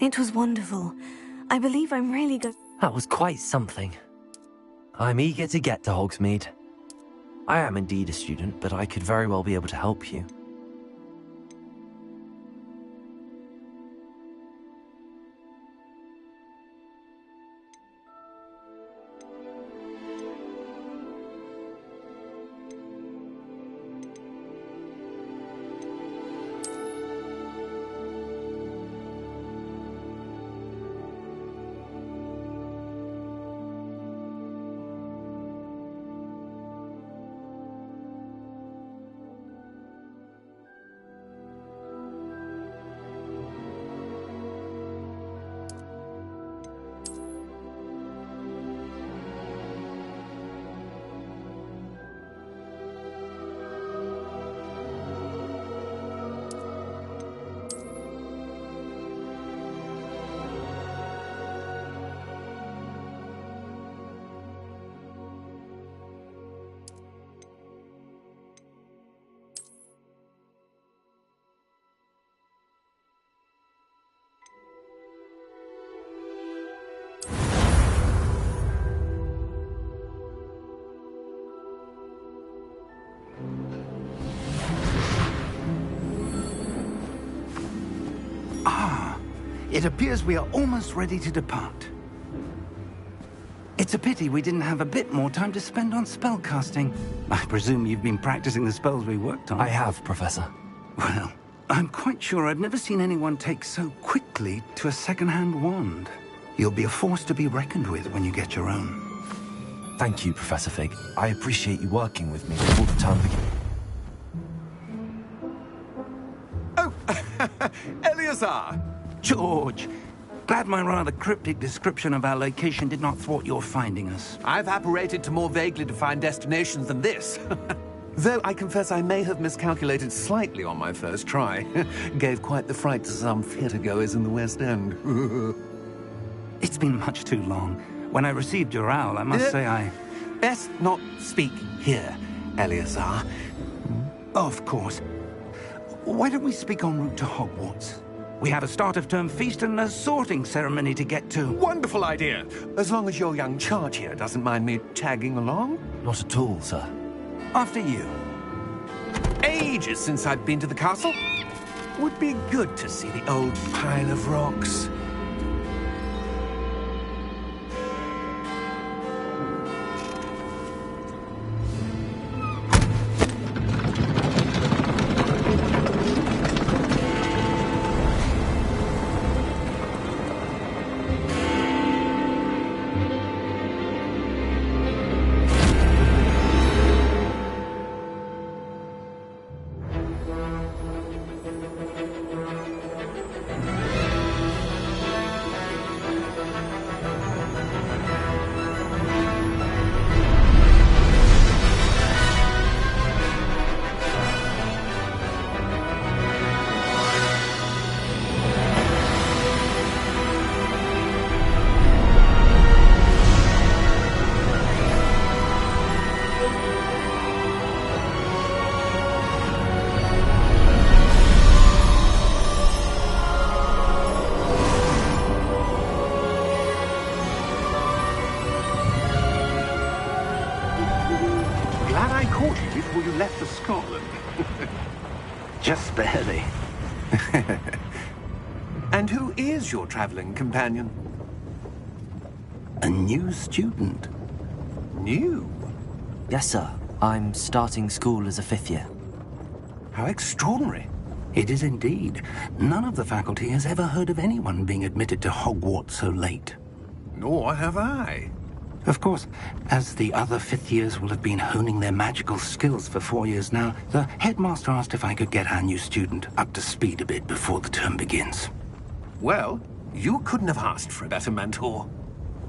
It was wonderful. I believe I'm really good. That was quite something. I'm eager to get to Hogsmeade. I am indeed a student, but I could very well be able to help you. It appears we are almost ready to depart. It's a pity we didn't have a bit more time to spend on spellcasting. I presume you've been practicing the spells we worked on. I have, Professor. Well, I'm quite sure I've never seen anyone take so quickly to a second-hand wand. You'll be a force to be reckoned with when you get your own. Thank you, Professor Fig. I appreciate you working with me before the term begins. Oh, Eleazar! George, glad my rather cryptic description of our location did not thwart your finding us. I've apparated to more vaguely defined destinations than this. Though I confess I may have miscalculated slightly on my first try. Gave quite the fright to some theatre-goers in the West End. It's been much too long. When I received your owl, I must say I... Best not speak here, Eleazar. Of course. Why don't we speak en route to Hogwarts? We have a start-of-term feast and a sorting ceremony to get to. Wonderful idea! As long as your young charge here doesn't mind me tagging along. Not at all, sir. After you. Ages since I've been to the castle. Would be good to see the old pile of rocks. Before you left for Scotland. Just barely. And who is your traveling companion? A new student. New? Yes, sir. I'm starting school as a 5th year. How extraordinary. It is indeed. None of the faculty has ever heard of anyone being admitted to Hogwarts so late. Nor have I. Of course, as the other 5th years will have been honing their magical skills for 4 years now, the headmaster asked if I could get our new student up to speed a bit before the term begins. Well, you couldn't have asked for a better mentor.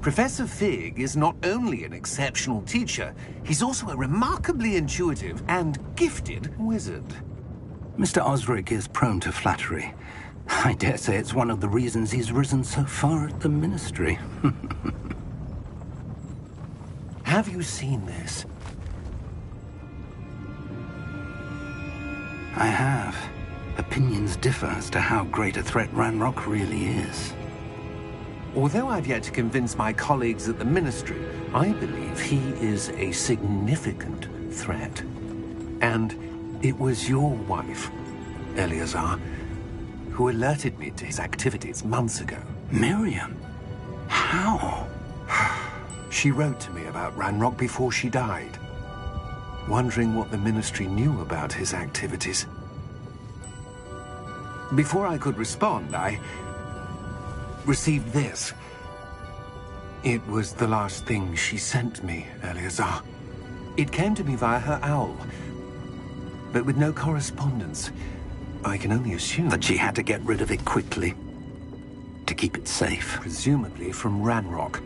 Professor Fig is not only an exceptional teacher, he's also a remarkably intuitive and gifted wizard. Mr. Osric is prone to flattery. I dare say it's one of the reasons he's risen so far at the ministry. Have you seen this? I have. Opinions differ as to how great a threat Ranrock really is. Although I've yet to convince my colleagues at the Ministry, I believe he is a significant threat. And it was your wife, Eleazar, who alerted me to his activities months ago. Miriam? How? She wrote to me about Ranrock before she died, wondering what the Ministry knew about his activities. Before I could respond, I received this. It was the last thing she sent me, Eleazar. It came to me via her owl, but with no correspondence. I can only assume That she had to get rid of it quickly to keep it safe. presumably from Ranrock.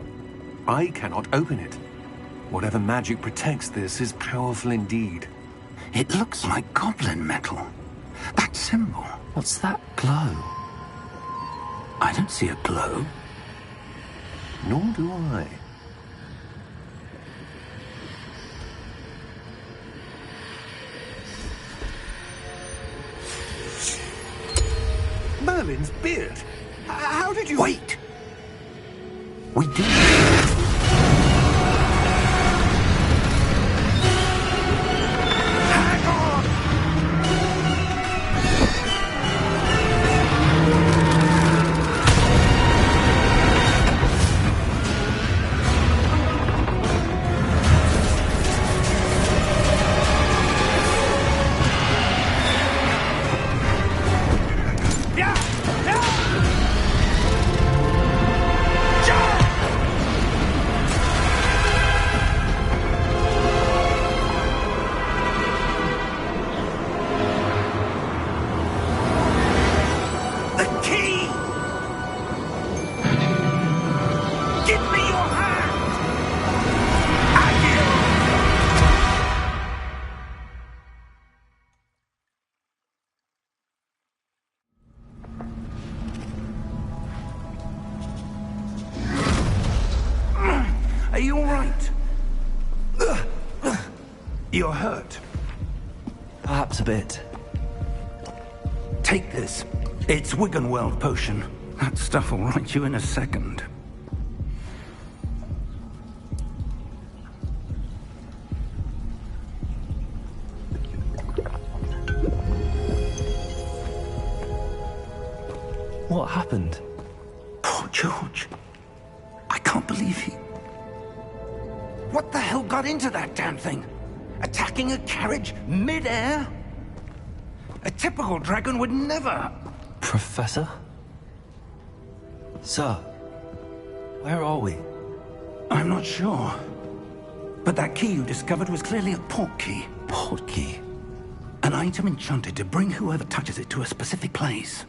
I cannot open it. Whatever magic protects this is powerful indeed. It looks like goblin metal. That symbol. What's that glow? I don't see a glow. Nor do I. Merlin's beard? How did you... Wait! We do. Hang on! Yeah! Yeah! The key! Give me your hand! Adieu! Are you all right? You're hurt. Perhaps a bit. Take this. It's Wiggenweld potion. That stuff will right you in a second. What happened? Poor George. I can't believe he... What the hell got into that damn thing? Attacking a carriage mid-air? A typical dragon would never... Professor? Sir, where are we? I'm not sure. But that key you discovered was clearly a port key. Port key? An item enchanted to bring whoever touches it to a specific place.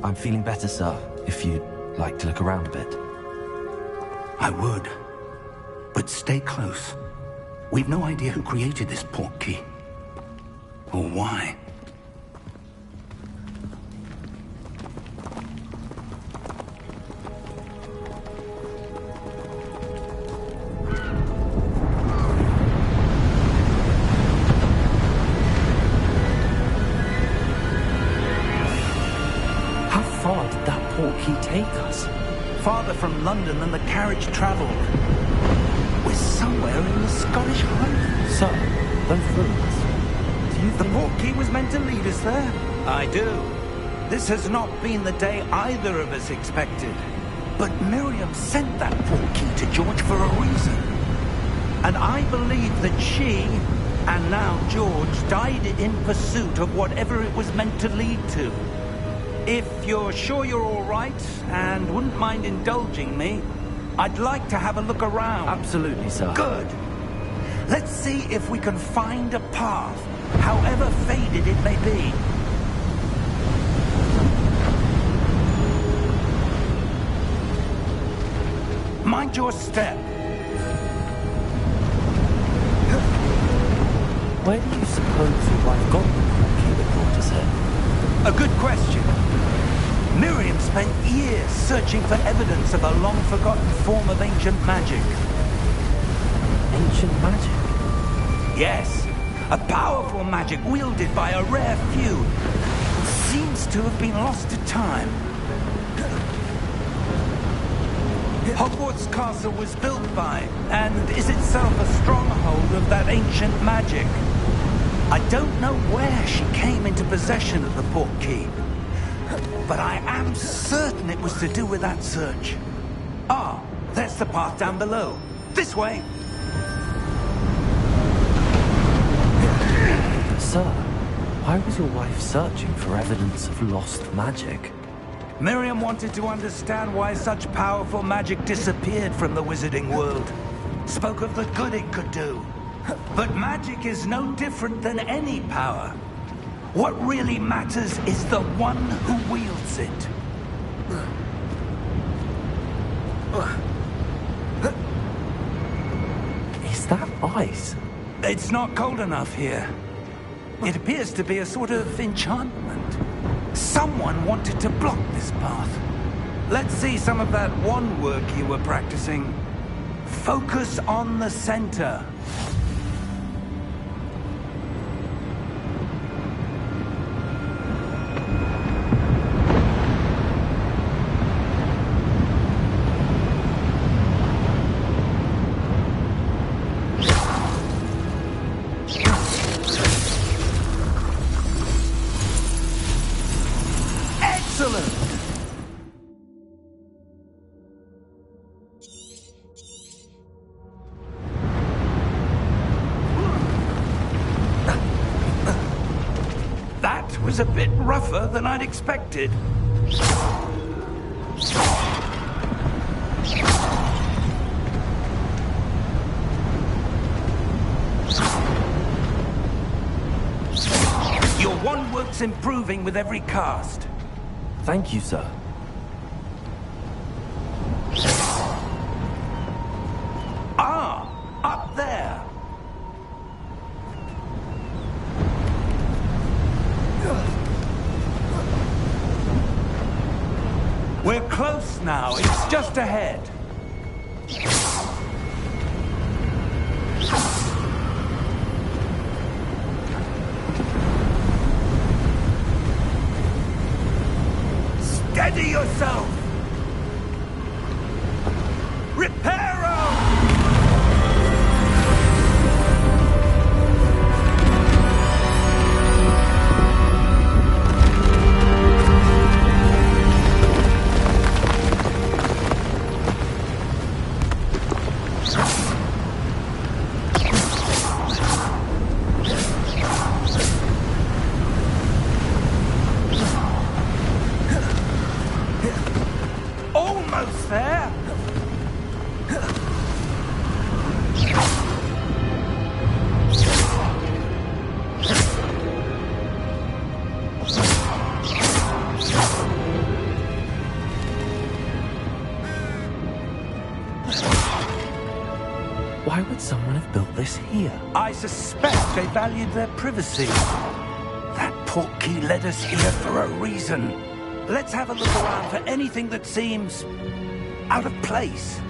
I'm feeling better, sir, if you'd like to look around a bit. I would. But stay close. We've no idea who created this port key. Or why. How far did that port key take us? Farther from London than the carriage traveled. We're somewhere in the Scottish Highlands. Sir, don't fool us. Do you The think... port key was meant to lead us there? I do. This has not been the day either of us expected. But Miriam sent that port key to George for a reason. And I believe that she, and now George, died in pursuit of whatever it was meant to lead to. If you're sure you're all right, and wouldn't mind indulging me, I'd like to have a look around. Absolutely, sir. Good. Let's see if we can find a path, however faded it may be. Mind your step. Where do you suppose your wife got the port key that brought us here? A good question. Miriam spent years searching for evidence of a long-forgotten form of ancient magic. Ancient magic? Yes, a powerful magic wielded by a rare few. seems to have been lost to time. Hogwarts Castle was built by, and is itself a stronghold of that ancient magic. I don't know where she came into possession of the portkey, but I am certain it was to do with that search. Ah, there's the path down below. This way! Sir, why was your wife searching for evidence of lost magic? Miriam wanted to understand why such powerful magic disappeared from the wizarding world. Spoke of the good it could do. But magic is no different than any power. What really matters is the one who wields it. Is that ice? It's not cold enough here. It appears to be a sort of enchantment. Someone wanted to block this path. Let's see some of that wand work you were practicing. Focus on the center. That was a bit rougher than I'd expected. Your wand work's improving with every cast. Thank you, sir. Ah, up there. We're close now. It's just ahead. Steady yourself! Reparo! Almost there! Why would someone have built this here? I suspect they valued their privacy. That portkey led us here for a reason. Let's have a look around for anything that seems out of place.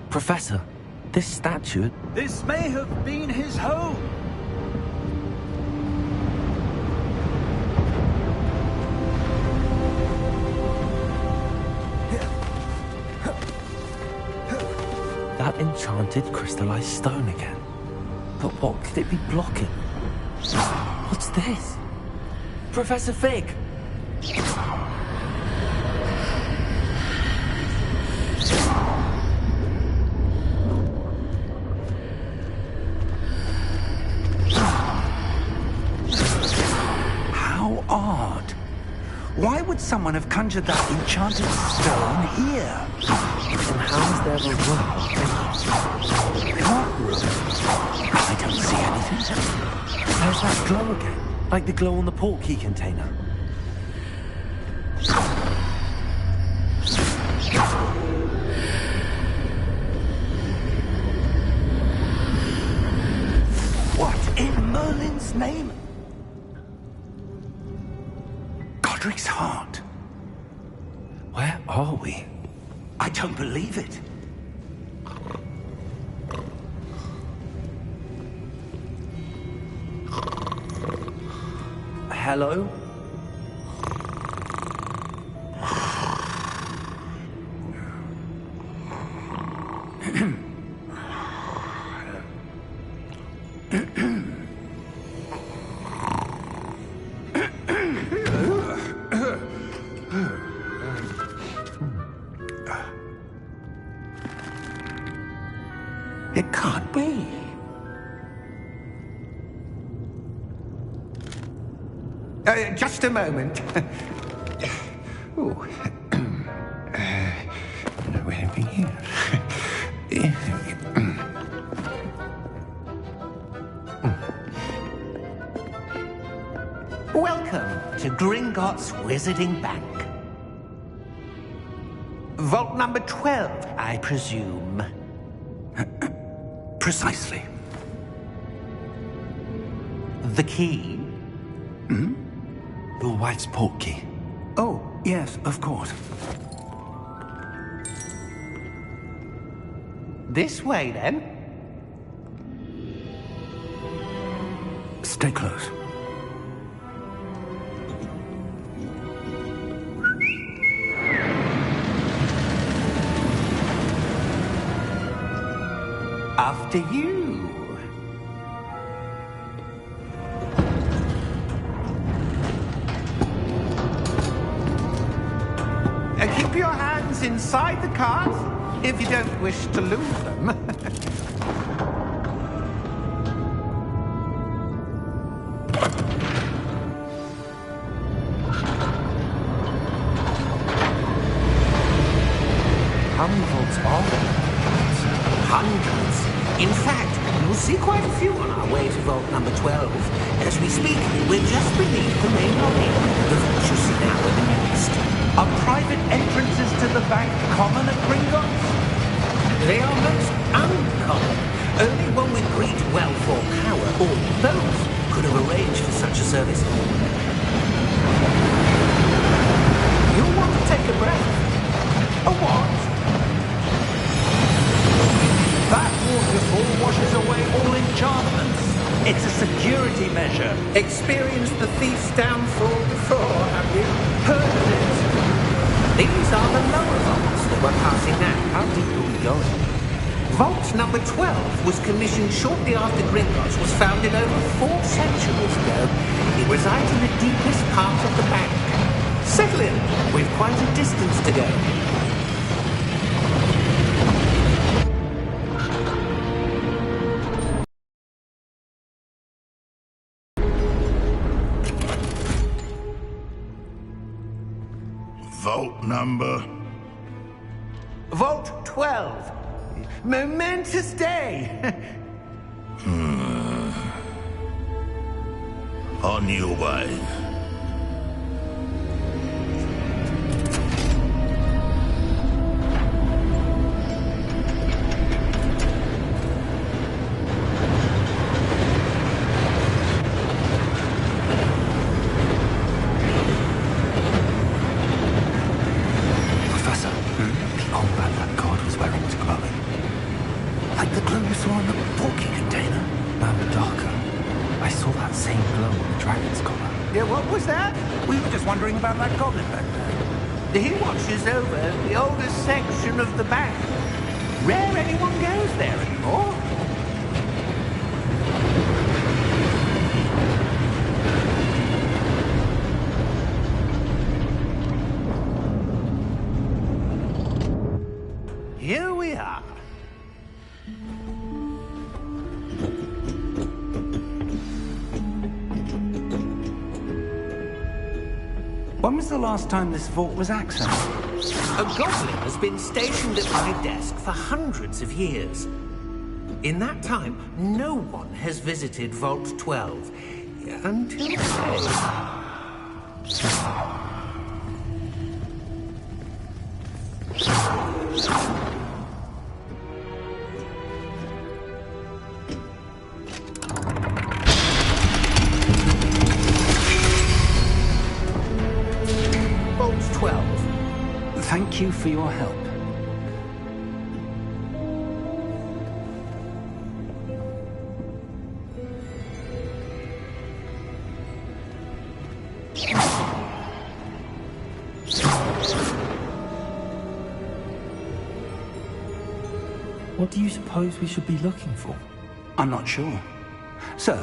Professor, this statue... This may have been his home. That enchanted crystallized stone again. But what could it be blocking? What's this? Professor Fig! How odd. Why would someone have conjured that enchanted stone here? And how is there a room? What room? I don't see anything. There's that glow again. Like the glow on the portkey container. name? Godric's heart. Where are we? I don't believe it. Hello? It can't be. Just a moment. Oh. Where are we here? Welcome to Gringotts Wizarding Bank. Vault number 12, I presume. Precisely. The key? Your wife's portkey. Oh, yes, of course. This way, then. Stay close. After you. Keep your hands inside the cart if you don't wish to lose them. How many vaults are there? Hundreds. In fact, you'll see quite a few on our way to vault number 12. As we speak, we're just beneath the main lobby. The vaults you see now in the newest. Are private entrances to the bank common at Gringotts? They are most uncommon. Only one with great wealth or power, or both, could have arranged for such a service. You'll want to take a breath. A what? That waterfall washes away all enchantments. It's a security measure. Experienced the thief's downfall before, have you? Heard of it? These are the lower vaults that we're passing now. How deep are we going? Vault number 12 was commissioned shortly after Gringotts was founded over 4 centuries ago. It resides in the deepest part of the bank. Settle in. We've quite a distance to go. Vault number? Vault 12. Momentous day. On your way. Professor, the old man that god was wearing was glowing. Like the glow you saw in the porky container? No, darker. I saw that same glow on the dragon's collar. Yeah, what was that? We were just wondering about that goblin back there. He watches over the oldest section of the bank. Rare anyone goes there anymore. Here we are. When was the last time this vault was accessed? A goblin has been stationed at my desk for hundreds of years. In that time, no one has visited Vault 12. Until today. you for your help. What do you suppose we should be looking for? I'm not sure. Sir,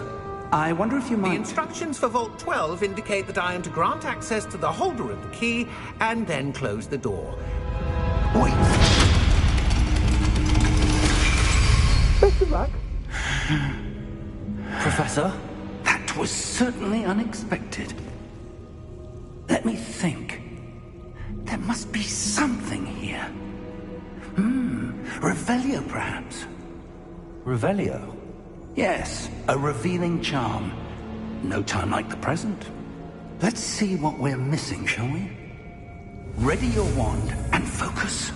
I wonder if you The might... instructions for Vault 12 indicate that I am to grant access to the holder of the key and then close the door. Wait! Mr. Rack? Professor? That was certainly unexpected. Let me think. There must be something here. Revelio, perhaps? Revelio? Yes, a revealing charm. No time like the present. Let's see what we're missing, shall we? Ready your wand and focus.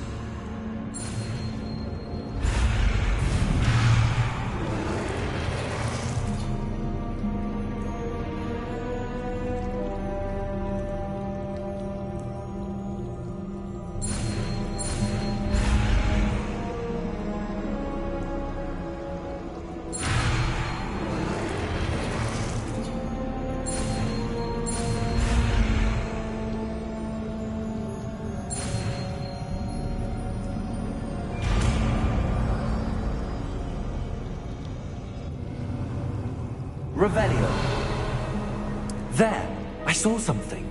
Revelio. There! I saw something.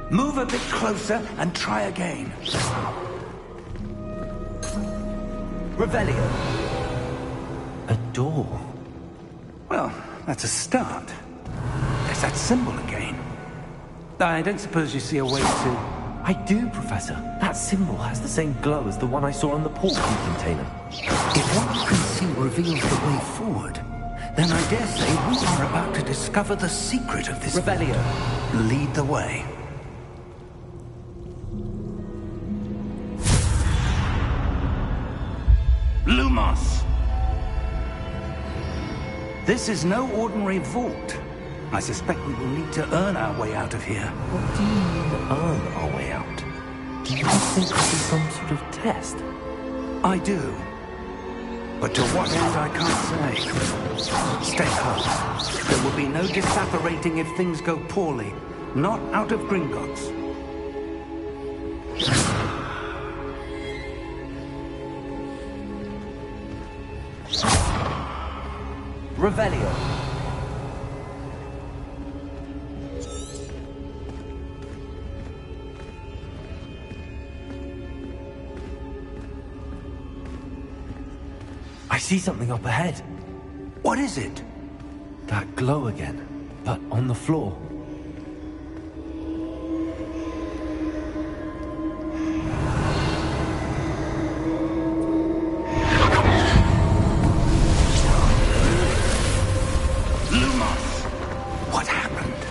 Move a bit closer and try again. Revelio. A door. Well, that's a start. There's that symbol again. I don't suppose you see a way to... I do, Professor. That symbol has the same glow as the one I saw on the portkey container. If what you can see reveals the way forward, then I dare say we are about to discover the secret of this... Revelio. Lead the way. Lumos! This is no ordinary vault. I suspect we will need to earn our way out of here. What do you mean, earn our way out? Do you think this is some sort of test? I do. But to what end, I can't say. Stay close. There will be no disapparating if things go poorly. Not out of Gringotts. Revelio. I see something up ahead. What is it? That glow again, but on the floor. Lumos! What happened?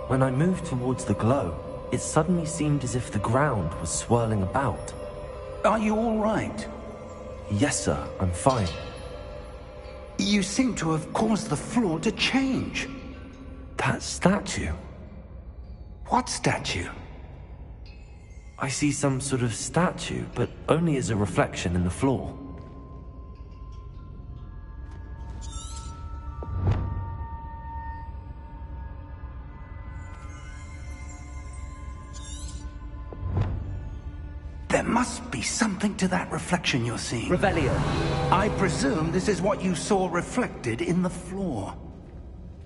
When I moved towards the glow, it suddenly seemed as if the ground was swirling about. Are you all right? Yes, sir, I'm fine. You seem to have caused the floor to change. That statue. What statue? I see some sort of statue, but only as a reflection in the floor. There must be something to that reflection you're seeing. Revelio. I presume this is what you saw reflected in the floor.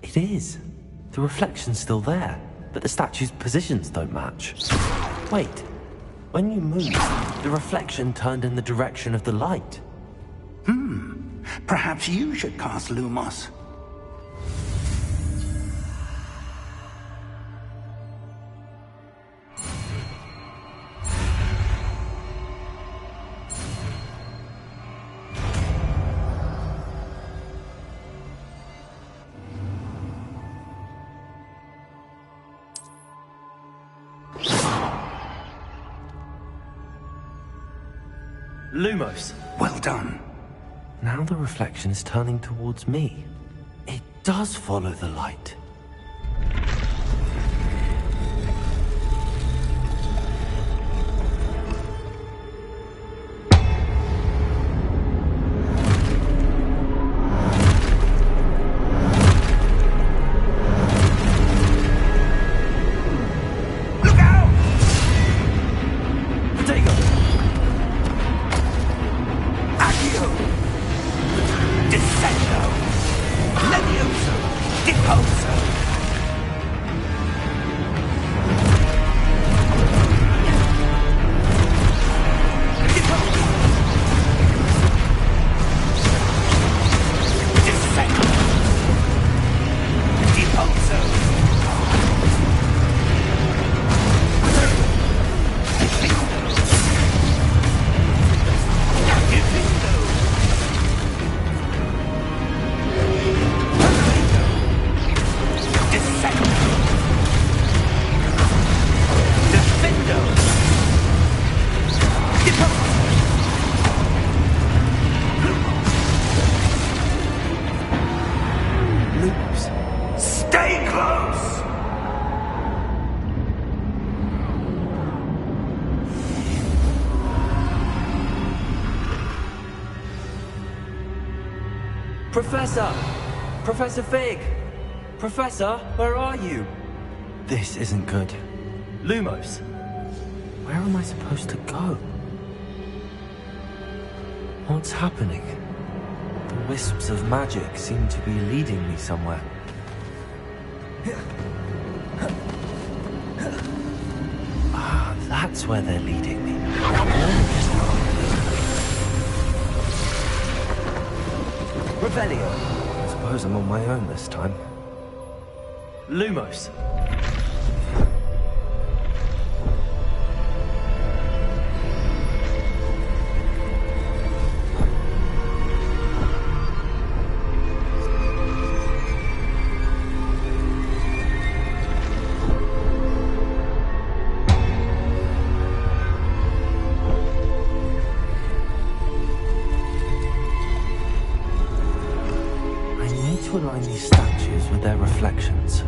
It is. The reflection's still there, but the statue's positions don't match. Wait. When you moved, the reflection turned in the direction of the light. Perhaps you should cast Lumos. Lumos. Well done. Now the reflection is turning towards me. It does follow the light. Professor! Professor Fig! Professor, where are you? This isn't good. Lumos, where am I supposed to go? What's happening? The wisps of magic seem to be leading me somewhere. Ah, that's where they're leading me. Revelio. I suppose I'm on my own this time. Lumos. To align these statues with their reflections.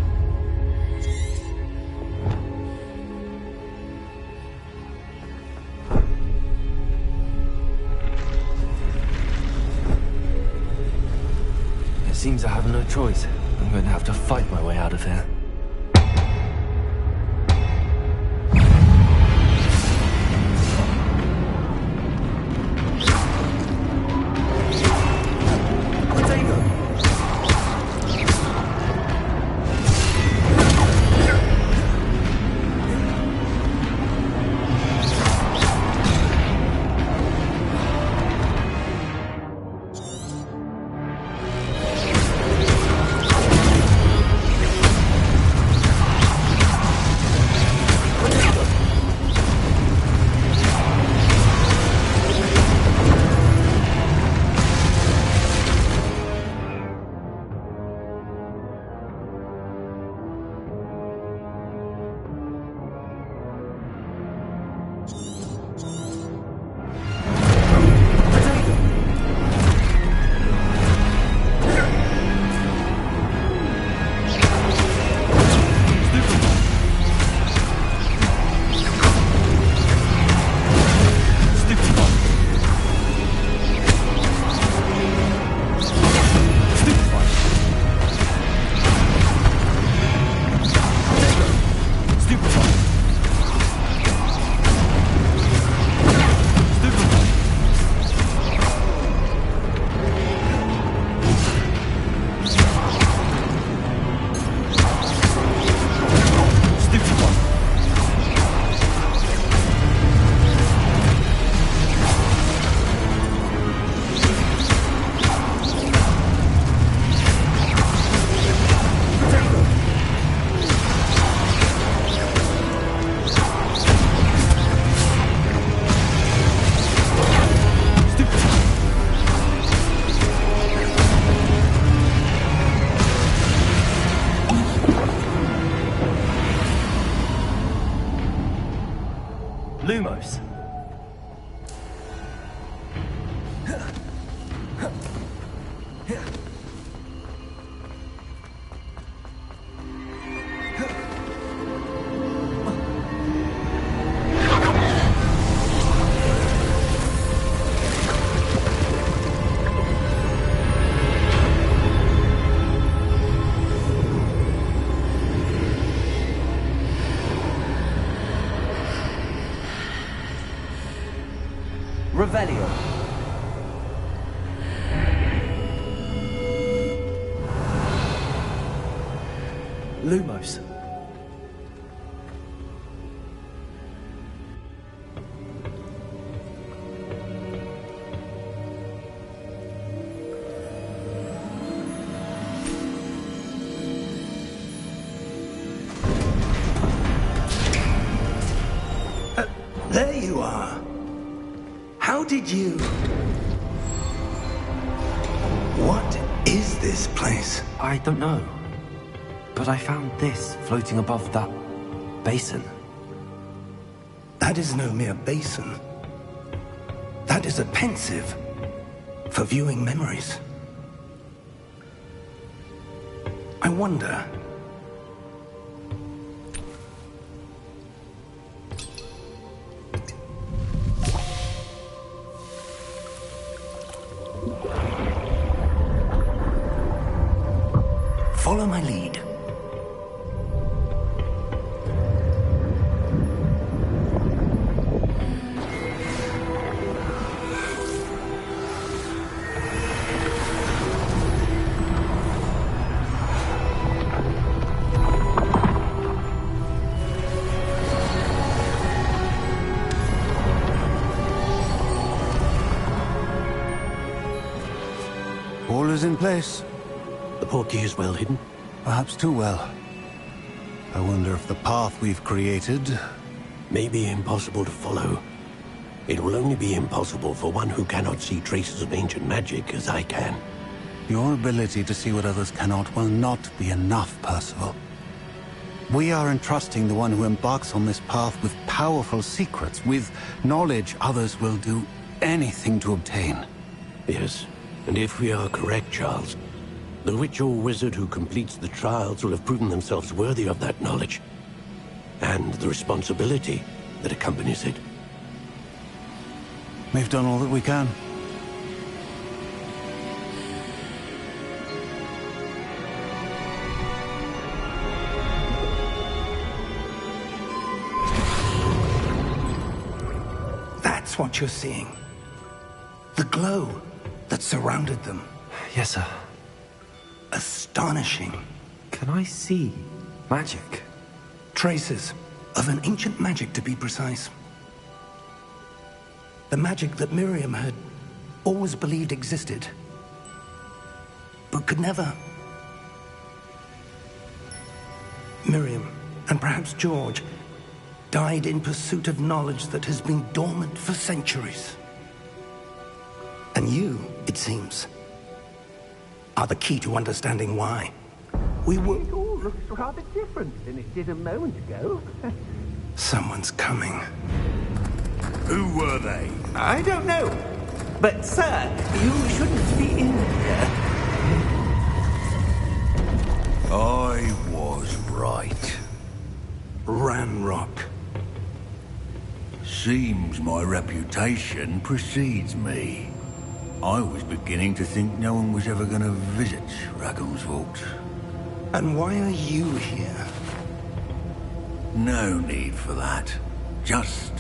It seems I have no choice. I'm going to have to fight my way out of here. Lumos. Revelio. Lumos. There you are. How did you... What is this place? I don't know. But I found this floating above that basin. That is no mere basin. That is a pensive for viewing memories. I wonder... Follow my lead. All is in place. The portkey is well hidden. Perhaps too well. I wonder if the path we've created... May be impossible to follow. It will only be impossible for one who cannot see traces of ancient magic as I can. Your ability to see what others cannot will not be enough, Percival. We are entrusting the one who embarks on this path with powerful secrets, with knowledge others will do anything to obtain. Yes, and if we are correct, Charles, the witch or wizard who completes the trials will have proven themselves worthy of that knowledge, and the responsibility that accompanies it. We've done all that we can. That's what you're seeing. The glow that surrounded them. Yes, sir. Astonishing. Can I see magic? Traces of an ancient magic, to be precise. The magic that Miriam had always believed existed, but could never. Miriam, and perhaps George, died in pursuit of knowledge that has been dormant for centuries. And you, it seems, are the key to understanding why. We were... It all looks rather different than it did a moment ago. Someone's coming. Who were they? I don't know. But, sir, you shouldn't be in here. I was right. Ranrock. Seems my reputation precedes me. I was beginning to think no one was ever going to visit Rackham's vault. And why are you here? No need for that. Just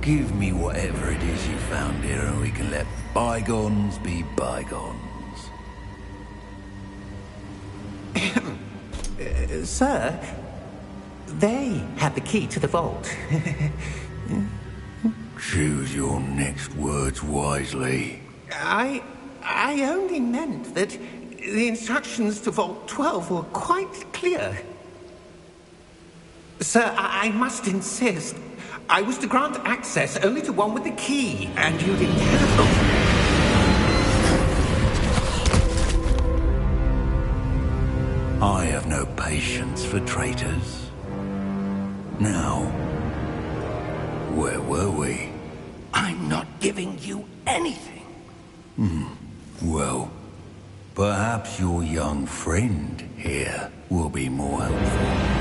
give me whatever it is you found here and we can let bygones be bygones. Sir, they have the key to the vault. Choose your next words wisely. I only meant that the instructions to Vault 12 were quite clear. Sir, I must insist. I was to grant access only to one with the key, and you didn't have I have no patience for traitors. Now, where were we? I'm not giving you anything. Well, perhaps your young friend here will be more helpful.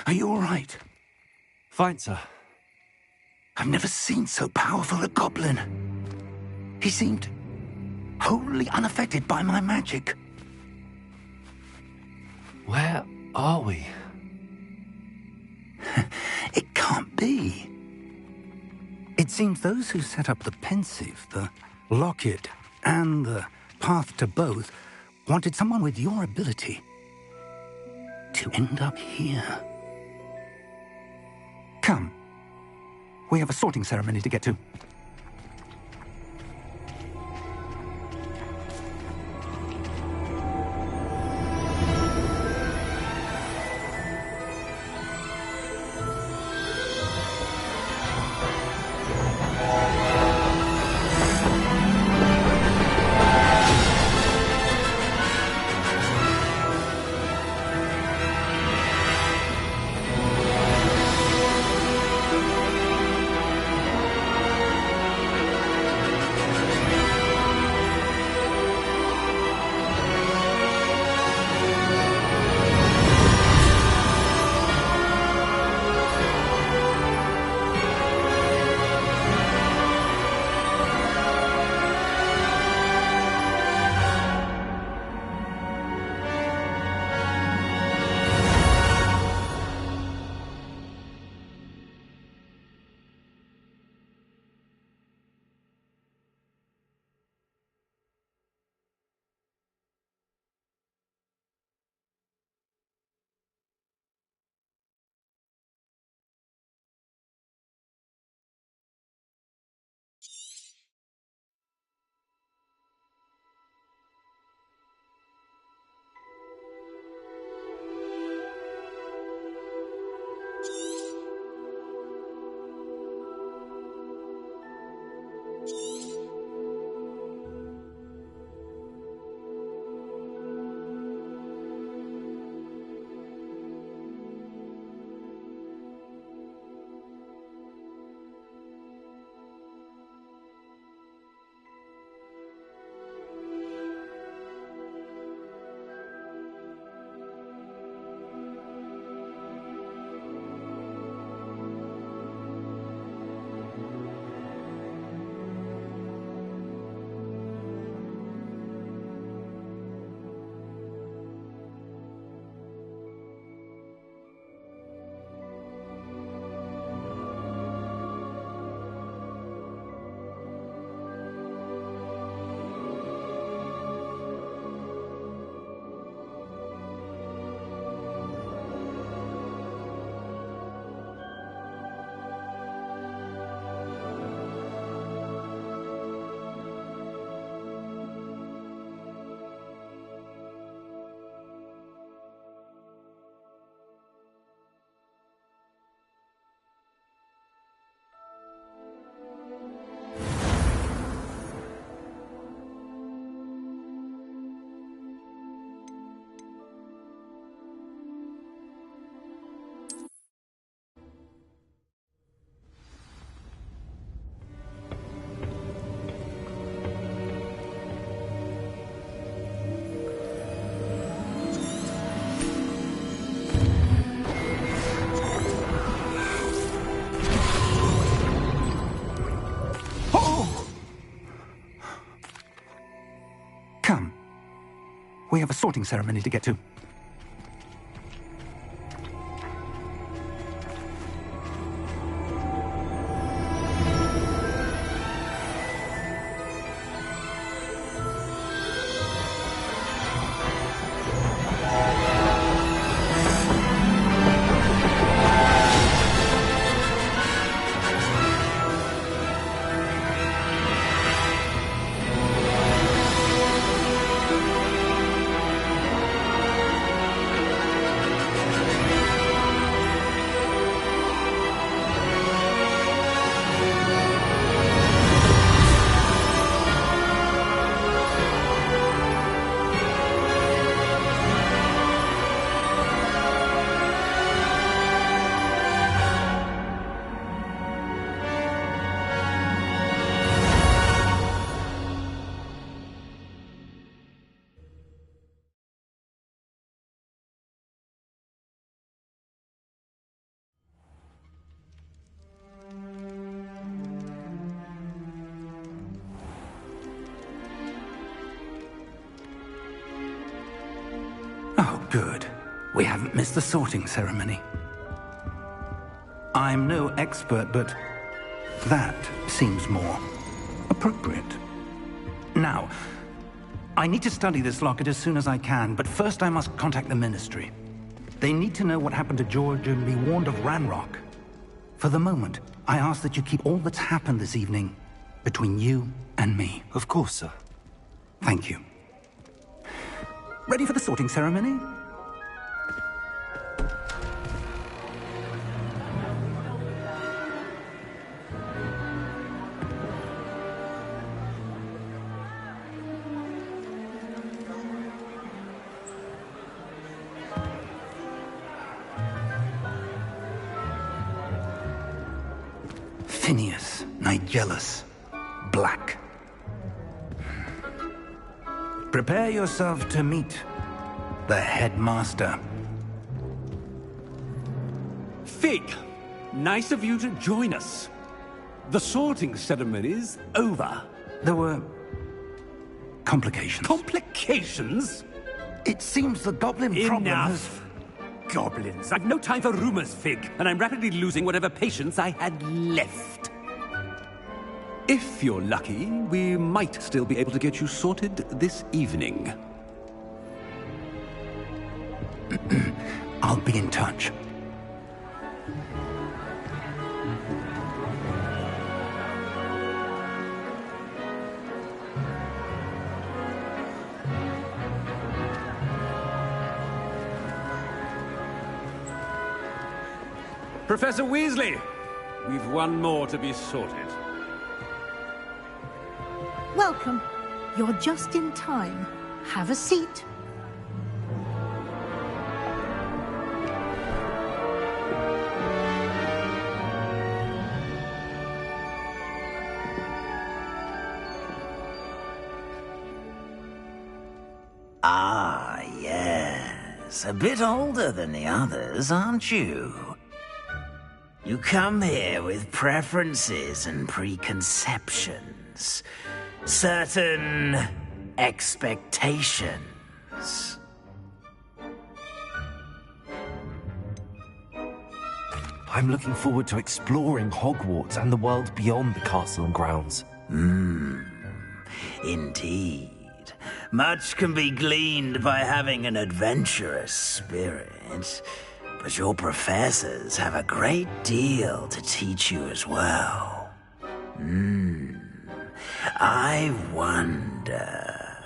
Are you all right? Fine, sir. I've never seen so powerful a goblin. He seemed wholly unaffected by my magic. Where are we? It can't be. seems those who set up the pensive, the locket, and the path to both wanted someone with your ability to end up here. Come. We have a sorting ceremony to get to. We have a sorting ceremony to get to. Oh, good. We haven't missed the sorting ceremony. I'm no expert, but That seems more appropriate. Now, I need to study this locket as soon as I can, but first I must contact the Ministry. They need to know what happened to George and be warned of Ranrock. For the moment, I ask that you keep all that's happened this evening between you and me. Of course, sir. Thank you. Ready for the sorting ceremony? Phineas, Nigellus, Black. Prepare yourself to meet the headmaster. Fig, nice of you to join us. The sorting ceremony's over. There were complications. Complications? It seems the goblin problem has... Enough! Goblins. I've no time for rumors, Fig, and I'm rapidly losing whatever patience I had left. If you're lucky, we might still be able to get you sorted this evening. I'll be in touch. Professor Weasley, we've one more to be sorted. Welcome. You're just in time. Have a seat. Ah, yes. A bit older than the others, aren't you? You come here with preferences and preconceptions. Certain expectations. I'm looking forward to exploring Hogwarts and the world beyond the castle and grounds. Indeed. Much can be gleaned by having an adventurous spirit, but your professors have a great deal to teach you as well. I wonder...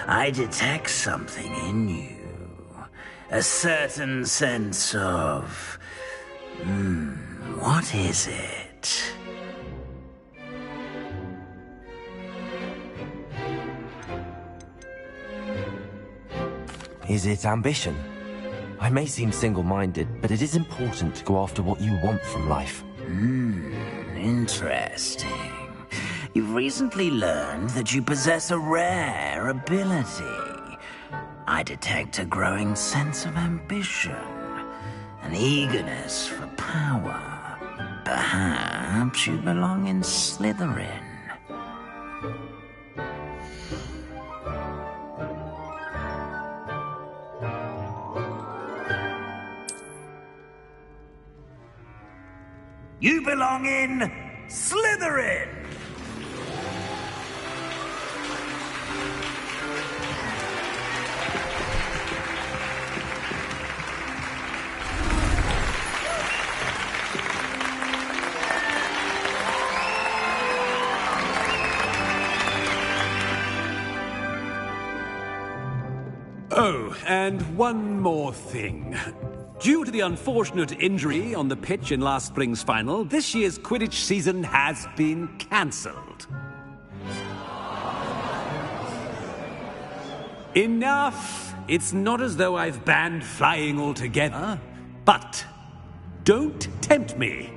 I detect something in you. A certain sense of... what is it? Is it ambition? I may seem single-minded, but it is important to go after what you want from life. Interesting. You've recently learned that you possess a rare ability. I detect a growing sense of ambition, an eagerness for power. Perhaps you belong in Slytherin. You belong in Slytherin! Oh, and one more thing. Due to the unfortunate injury on the pitch in last spring's final, this year's Quidditch season has been cancelled. Enough! It's not as though I've banned flying altogether, but don't tempt me.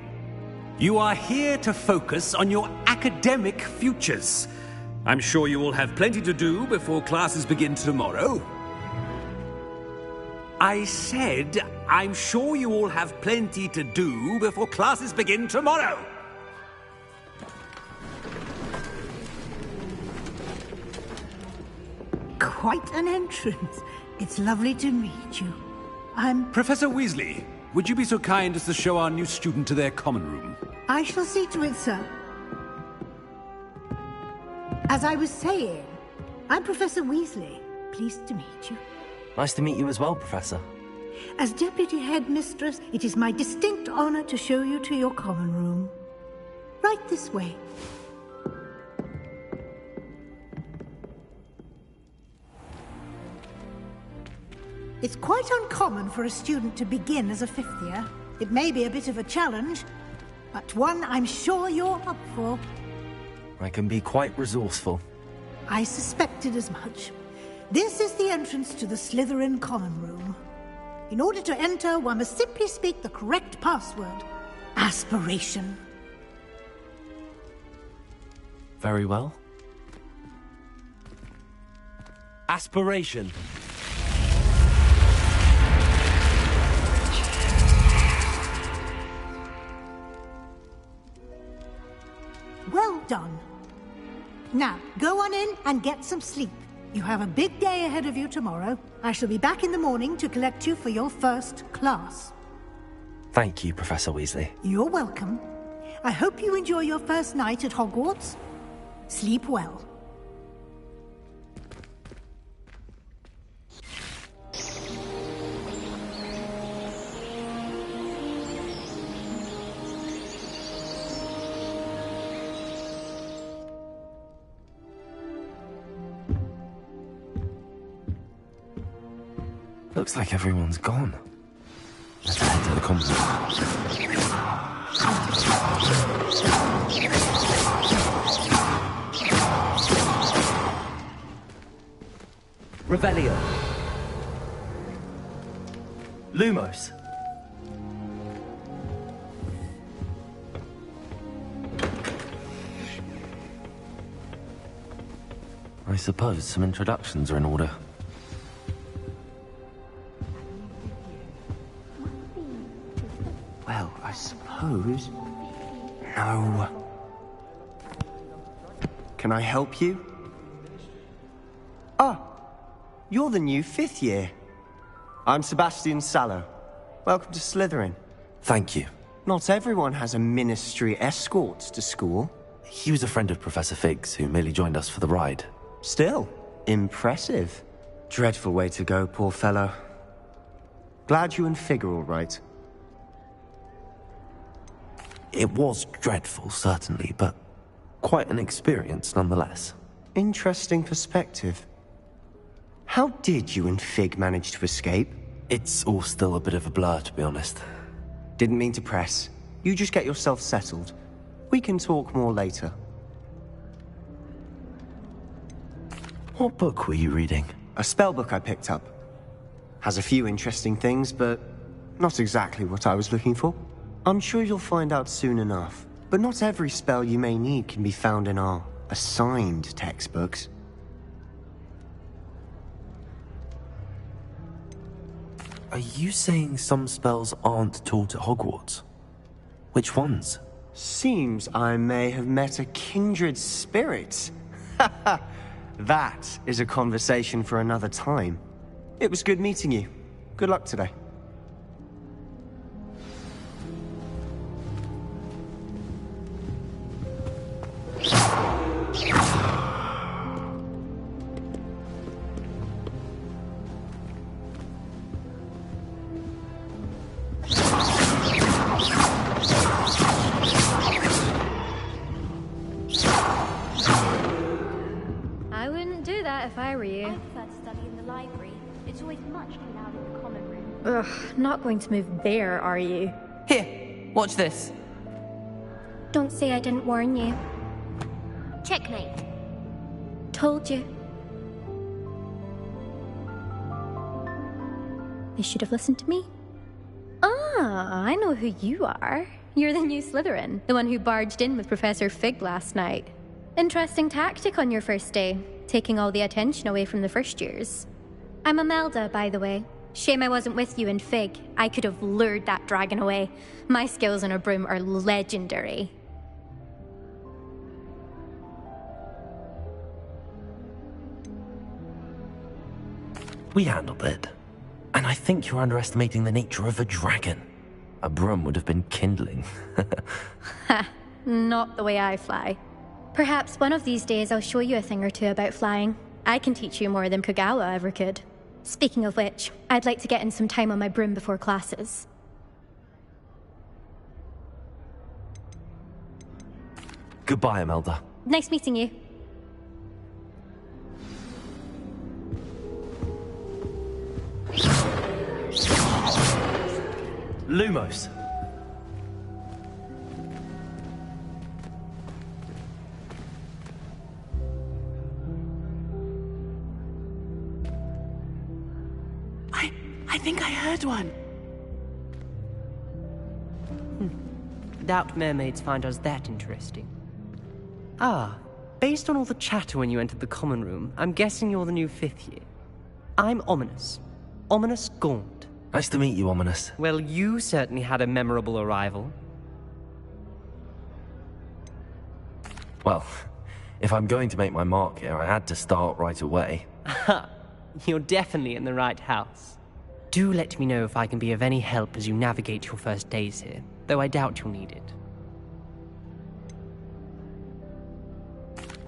You are here to focus on your academic futures. I'm sure you will have plenty to do before classes begin tomorrow. I said, I'm sure you all have plenty to do before classes begin tomorrow. Quite an entrance. It's lovely to meet you. I'm... Professor Weasley, would you be so kind as to show our new student to their common room? I shall see to it, sir. As I was saying, I'm Professor Weasley. Pleased to meet you. Nice to meet you as well, Professor. As Deputy Headmistress, it is my distinct honor to show you to your common room. Right this way. It's quite uncommon for a student to begin as a fifth year. It may be a bit of a challenge, but one I'm sure you're up for. I can be quite resourceful. I suspected as much. This is the entrance to the Slytherin common room. In order to enter, one must simply speak the correct password. Aspiration. Very well. Aspiration. Well done. Now, go on in and get some sleep. You have a big day ahead of you tomorrow. I shall be back in the morning to collect you for your first class. Thank you, Professor Weasley. You're welcome. I hope you enjoy your first night at Hogwarts. Sleep well. Looks like everyone's gone. Let's head to the common room. Revelio. Lumos. I suppose some introductions are in order. Well, I suppose... No. Can I help you? Ah, you're the new fifth year. I'm Sebastian Sallow. Welcome to Slytherin. Thank you. Not everyone has a ministry escort to school. He was a friend of Professor Fig's who merely joined us for the ride. Still, impressive. Dreadful way to go, poor fellow. Glad you and Fig are all right. It was dreadful, certainly, but quite an experience nonetheless. Interesting perspective. How did you and Fig manage to escape? It's all still a bit of a blur, to be honest. Didn't mean to press. You just get yourself settled. We can talk more later. What book were you reading? A spell book I picked up. Has a few interesting things, but not exactly what I was looking for. I'm sure you'll find out soon enough. But not every spell you may need can be found in our assigned textbooks. Are you saying some spells aren't taught at Hogwarts? Which ones? Seems I may have met a kindred spirit. That is a conversation for another time. It was good meeting you. Good luck today. I wouldn't do that if I were you. I prefer to study in the library. It's always much cleaner out in the common room. Ugh, not going to move there, are you? Here, watch this. Don't say I didn't warn you. Checkmate. Told you. They should have listened to me. Ah, I know who you are. You're the new Slytherin, the one who barged in with Professor Fig last night. Interesting tactic on your first day, taking all the attention away from the first years. I'm Imelda, by the way. Shame I wasn't with you in Fig. I could have lured that dragon away. My skills on a broom are legendary. We handled it. And I think you're underestimating the nature of a dragon. a broom would have been kindling. Ha, not the way I fly. Perhaps one of these days I'll show you a thing or two about flying. I can teach you more than Kagawa ever could. Speaking of which, I'd like to get in some time on my broom before classes. Goodbye, Imelda. Nice meeting you. Lumos. I think I heard one. Doubt mermaids find us that interesting. Ah, based on all the chatter when you entered the common room, I'm guessing you're the new 5th year. I'm Ominous. Ominous Gaunt. Nice to meet you, Ominous. Well, you certainly had a memorable arrival. Well, if I'm going to make my mark here, I had to start right away. Ha! You're definitely in the right house. Do let me know if I can be of any help as you navigate your first days here, though I doubt you'll need it.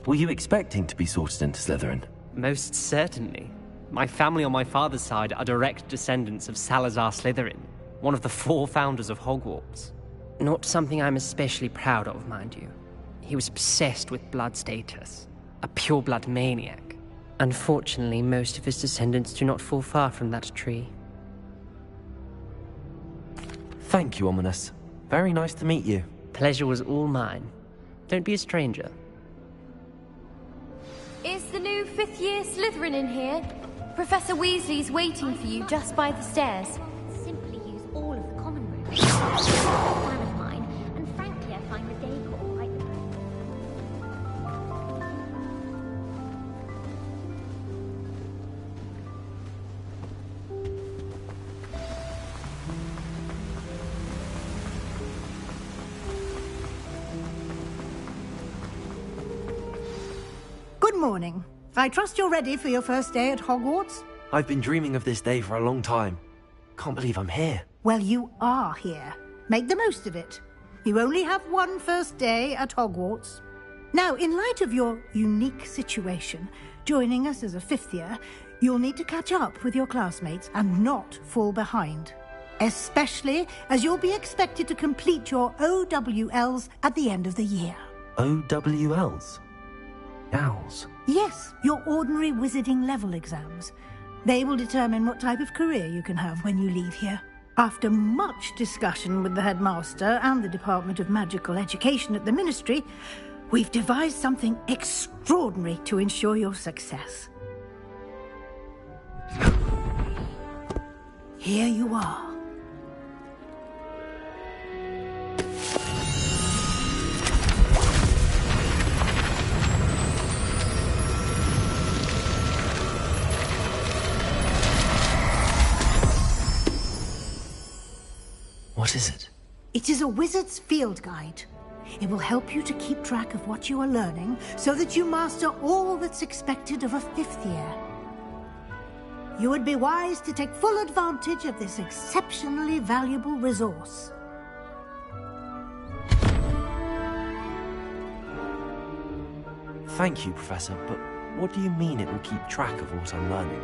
Were you expecting to be sorted into Slytherin? Most certainly. My family on my father's side are direct descendants of Salazar Slytherin, one of the 4 founders of Hogwarts. Not something I'm especially proud of, mind you. He was obsessed with blood status, a pure-blood maniac. Unfortunately, most of his descendants do not fall far from that tree. Thank you, Ominous. Very nice to meet you. Pleasure was all mine. Don't be a stranger. Is the new 5th year Slytherin in here? Professor Weasley's waiting for you just by the stairs. Simply use all of the common rooms. It's a plan of mine, and frankly, I find the decor quite the Good morning. I trust you're ready for your first day at Hogwarts? I've been dreaming of this day for a long time. Can't believe I'm here. Well, you are here. Make the most of it. You only have one first day at Hogwarts. Now, in light of your unique situation, joining us as a 5th year, you'll need to catch up with your classmates and not fall behind. Especially as you'll be expected to complete your OWLs at the end of the year. OWLs? Owls? Yes, your ordinary wizarding level exams. They will determine what type of career you can have when you leave here. After much discussion with the headmaster and the Department of Magical Education at the Ministry, we've devised something extraordinary to ensure your success. Here you are. What is it? It is a wizard's field guide. It will help you to keep track of what you are learning so that you master all that's expected of a 5th year. You would be wise to take full advantage of this exceptionally valuable resource. Thank you, Professor, but what do you mean it will keep track of what I'm learning?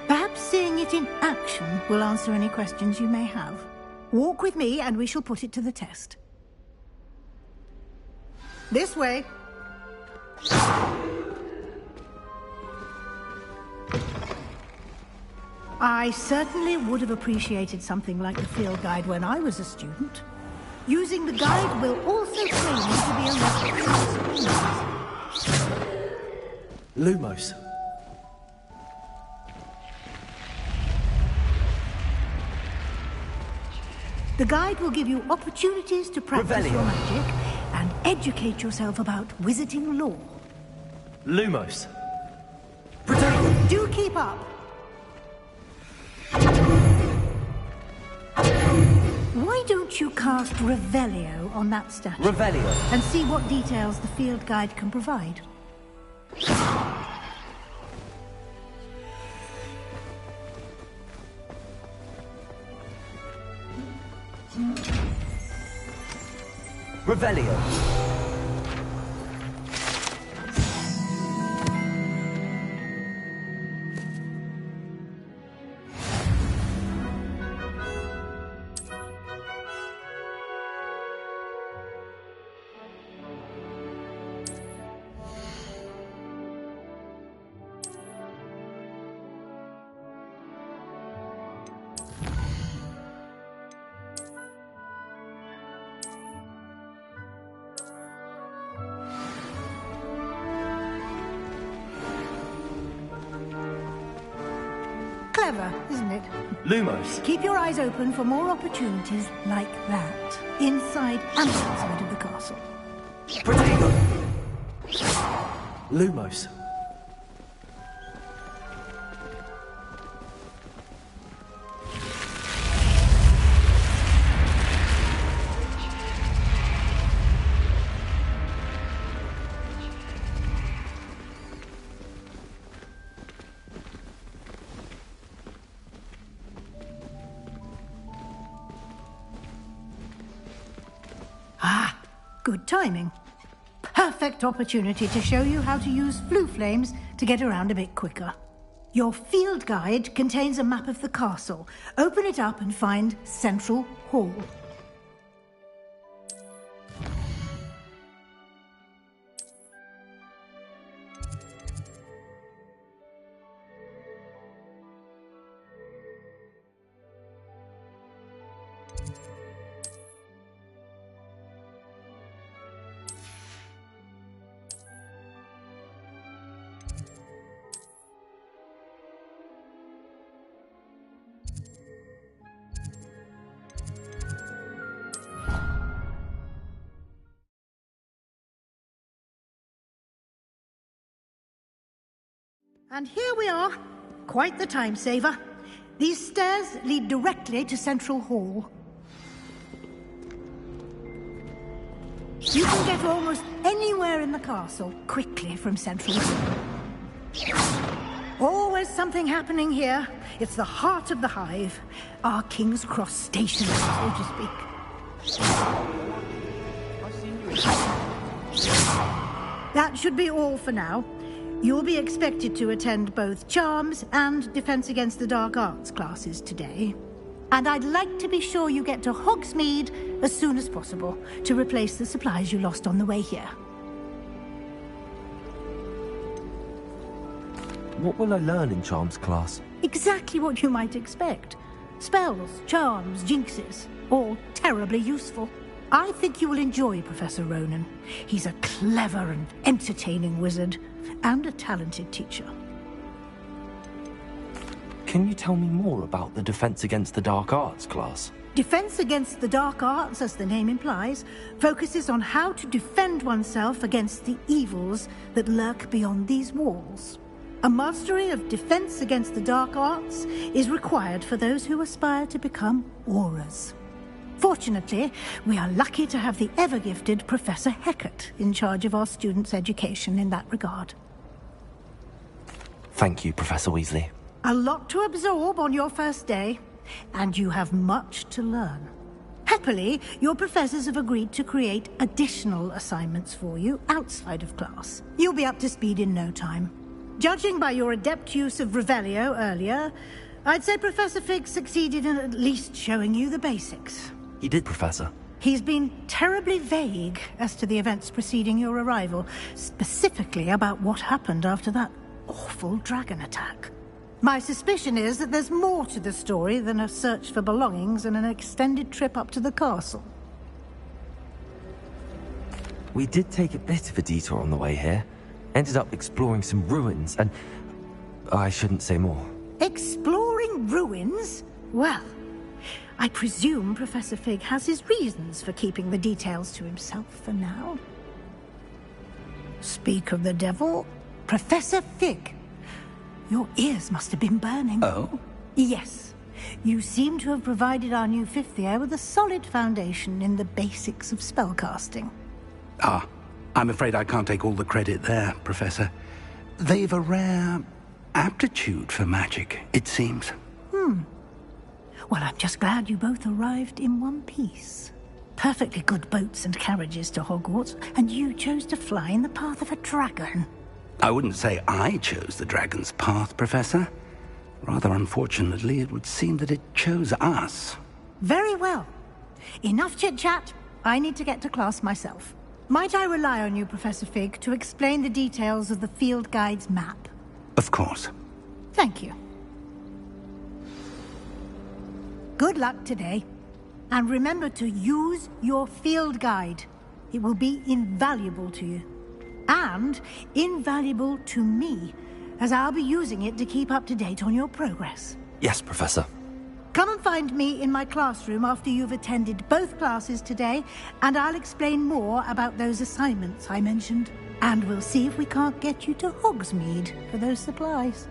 Perhaps seeing it in action will answer any questions you may have. Walk with me and we shall put it to the test. This way. I certainly would have appreciated something like the field guide when I was a student. Using the guide will also train you to be a responsible. Lumos. The guide will give you opportunities to practice your magic and educate yourself about wizarding lore. Lumos. Do keep up. Why don't you cast Revelio on that statue? Revelio. And see what details the field guide can provide. Revelio. Clever, isn't it? Lumos. Keep your eyes open for more opportunities like that, inside and outside of the castle. Protego. Lumos. Ah, good timing. Perfect opportunity to show you how to use flue flames to get around a bit quicker. Your field guide contains a map of the castle. Open it up and find Central Hall. And here we are. Quite the time saver. These stairs lead directly to Central Hall. You can get almost anywhere in the castle quickly from Central Hall. Always something happening here. It's the heart of the hive. Our King's Cross station, so to speak. That should be all for now. You'll be expected to attend both Charms and Defense Against the Dark Arts classes today. And I'd like to be sure you get to Hogsmeade as soon as possible to replace the supplies you lost on the way here. What will I learn in Charms class? Exactly what you might expect. Spells, charms, jinxes, all terribly useful. I think you will enjoy Professor Ronan. He's a clever and entertaining wizard, and a talented teacher. Can you tell me more about the Defense Against the Dark Arts class? Defense Against the Dark Arts, as the name implies, focuses on how to defend oneself against the evils that lurk beyond these walls. A mastery of Defense Against the Dark Arts is required for those who aspire to become Aurors. Fortunately, we are lucky to have the ever-gifted Professor Hecat in charge of our students' education in that regard. Thank you, Professor Weasley. A lot to absorb on your first day, and you have much to learn. Happily, your professors have agreed to create additional assignments for you outside of class. You'll be up to speed in no time. Judging by your adept use of Revelio earlier, I'd say Professor Fig succeeded in at least showing you the basics. He did, Professor. He's been terribly vague as to the events preceding your arrival, specifically about what happened after that awful dragon attack. My suspicion is that there's more to the story than a search for belongings and an extended trip up to the castle. We did take a bit of a detour on the way here. Ended up exploring some ruins and... I shouldn't say more. Exploring ruins? Well, I presume Professor Fig has his reasons for keeping the details to himself for now. Speak of the devil, Professor Fig. Your ears must have been burning. Oh? Yes. You seem to have provided our new fifth year with a solid foundation in the basics of spellcasting. Ah, I'm afraid I can't take all the credit there, Professor. They've a rare aptitude for magic, it seems. Well, I'm just glad you both arrived in one piece. Perfectly good boats and carriages to Hogwarts, and you chose to fly in the path of a dragon. I wouldn't say I chose the dragon's path, Professor. Rather unfortunately, it would seem that it chose us. Very well. Enough chit-chat. I need to get to class myself. Might I rely on you, Professor Fig, to explain the details of the field guide's map? Of course. Thank you. Good luck today. And remember to use your field guide. It will be invaluable to you. And invaluable to me, as I'll be using it to keep up to date on your progress. Yes, Professor. Come and find me in my classroom after you've attended both classes today, and I'll explain more about those assignments I mentioned. And we'll see if we can't get you to Hogsmeade for those supplies.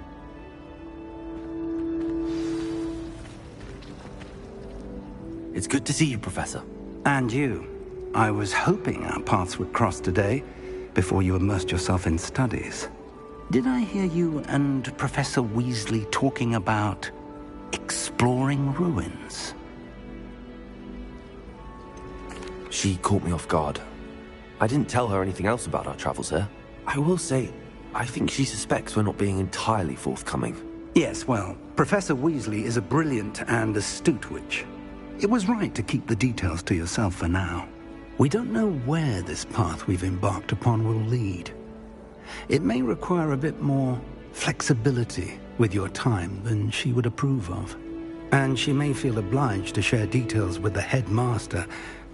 It's good to see you, Professor. And you. I was hoping our paths would cross today, before you immersed yourself in studies. Did I hear you and Professor Weasley talking about exploring ruins? She caught me off guard. I didn't tell her anything else about our travels here. I will say, I think she suspects we're not being entirely forthcoming. Yes, well, Professor Weasley is a brilliant and astute witch. It was right to keep the details to yourself for now. We don't know where this path we've embarked upon will lead. It may require a bit more flexibility with your time than she would approve of. And she may feel obliged to share details with the headmaster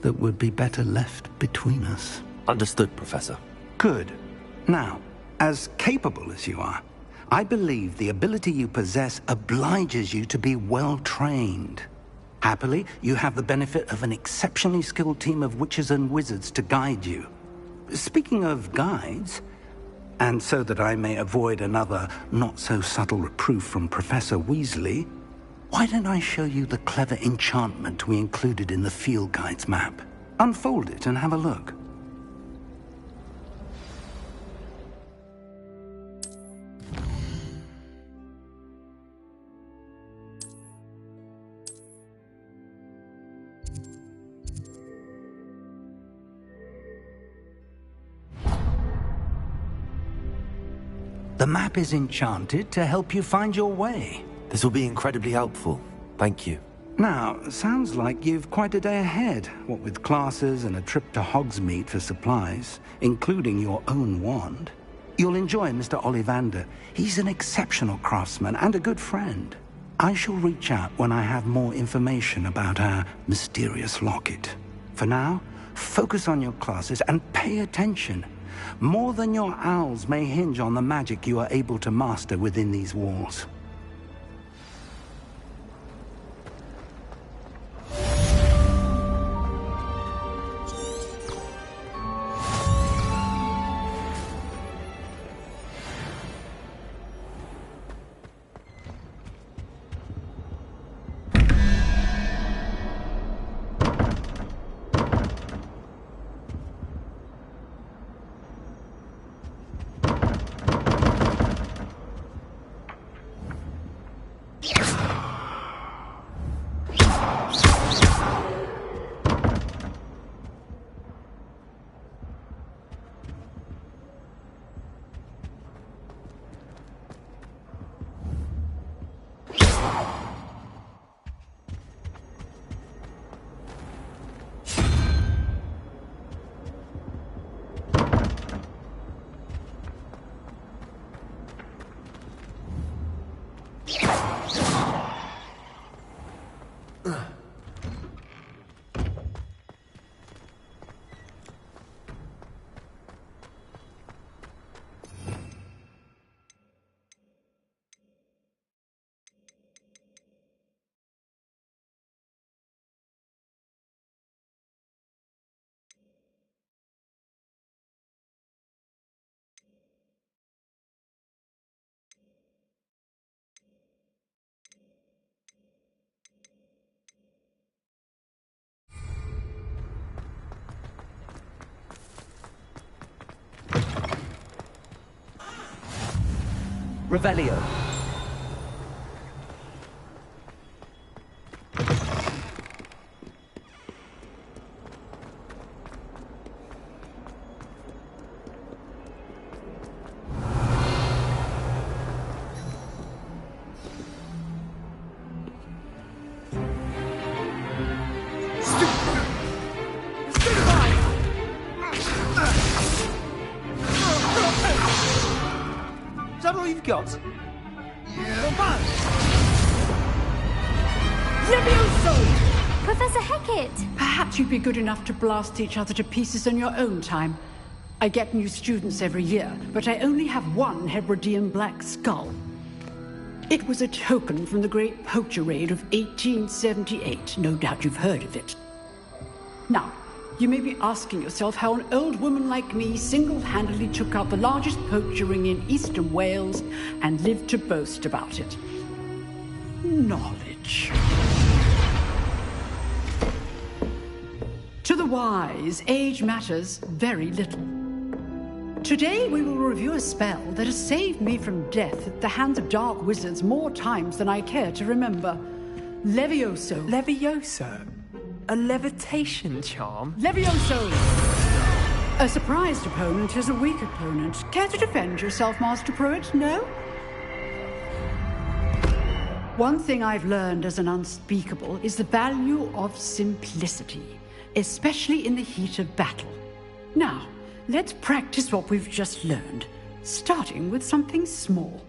that would be better left between us. Understood, Professor. Good. Now, as capable as you are, I believe the ability you possess obliges you to be well trained. Happily, you have the benefit of an exceptionally skilled team of witches and wizards to guide you. Speaking of guides, and so that I may avoid another not-so-subtle reproof from Professor Weasley, why don't I show you the clever enchantment we included in the field guide's map? Unfold it and have a look. The map is enchanted to help you find your way. This will be incredibly helpful. Thank you. Now, sounds like you've quite a day ahead, what with classes and a trip to Hogsmeade for supplies, including your own wand. You'll enjoy Mr. Ollivander. He's an exceptional craftsman and a good friend. I shall reach out when I have more information about our mysterious locket. For now, focus on your classes and pay attention. More than your owls may hinge on the magic you are able to master within these walls. Revelio. Yacht? Levioso! Professor Hecat! Perhaps you'd be good enough to blast each other to pieces in your own time. I get new students every year, but I only have one Hebridean black skull. It was a token from the Great Poacher Raid of 1878. No doubt you've heard of it. Now, you may be asking yourself how an old woman like me single-handedly took out the largest poacher ring in eastern Wales and lived to boast about it. Knowledge. To the wise, age matters very little. Today we will review a spell that has saved me from death at the hands of dark wizards more times than I care to remember. Levioso. Levioso? A levitation charm? Levioso! A surprised opponent is a weak opponent. Care to defend yourself, Master Pruitt? No? One thing I've learned as an unspeakable is the value of simplicity, especially in the heat of battle. Now, let's practice what we've just learned, starting with something small.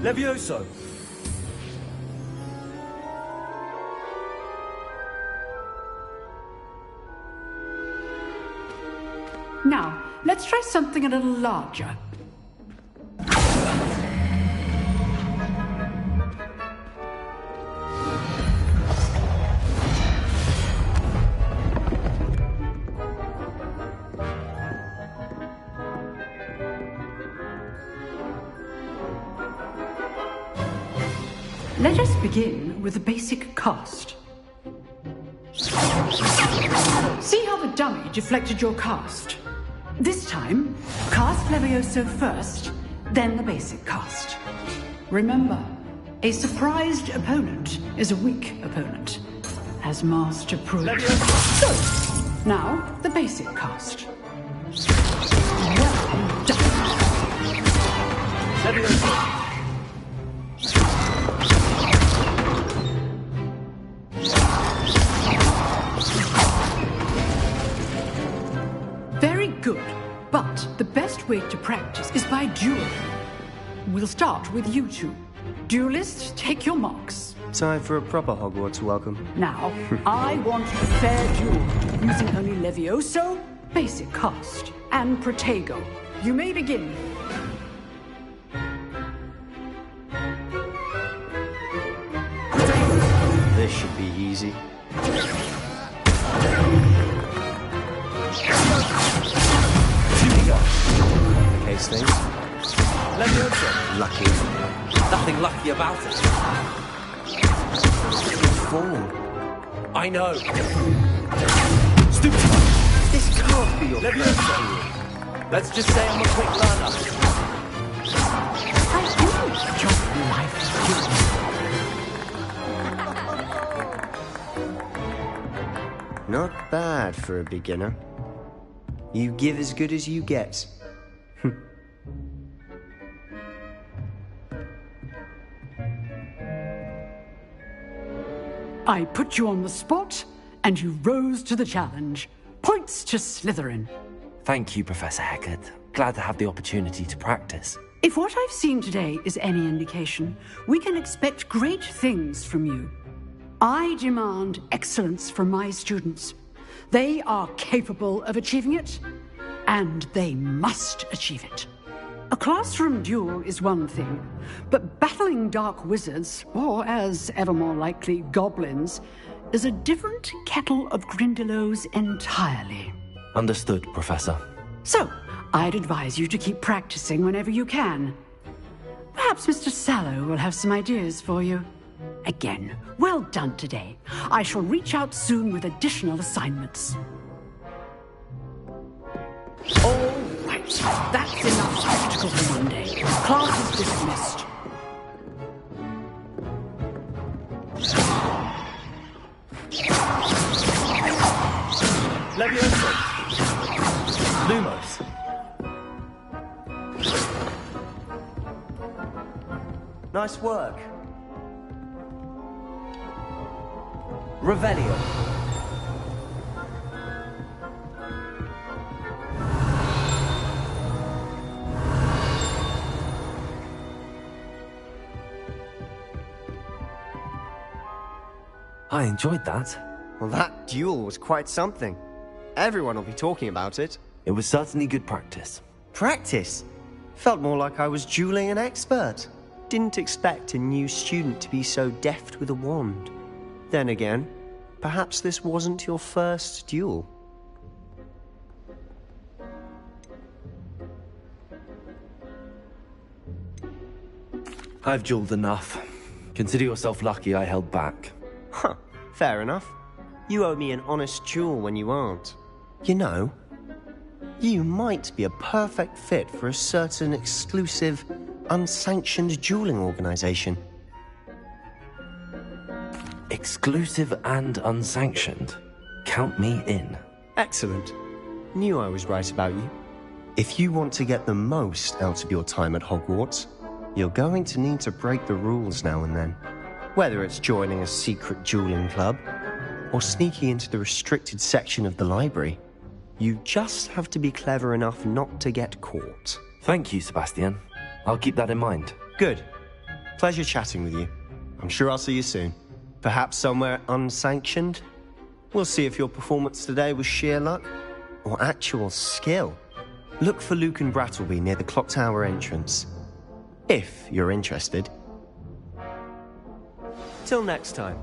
Levioso! Now, let's try something a little larger. Let us begin with the basic cast. See how the dummy deflected your cast? This time, cast Levioso first, then the basic cast. Remember, a surprised opponent is a weak opponent, as Master Pruitt. So, now the basic cast. Well done. Levioso! Very good, but the best way to practice is by dueling. We'll start with you two. Duelists, take your marks. Time for a proper Hogwarts welcome. Now, I want a fair duel, using only Levioso, basic cast, and Protego. You may begin. This should be easy. Case things. Levioso! Lucky. Nothing lucky about it. Form. I know. Stupid. This can't be your Levioso! Let's just say I'm a quick learner. I do enjoy life. Not bad for a beginner. You give as good as you get. I put you on the spot, and you rose to the challenge. Points to Slytherin. Thank you, Professor Hecat. Glad to have the opportunity to practice. If what I've seen today is any indication, we can expect great things from you. I demand excellence from my students. They are capable of achieving it, and they must achieve it. A classroom duel is one thing, but battling dark wizards, or as ever more likely, goblins, is a different kettle of Grindylows entirely. Understood, Professor. So, I'd advise you to keep practicing whenever you can. Perhaps Mr. Sallow will have some ideas for you. Again, well done today. I shall reach out soon with additional assignments. All right, that's enough spectacle for Monday. Class is dismissed. Levioso! Lumos! Nice work. Revelio. I enjoyed that. Well, that duel was quite something. Everyone will be talking about it. It was certainly good practice. Practice? Felt more like I was dueling an expert. Didn't expect a new student to be so deft with a wand. Then again, perhaps this wasn't your first duel. I've dueled enough. Consider yourself lucky I held back. Huh, fair enough. You owe me an honest duel when you aren't. You know, you might be a perfect fit for a certain exclusive, unsanctioned dueling organization. Exclusive and unsanctioned. Count me in. Excellent. Knew I was right about you. If you want to get the most out of your time at Hogwarts, you're going to need to break the rules now and then. Whether it's joining a secret dueling club, or sneaking into the restricted section of the library, you just have to be clever enough not to get caught. Thank you, Sebastian. I'll keep that in mind. Good. Pleasure chatting with you. I'm sure I'll see you soon. Perhaps somewhere unsanctioned? We'll see if your performance today was sheer luck, or actual skill. Look for Luke and Brattleby near the clock tower entrance. If you're interested. Till next time.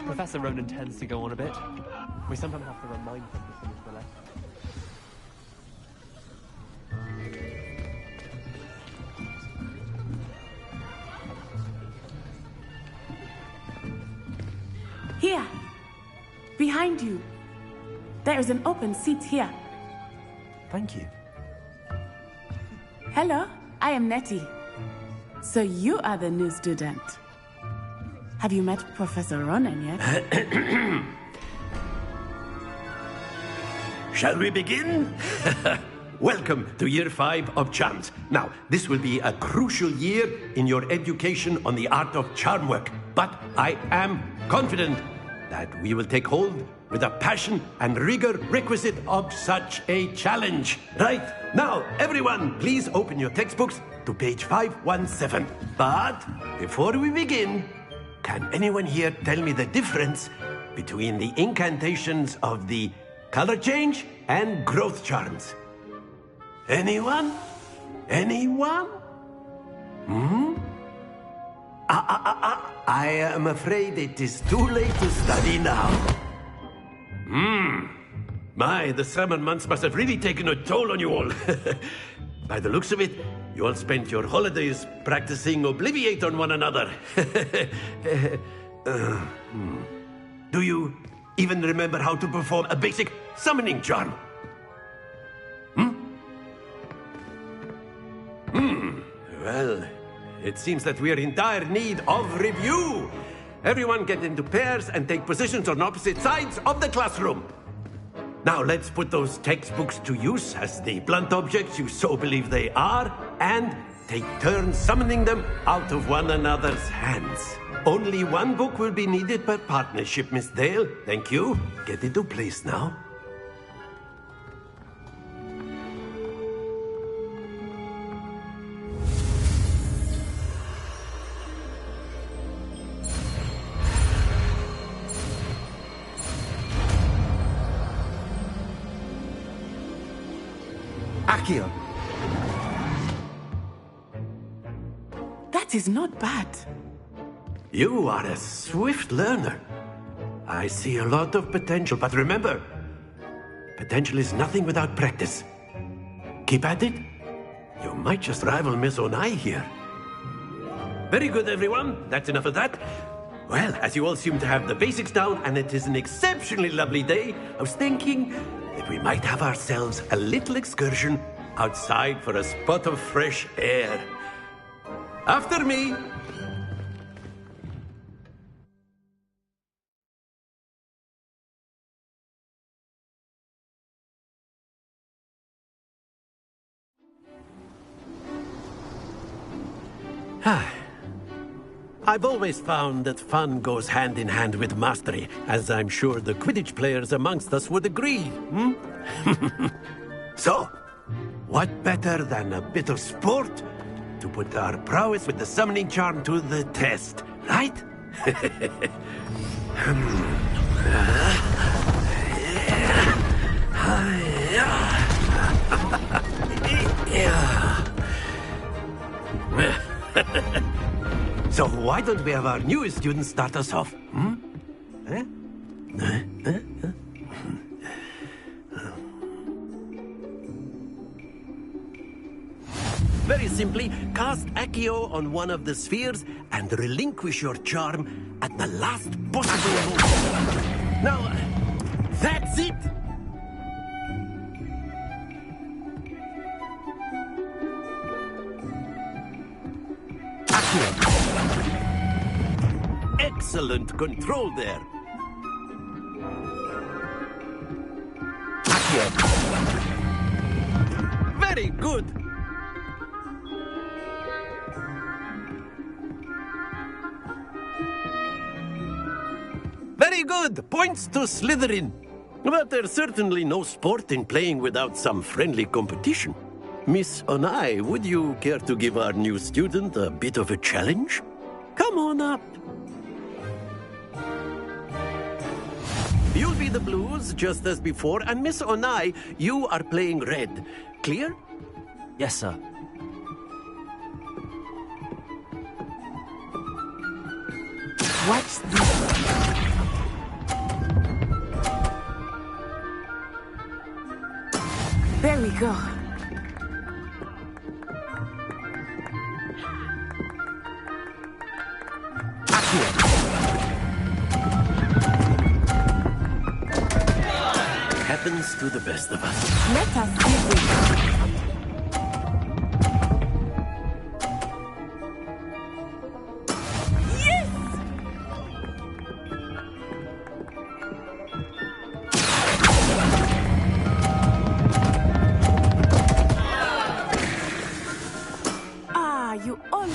Professor Ronan tends to go on a bit. We sometimes have to remind him to finish the lesson. Here! Behind you! There is an open seat here. Thank you. Hello, I am Nettie. So you are the new student. Have you met Professor Ronan yet? Shall we begin? Welcome to Year 5 of Charms. Now, this will be a crucial year in your education on the art of charm work, but I am confident that we will take hold with the passion and rigor requisite of such a challenge. Right, now, everyone, please open your textbooks to page 517. But before we begin, can anyone here tell me the difference between the incantations of the color change and growth charms? Anyone? Anyone? I am afraid it is too late to study now. My, the summer months must have really taken a toll on you all. By the looks of it, you all spent your holidays practicing Obliviate on one another. Do you even remember how to perform a basic summoning charm? Well, it seems that we are in dire need of review. Everyone get into pairs and take positions on opposite sides of the classroom. Now let's put those textbooks to use as the blunt objects you so believe they are, and take turns summoning them out of one another's hands. Only one book will be needed per partnership, Miss Dale. Thank you. Get into place now. Accio. That is not bad. You are a swift learner. I see a lot of potential, but remember, potential is nothing without practice. Keep at it. You might just rival Miss Onai here. Very good, everyone. That's enough of that. Well, as you all seem to have the basics down, and it is an exceptionally lovely day, I was thinking that we might have ourselves a little excursion outside for a spot of fresh air. After me. I've always found that fun goes hand in hand with mastery, as I'm sure the Quidditch players amongst us would agree. So, what better than a bit of sport to put our prowess with the summoning charm to the test, right? So why don't we have our newest student start us off? Very simply, cast Accio on one of the spheres and relinquish your charm at the last possible moment. Now, that's it! Accio. Excellent control there. Accio. Very good. Very good! Points to Slytherin. But there's certainly no sport in playing without some friendly competition. Miss Onai, would you care to give our new student a bit of a challenge? Come on up. You'll be the blues, just as before, and Miss Onai, you are playing red. Clear? Yes, sir. What's this? There we go. Happens to the best of us. Let us give it. You all...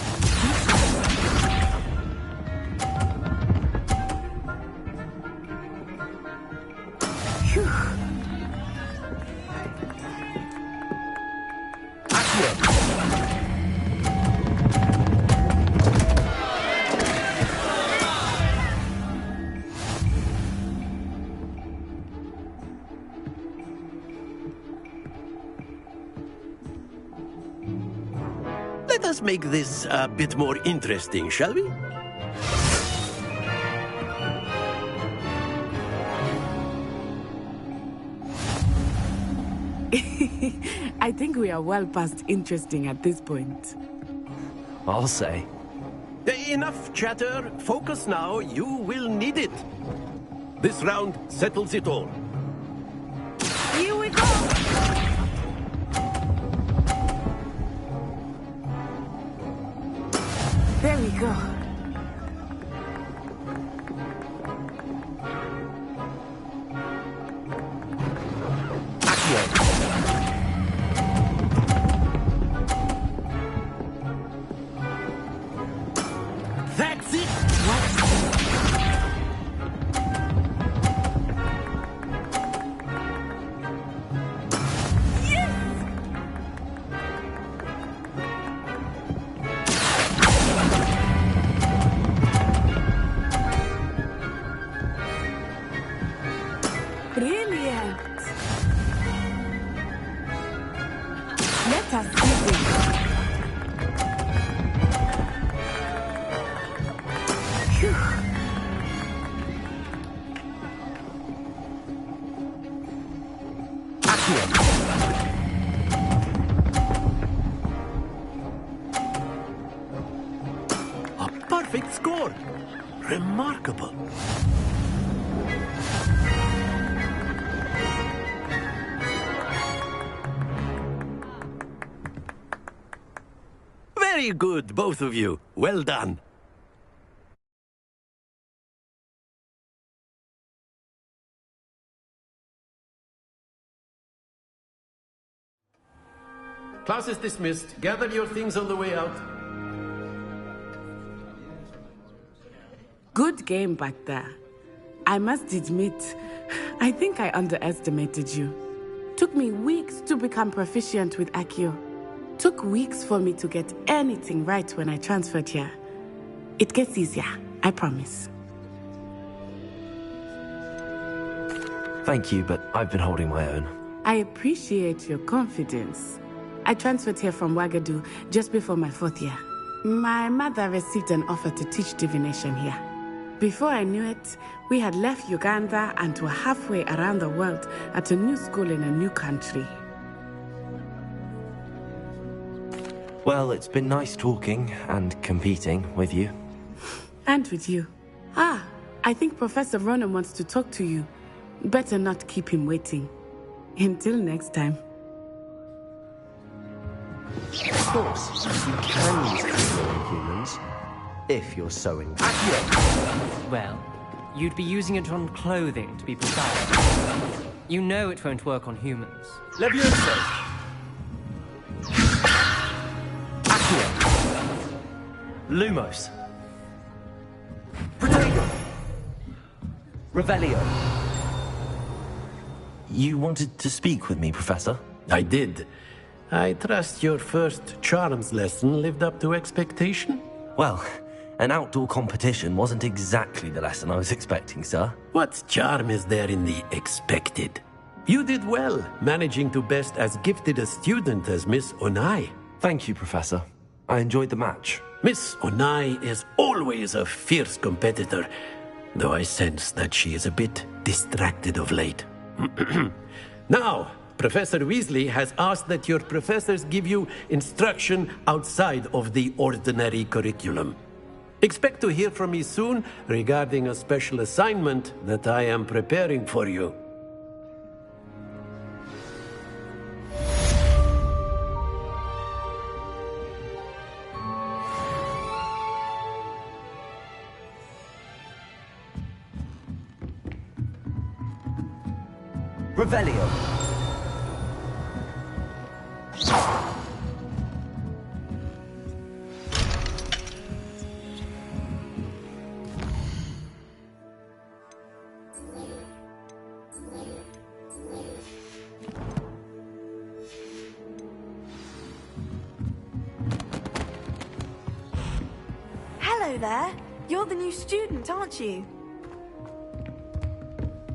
Phew. us make this a bit more interesting, shall we? I think we are well past interesting at this point. I'll say. Enough chatter. Focus now. You will need it. This round settles it all. Here we go! There we go. That's it! Brilliant! Let us begin. Phew. A perfect score! Remarkable. Very good, both of you. Well done. Class is dismissed. Gather your things on the way out. Good game back there. I must admit, I think I underestimated you. Took me weeks to become proficient with Accio. Took weeks for me to get anything right when I transferred here. It gets easier, I promise. Thank you, but I've been holding my own. I appreciate your confidence. I transferred here from Wagadu just before my 4th year. My mother received an offer to teach divination here. Before I knew it, we had left Uganda and were halfway around the world at a new school in a new country. Well, it's been nice talking and competing with you. And with you. Ah, I think Professor Ronan wants to talk to you. Better not keep him waiting. Until next time. Of course, you can use Accio on humans, if you're so inclined. Well, you'd be using it on clothing, to be precise. You know it won't work on humans. Leviosa! Lumos. Protego. Revelio. You wanted to speak with me, Professor? I did. I trust your first charms lesson lived up to expectation? Well, an outdoor competition wasn't exactly the lesson I was expecting, sir. What charm is there in the expected? You did well, managing to best as gifted a student as Miss Onai. Thank you, Professor. I enjoyed the match. Miss Onai is always a fierce competitor, though I sense that she is a bit distracted of late. Now, Professor Weasley has asked that your professors give you instruction outside of the ordinary curriculum. Expect to hear from me soon regarding a special assignment that I am preparing for you. Revelio. Hello there. You're the new student, aren't you?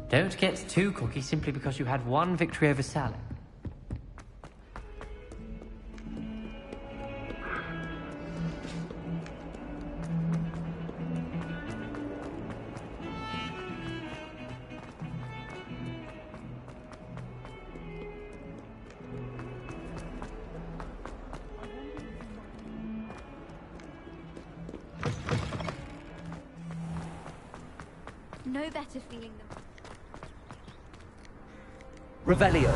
Don't get too cocky simply because you had one victory over Sally. no better feeling than... Revelio.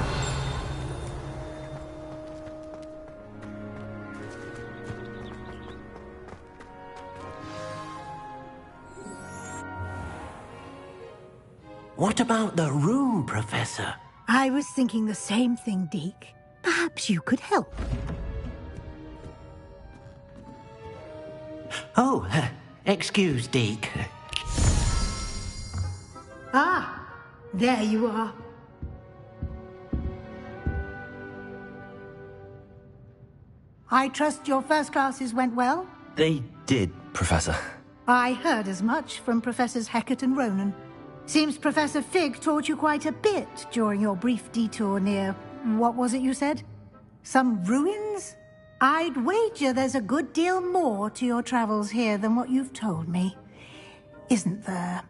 What about the room, Professor? I was thinking the same thing, Deke. Perhaps you could help. Oh, excuse, Deke. Ah, there you are. I trust your first classes went well? They did, Professor. I heard as much from Professors Hecat and Ronan. Seems Professor Fig taught you quite a bit during your brief detour near... what was it you said? Some ruins? I'd wager there's a good deal more to your travels here than what you've told me. Isn't there?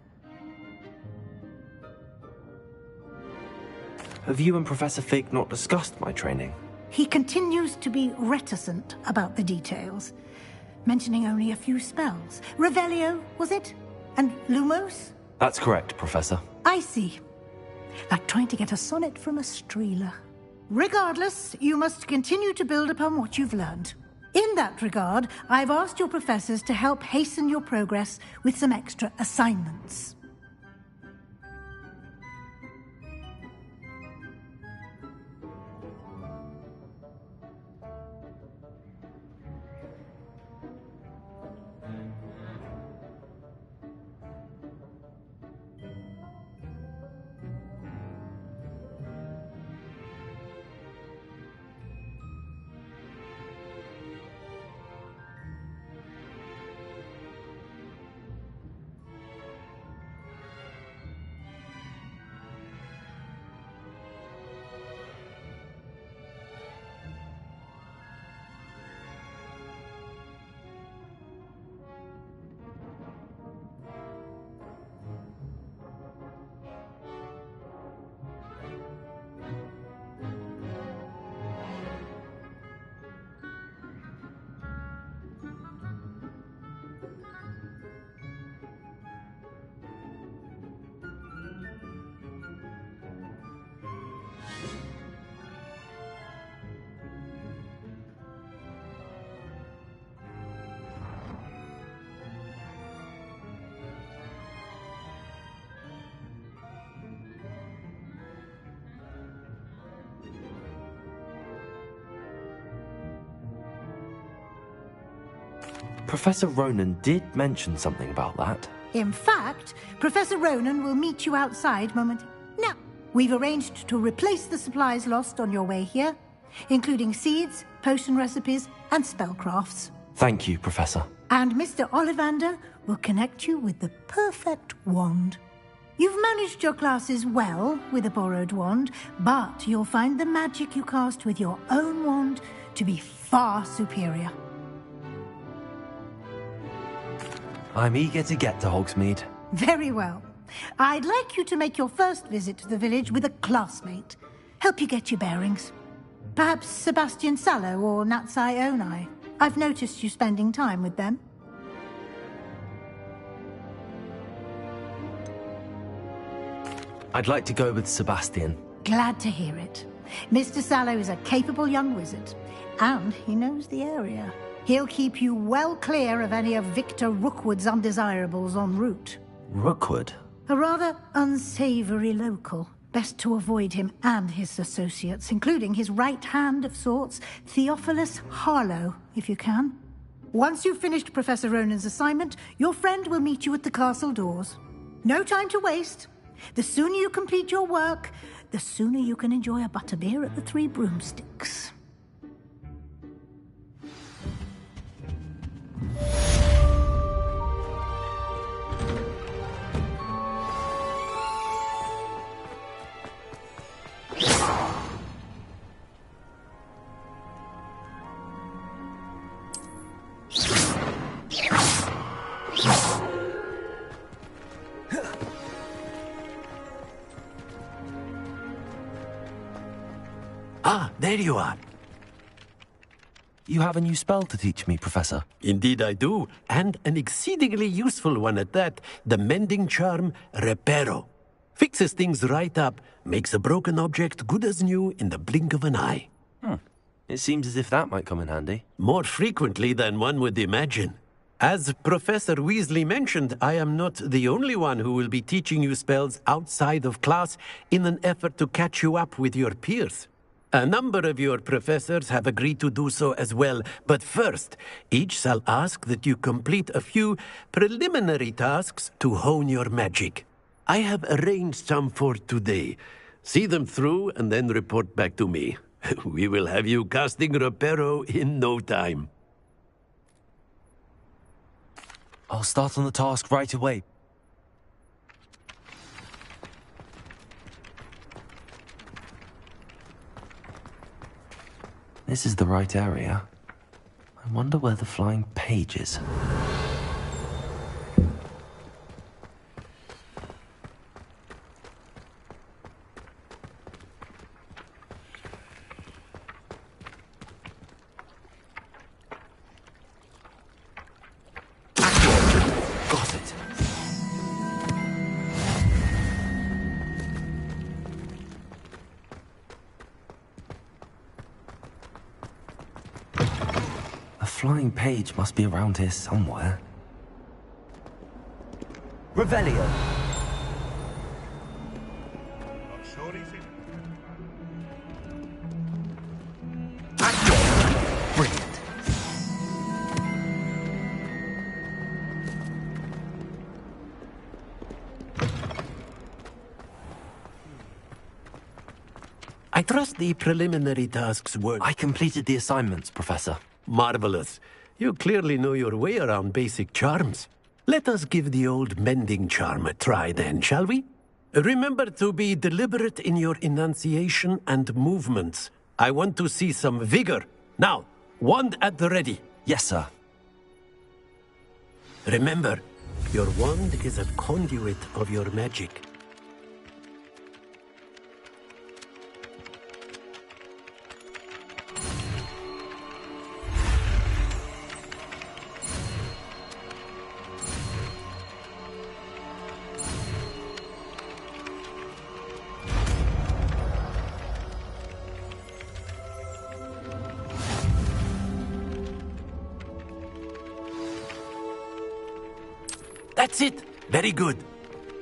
Have you and Professor Fig not discussed my training? He continues to be reticent about the details, mentioning only a few spells. Revelio, was it? And Lumos? That's correct, Professor. I see. Like trying to get a sonnet from a streeler. Regardless, you must continue to build upon what you've learned. In that regard, I've asked your professors to help hasten your progress with some extra assignments. Professor Ronan did mention something about that. In fact, Professor Ronan will meet you outside Now, we've arranged to replace the supplies lost on your way here, including seeds, potion recipes, and spellcrafts. Thank you, Professor. And Mr. Ollivander will connect you with the perfect wand. You've managed your classes well with a borrowed wand, but you'll find the magic you cast with your own wand to be far superior. I'm eager to get to Hogsmeade. Very well. I'd like you to make your first visit to the village with a classmate. Help you get your bearings. Perhaps Sebastian Sallow or Natsai Onai. I've noticed you spending time with them. I'd like to go with Sebastian. Glad to hear it. Mr. Sallow is a capable young wizard, and he knows the area. He'll keep you well clear of any of Victor Rookwood's undesirables en route. Rookwood? A rather unsavory local. Best to avoid him and his associates, including his right hand of sorts, Theophilus Harlow, if you can. Once you've finished Professor Ronan's assignment, your friend will meet you at the castle doors. No time to waste. The sooner you complete your work, the sooner you can enjoy a butterbeer at the Three Broomsticks. Ah, there you are. You have a new spell to teach me, Professor. Indeed I do, and an exceedingly useful one at that. The mending charm, Reparo. Fixes things right up, makes a broken object good as new in the blink of an eye. It seems as if that might come in handy. More frequently than one would imagine. As Professor Weasley mentioned, I am not the only one who will be teaching you spells outside of class in an effort to catch you up with your peers. A number of your professors have agreed to do so as well, but first, each shall ask that you complete a few preliminary tasks to hone your magic. I have arranged some for today. See them through and then report back to me. We will have you casting Reparo in no time. I'll start on the task right away. This is the right area. I wonder where the flying page is. Got it. A flying page must be around here somewhere. Revelio. Brilliant. I trust the preliminary tasks were... I completed the assignments, Professor. Marvelous. You clearly know your way around basic charms. Let us give the old mending charm a try then, shall we? Remember to be deliberate in your enunciation and movements. I want to see some vigor. Now, wand at the ready. Yes, sir. Remember, your wand is a conduit of your magic. That's it! Very good.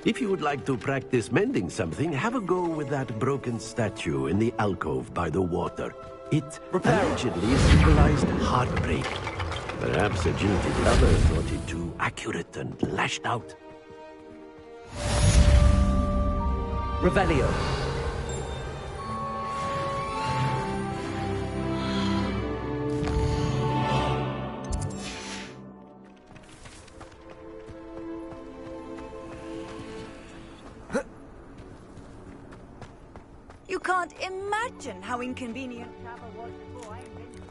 If you would like to practice mending something, have a go with that broken statue in the alcove by the water. It allegedly symbolized heartbreak. Perhaps a jilted lover thought it too accurate and lashed out. Revelio. You can't imagine how inconvenient travel was before I invented it.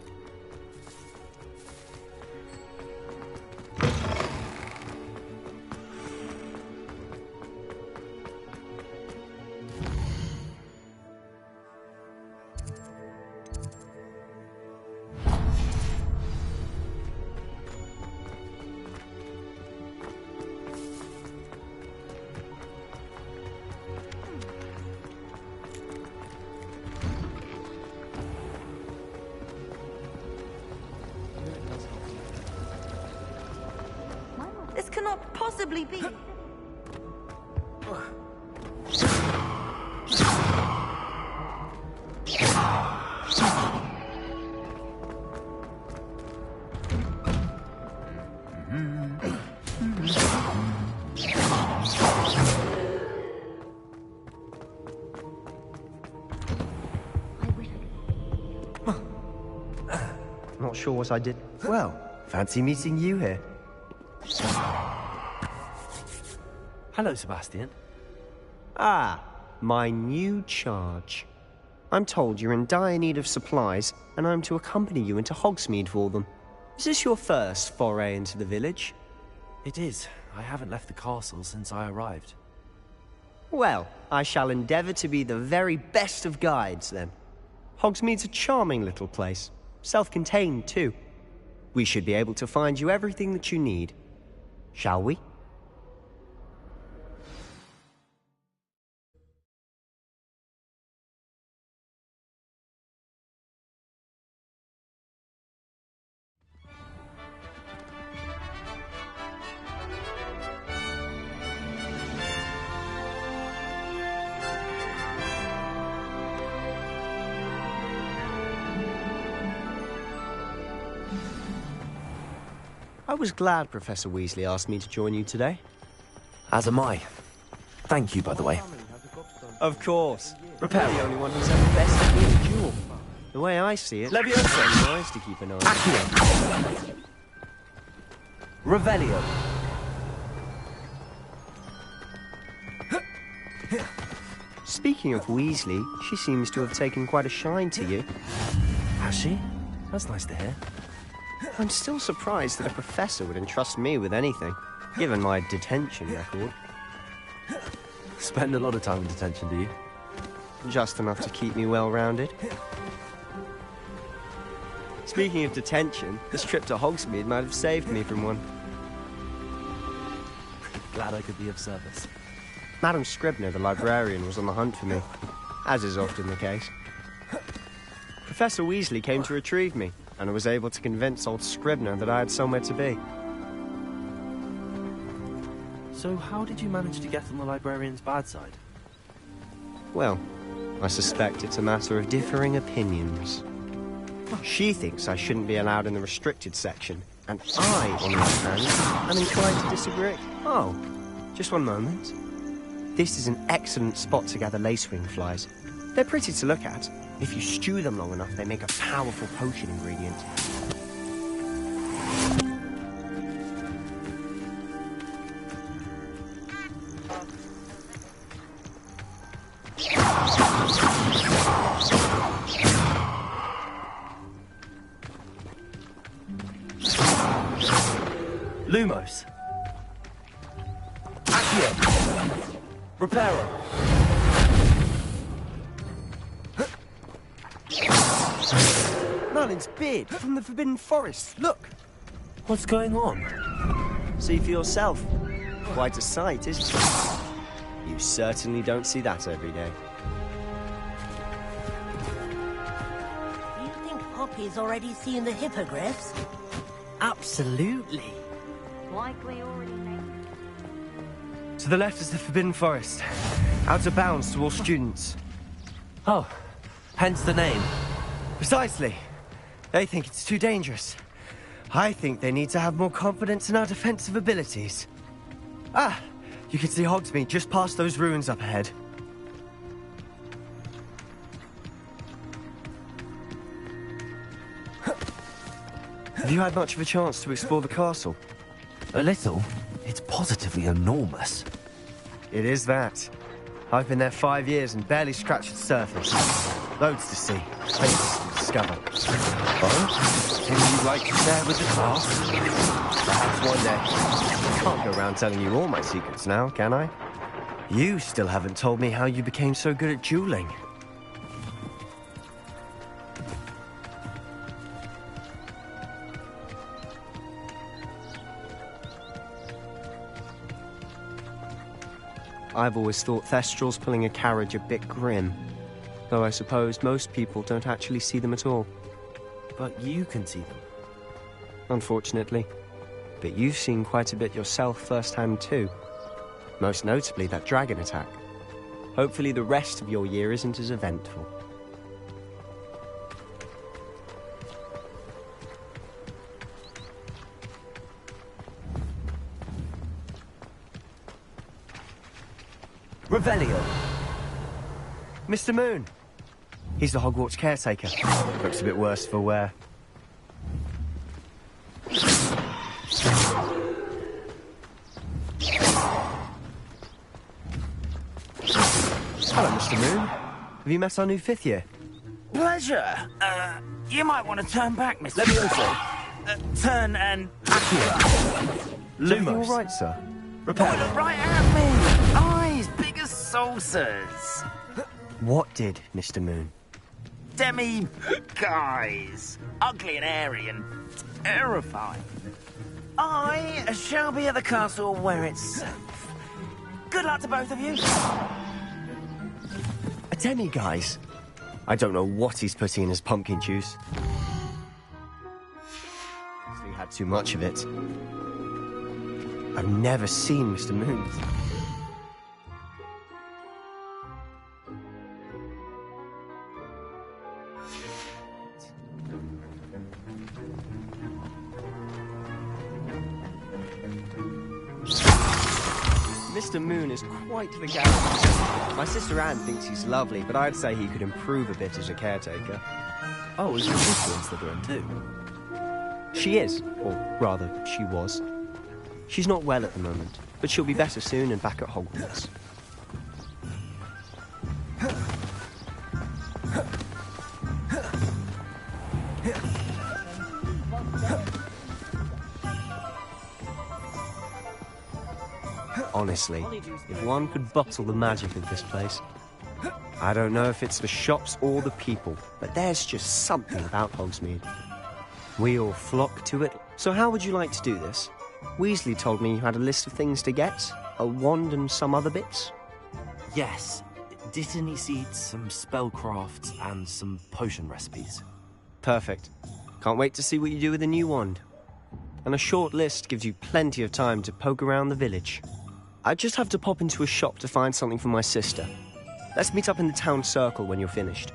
This cannot possibly be. Not sure what I did. Well, fancy meeting you here. Hello, Sebastian. Ah, my new charge. I'm told you're in dire need of supplies, and I'm to accompany you into Hogsmeade for them. Is this your first foray into the village? It is. I haven't left the castle since I arrived. Well, I shall endeavour to be the very best of guides, then. Hogsmeade's a charming little place. Self-contained, too. We should be able to find you everything that you need. Shall we? I was glad Professor Weasley asked me to join you today. As am I. Thank you, by the way. Of course. You're the only one who's ever bested me in a duel. The way I see it, it's wise to keep an eye on. Accio. Revelio. Speaking of Weasley, she seems to have taken quite a shine to you. Has she? That's nice to hear. I'm still surprised that a professor would entrust me with anything, given my detention record. Spend a lot of time in detention, do you? Just enough to keep me well-rounded. Speaking of detention, this trip to Hogsmeade might have saved me from one. Glad I could be of service. Madam Scribner, the librarian, was on the hunt for me, as is often the case. Professor Weasley came to retrieve me, and I was able to convince old Scribner that I had somewhere to be. So how did you manage to get on the librarian's bad side? Well, I suspect it's a matter of differing opinions. She thinks I shouldn't be allowed in the restricted section, and I, on the other hand, am inclined to disagree. Oh, just one moment. This is an excellent spot to gather lacewing flies. They're pretty to look at. If you stew them long enough, they make a powerful potion ingredient. Lumos. Accio. Reparo. Merlin's beard from the Forbidden Forest. Look. What's going on? See for yourself. Quite a sight, isn't it? You certainly don't see that every day. You think Poppy's already seen the hippogriffs? Absolutely. Likely already made. To the left is the Forbidden Forest. Out of bounds to all students. Oh, hence the name. Precisely. They think it's too dangerous. I think they need to have more confidence in our defensive abilities. Ah, you can see Hogsmeade just past those ruins up ahead. Have you had much of a chance to explore the castle? A little. It's positively enormous. It is that. I've been there 5 years and barely scratched the surface. Loads to see, places to discover. Oh? Anything you'd like to share with the class? Perhaps one day. I can't go around telling you all my secrets now, can I? You still haven't told me how you became so good at dueling. I've always thought Thestrals pulling a carriage a bit grim. Though I suppose most people don't actually see them at all. But you can see them. Unfortunately. But you've seen quite a bit yourself firsthand too. Most notably that dragon attack. Hopefully the rest of your year isn't as eventful. Revelio. Mr. Moon. He's the Hogwarts caretaker. Looks a bit worse for wear. Hello, Mr. Moon. Have you met our new 5th year? Pleasure. You might want to turn back, Mr. Let me also. Turn and... Lumos. All right, sir. Repair. Look right at me. Eyes big as saucers. What did, Mr. Moon? Demi... Guys. Ugly and airy and terrifying. I shall be at the castle where it's safe. Good luck to both of you. A demi, guys. I don't know what he's putting in his pumpkin juice. He had too much of it. I've never seen Mr. Moon. Mr. Moon is quite the character. My sister Anne thinks he's lovely, but I'd say he could improve a bit as a caretaker. Oh, is your sister in Slytherin too? She is, or rather, she was. She's not well at the moment, but she'll be better soon and back at Hogwarts. Honestly, if one could bottle the magic of this place. I don't know if it's the shops or the people, but there's just something about Hogsmeade. We all flock to it. So how would you like to do this? Weasley told me you had a list of things to get. A wand and some other bits. Yes. Didn't he see some spellcrafts and some potion recipes? Perfect. Can't wait to see what you do with the new wand. And a short list gives you plenty of time to poke around the village. I just have to pop into a shop to find something for my sister. Let's meet up in the town circle when you're finished.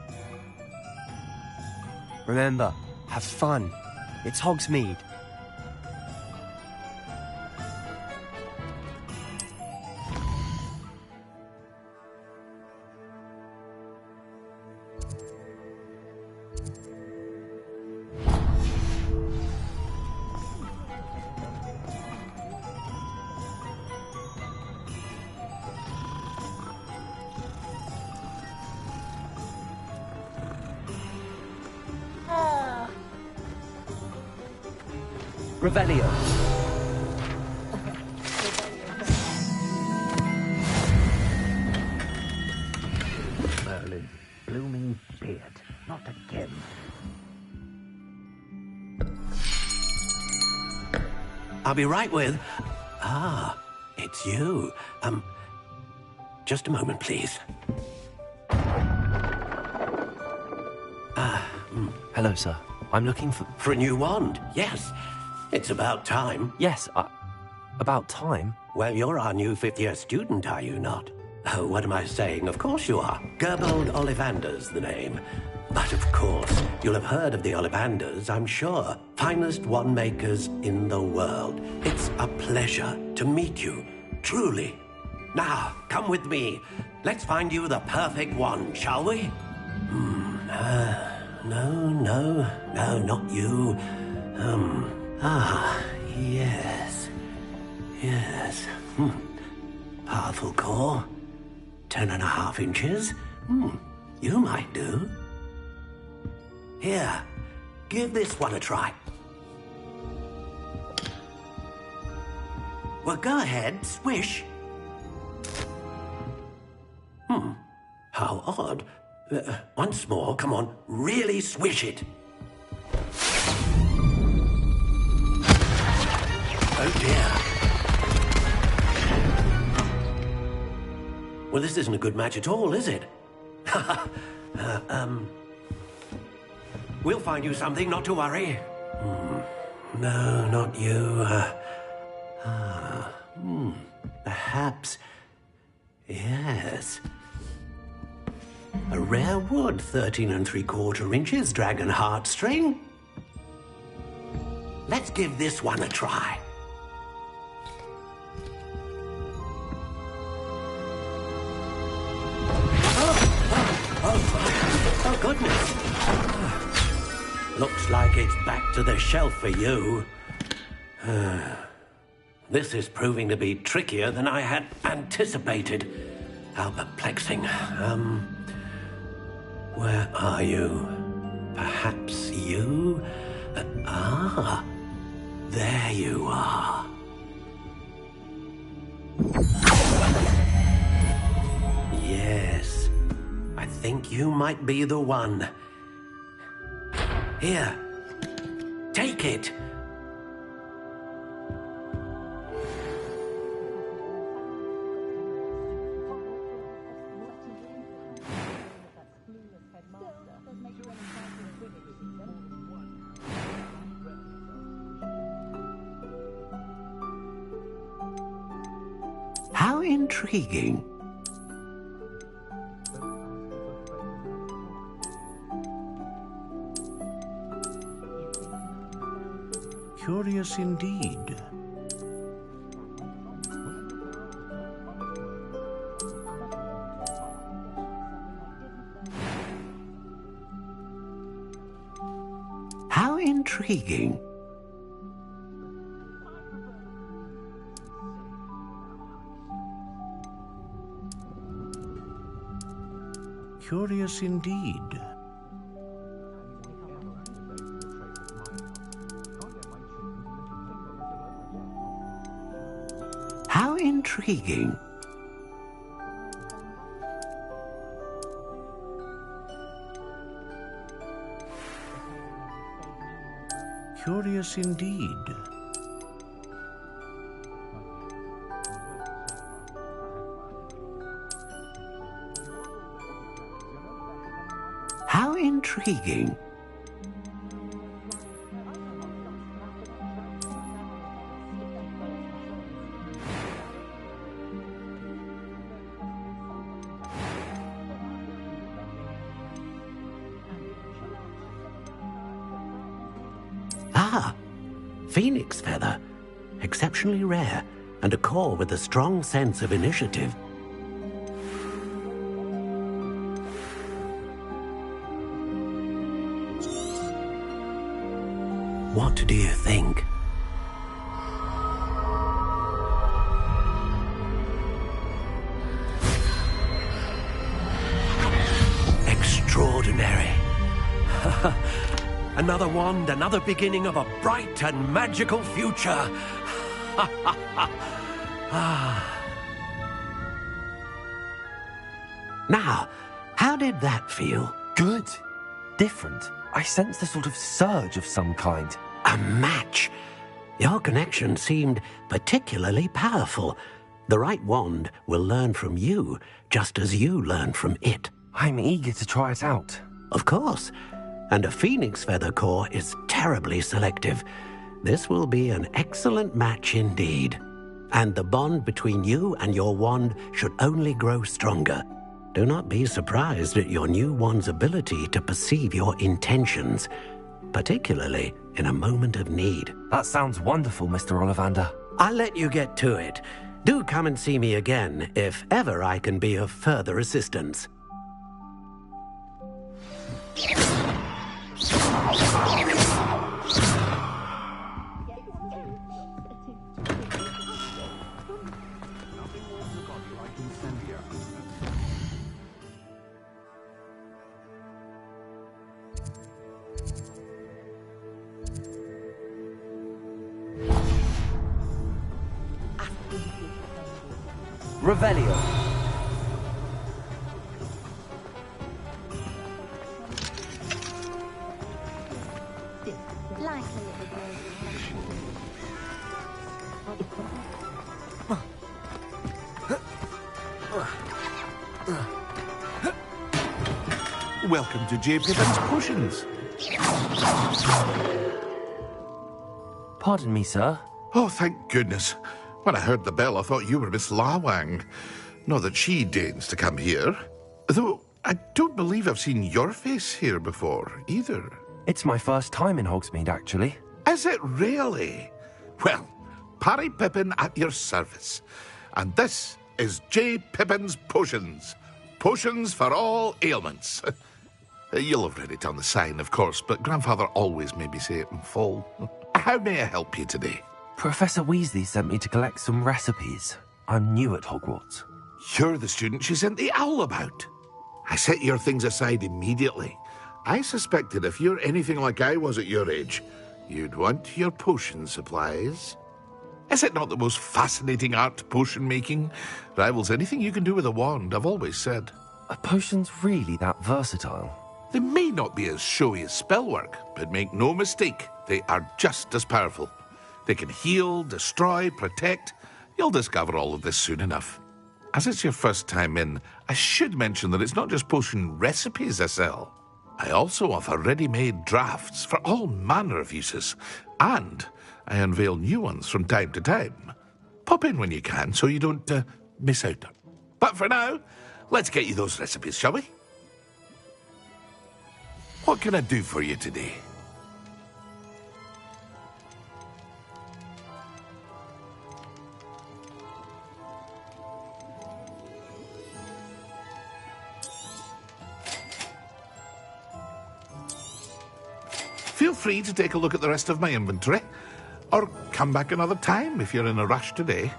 Remember, have fun. It's Hogsmeade. Revelio. Merlin, blooming beard. Not again. I'll be right with... Ah, it's you. Just a moment, please. Hello, sir. I'm looking for... For a new wand, yes. It's about time. Yes, about time? Well, you're our new fifth-year student, are you not? Oh, what am I saying? Of course you are. Gerbold Ollivander's the name. But of course, you'll have heard of the Ollivanders, I'm sure. Finest wand makers in the world. It's a pleasure to meet you, truly. Now, come with me. Let's find you the perfect wand, shall we? No, not you. Yes. Powerful core. 10.5 inches. You might do. Here, give this one a try. Well, go ahead, swish. How odd. Once more, come on, really swish it. Oh dear. Well, this isn't a good match at all, is it? We'll find you something, not to worry. No, not you. Perhaps... Yes. A rare wood, 13 3/4 inches, dragon heartstring. Let's give this one a try. Oh, goodness. Looks like it's back to the shelf for you. This is proving to be trickier than I had anticipated. How perplexing. Where are you? Perhaps you? There you are. Yes. I think you might be the one. Here. Take it. How intriguing. Curious indeed. How intriguing. Curious indeed. How intriguing. Curious indeed. How intriguing. Ah, phoenix feather. Exceptionally rare, and a core with a strong sense of initiative. What do you think? Extraordinary. Another wand, another beginning of a bright and magical future. Now, how did that feel? Good. Different. I sensed a sort of surge of some kind. A match. Your connection seemed particularly powerful. The right wand will learn from you, just as you learn from it. I'm eager to try it out. Of course. And a phoenix feather core is terribly selective. This will be an excellent match indeed. And the bond between you and your wand should only grow stronger. Do not be surprised at your new wand's ability to perceive your intentions, particularly in a moment of need. That sounds wonderful, Mr. Ollivander. I'll let you get to it. Do come and see me again if ever I can be of further assistance. Revelio. Welcome to J. Pippin's Potions. Pardon me, sir. Oh, thank goodness. When I heard the bell, I thought you were Miss Lawang. Not that she deigns to come here. Though, I don't believe I've seen your face here before, either. It's my first time in Hogsmeade, actually. Is it really? Well, Parry Pippin at your service. And this is J. Pippin's Potions. Potions for all ailments. You'll have read it on the sign, of course, but Grandfather always made me say it in full. How may I help you today? Professor Weasley sent me to collect some recipes. I'm new at Hogwarts. You're the student she sent the owl about. I set your things aside immediately. I suspected if you're anything like I was at your age, you'd want your potion supplies. Is it not the most fascinating art, potion making? Rivals anything you can do with a wand, I've always said. Are potions really that versatile? They may not be as showy as spellwork, but make no mistake, they are just as powerful. They can heal, destroy, protect. You'll discover all of this soon enough. As it's your first time in, I should mention that it's not just potion recipes I sell. I also offer ready-made drafts for all manner of uses, and I unveil new ones from time to time. Pop in when you can so you don't miss out. But for now, let's get you those recipes, shall we? What can I do for you today? Feel free to take a look at the rest of my inventory, or come back another time if you're in a rush today.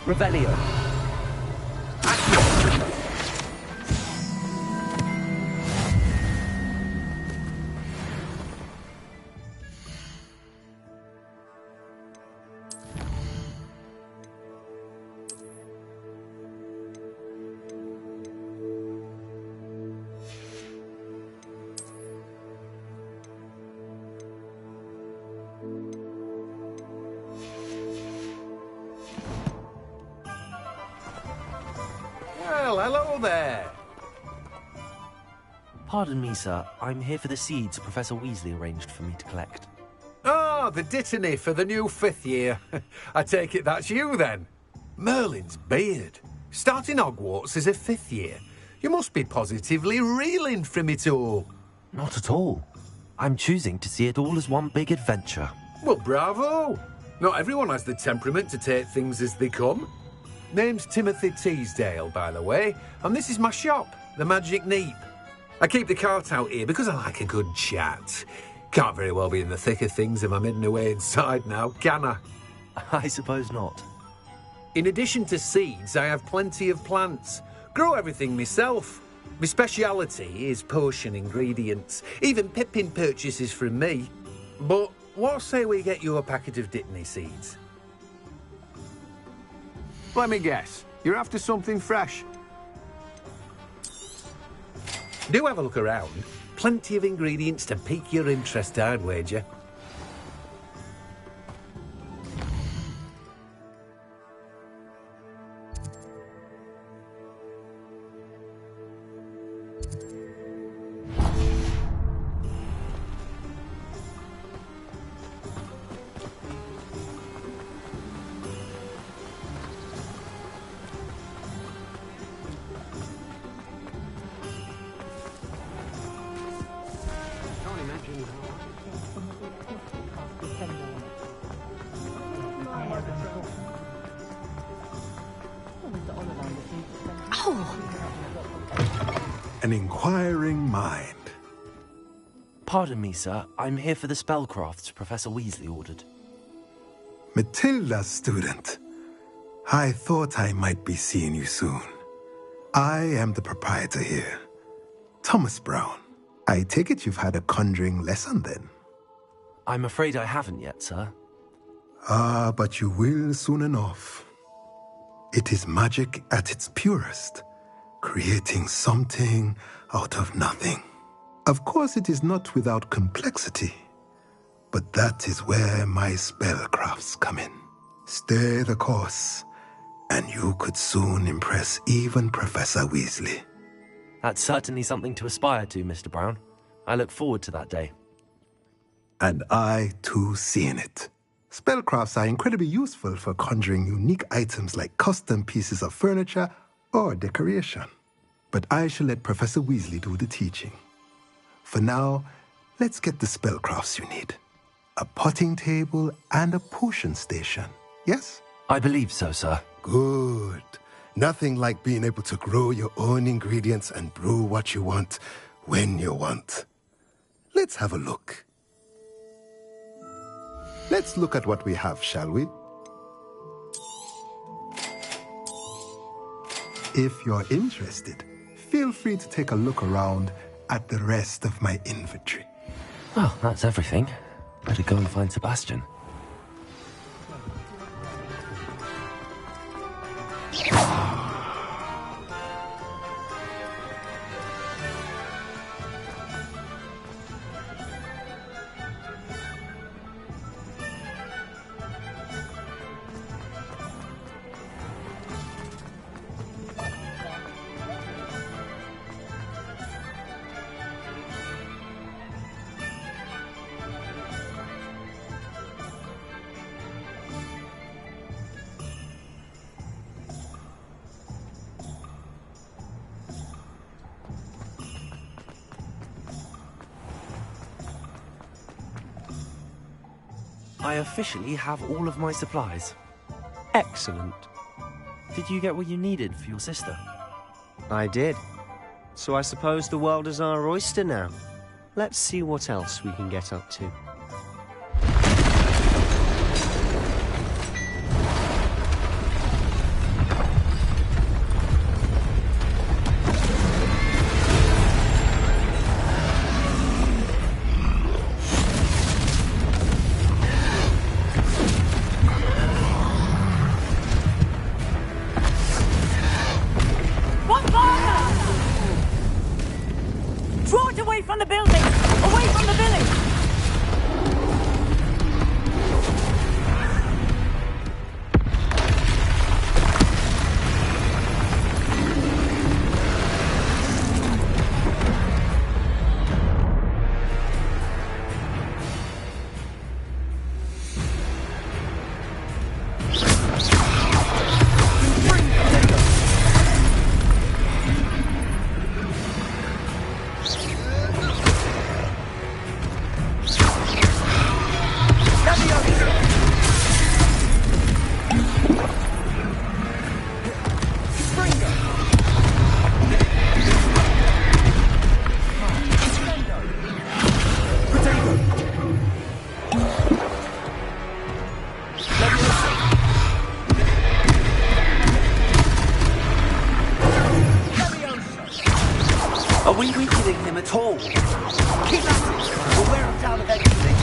Revelio. Well, hello there. Pardon me, sir. I'm here for the seeds Professor Weasley arranged for me to collect. Ah, the dittany for the new 5th year. I take it that's you, then. Merlin's beard. Starting Hogwarts as a 5th year. You must be positively reeling from it all. Not at all. I'm choosing to see it all as one big adventure. Well, bravo. Not everyone has the temperament to take things as they come. Name's Timothy Teasdale, by the way, and this is my shop, the Magic Neep. I keep the cart out here because I like a good chat. Can't very well be in the thick of things if I'm hidden away inside now, can I? I suppose not. In addition to seeds, I have plenty of plants. Grow everything myself. My speciality is potion ingredients. Even Pippin purchases from me. But what say we get you a packet of Dittany seeds? Let me guess. You're after something fresh. Do have a look around. Plenty of ingredients to pique your interest, I'd wager. An inquiring mind. Pardon me, sir. I'm here for the spellcrafts Professor Weasley ordered. Matilda's student. I thought I might be seeing you soon. I am the proprietor here, Thomas Brown. I take it you've had a conjuring lesson then? I'm afraid I haven't yet, sir. Ah, but you will soon enough. It is magic at its purest, creating something out of nothing. Of course, it is not without complexity, but that is where my spellcrafts come in. Stay the course, and you could soon impress even Professor Weasley. That's certainly something to aspire to, Mr. Brown. I look forward to that day. And I, too, seeing it. Spellcrafts are incredibly useful for conjuring unique items like custom pieces of furniture or decoration. But I shall let Professor Weasley do the teaching. For now, let's get the spellcrafts you need. A potting table and a potion station, yes? I believe so, sir. Good. Nothing like being able to grow your own ingredients and brew what you want when you want. Let's have a look. Let's look at what we have, shall we? If you're interested, feel free to take a look around at the rest of my inventory. Well, that's everything. Better go and find Sebastian. I officially have all of my supplies. Excellent. Did you get what you needed for your sister? I did. So I suppose the world is our oyster now. Let's see what else we can get up to. From the building! Away from the village! Are we weakening him at all? Keep at it! We'll wear him down eventually.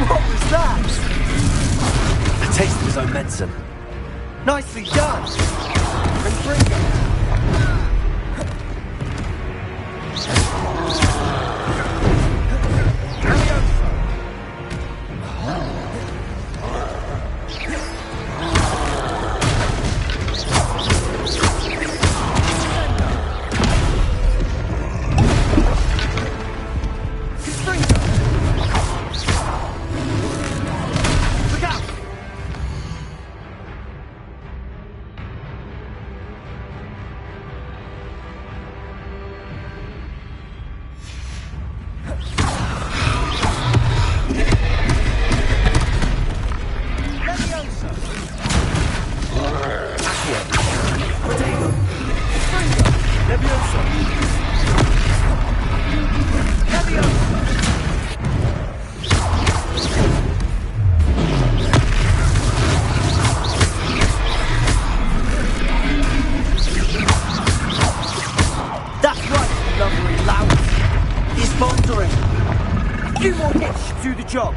What was that? A taste of his own medicine. Nicely done! Confringo! Job.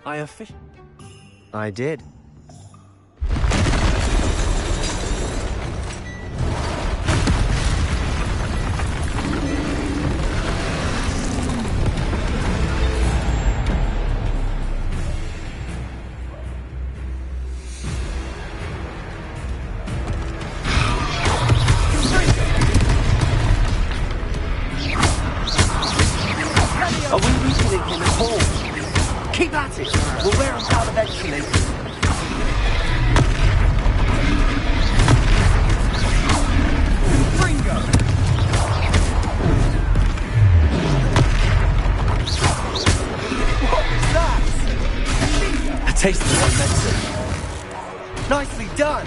I did. Are we weakening him at all? Keep at it. We'll wear him down eventually. Ringo! What was that? A taste of my medicine. Nicely done.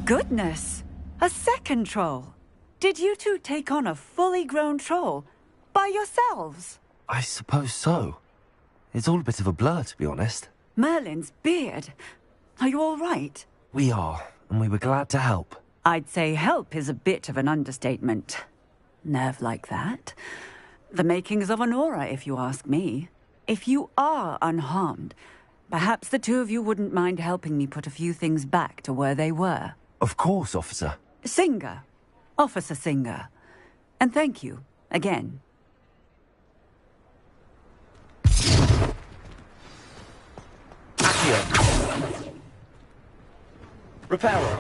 Goodness! A second troll! Did you two take on a fully grown troll? By yourselves? I suppose so. It's all a bit of a blur, to be honest. Merlin's beard. Are you all right? We are, and we were glad to help. I'd say help is a bit of an understatement. Nerve like that. The makings of an aura, if you ask me. If you are unharmed, perhaps the two of you wouldn't mind helping me put a few things back to where they were. Of course, officer. Singer. Officer Singer. And thank you, again. Accio. Reparo.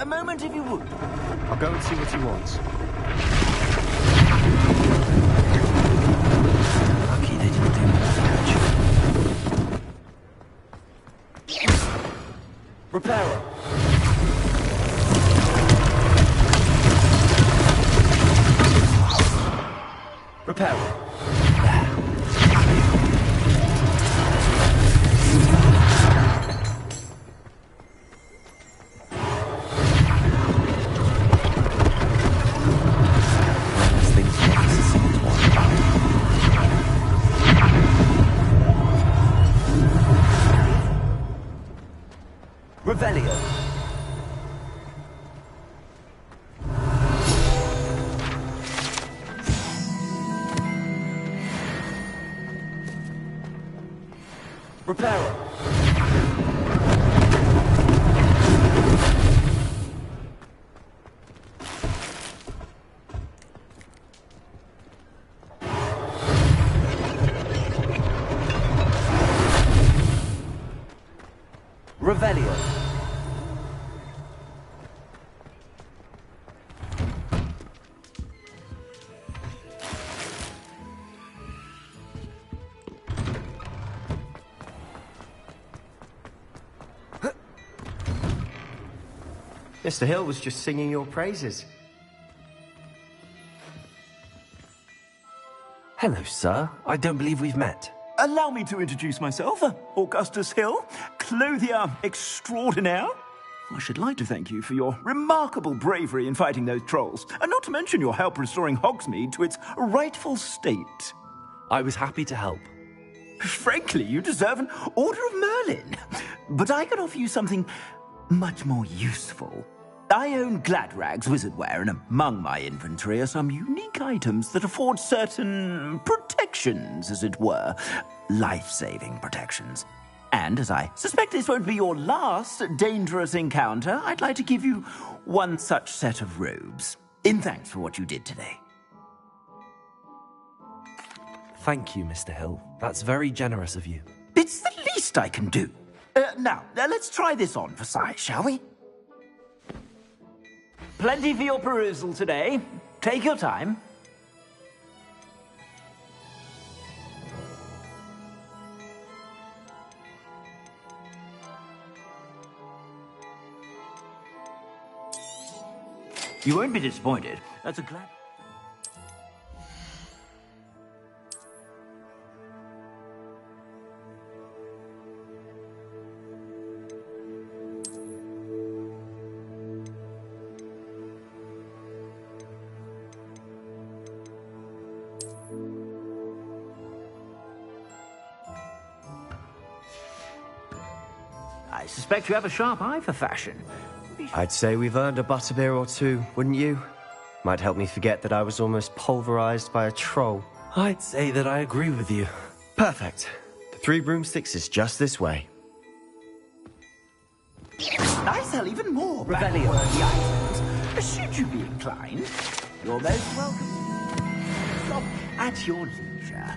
A moment if you would. I'll go and see what he wants. Lucky they didn't do more damage. Reparo. Reparo. Revelio. Reparo. Revelio. Mr. Hill was just singing your praises. Hello, sir. I don't believe we've met. Allow me to introduce myself. Augustus Hill, clothier extraordinaire. I should like to thank you for your remarkable bravery in fighting those trolls, and not to mention your help restoring Hogsmeade to its rightful state. I was happy to help. Frankly, you deserve an Order of Merlin. But I can offer you something much more useful. I own Gladrag's wizardware, and among my inventory are some unique items that afford certain protections, as it were. Life-saving protections. And as I suspect this won't be your last dangerous encounter, I'd like to give you one such set of robes, in thanks for what you did today. Thank you, Mr. Hill. That's very generous of you. It's the least I can do. Now, let's try this on for size, shall we? Plenty for your perusal today. Take your time. You won't be disappointed. That's a glad... I suspect you have a sharp eye for fashion. I'd say we've earned a butterbeer or two, wouldn't you? Might help me forget that I was almost pulverized by a troll. I'd say that I agree with you. Perfect. The 3 broomsticks is just this way. I sell even more Revelio-worthy items. Should you be inclined, you're most welcome. Stop at your leisure.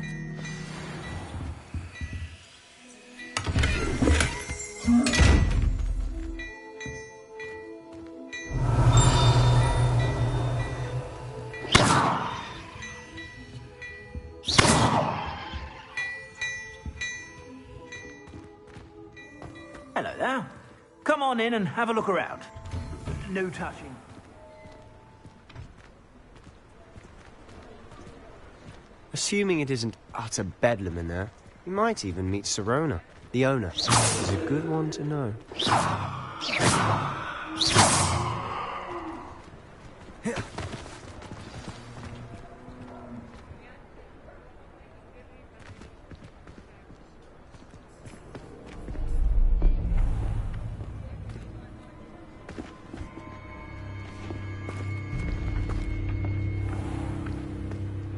Hello there. Come on in and have a look around. No touching. Assuming it isn't utter bedlam in there, you might even meet Sirona, the owner. She's a good one to know.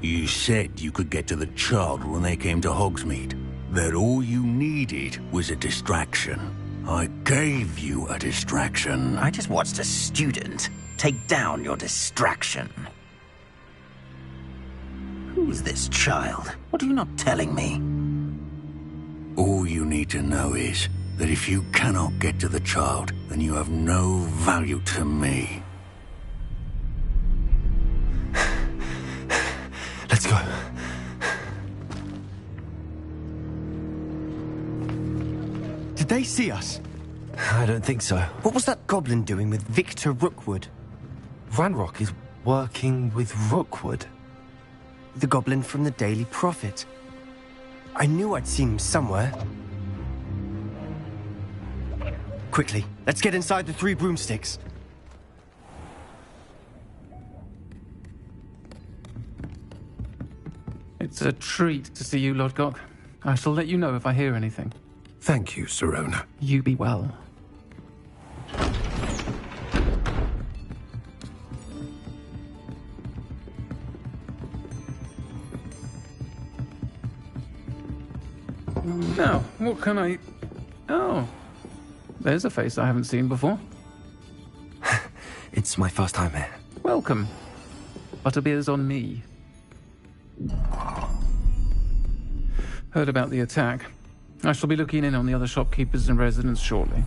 You said you could get to the child when they came to Hogsmeade. That all you needed was a distraction. I gave you a distraction. I just watched a student take down your distraction. Who is this child? What are you not telling me? All you need to know is that if you cannot get to the child, then you have no value to me. Let's go. Did they see us? I don't think so. What was that goblin doing with Victor Rookwood? Ranrock is working with Rookwood. The goblin from the Daily Prophet. I knew I'd seen him somewhere. Quickly, let's get inside the 3 broomsticks. It's a treat to see you, Lodgok. I shall let you know if I hear anything. Thank you, Sirona. You be well. Now, what can I... Oh, there's a face I haven't seen before. It's my first time here. Welcome. Butterbeer's on me. Heard about the attack. I shall be looking in on the other shopkeepers and residents shortly.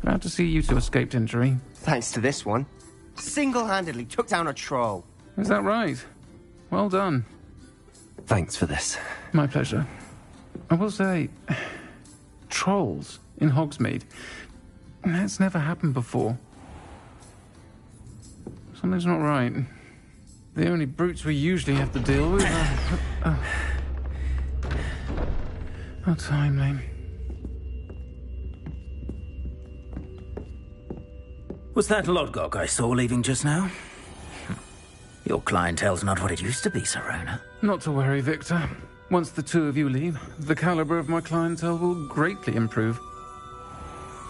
Glad to see you two escaped injury. Thanks to this one. Single-handedly took down a troll. Is that right? Well done. Thanks for this. My pleasure. I will say, trolls in Hogsmeade. That's never happened before. Something's not right. The only brutes we usually have to deal with are... How timely. Was that Lodgok I saw leaving just now? Your clientele's not what it used to be, Sirona. Not to worry, Victor. Once the two of you leave, the caliber of my clientele will greatly improve.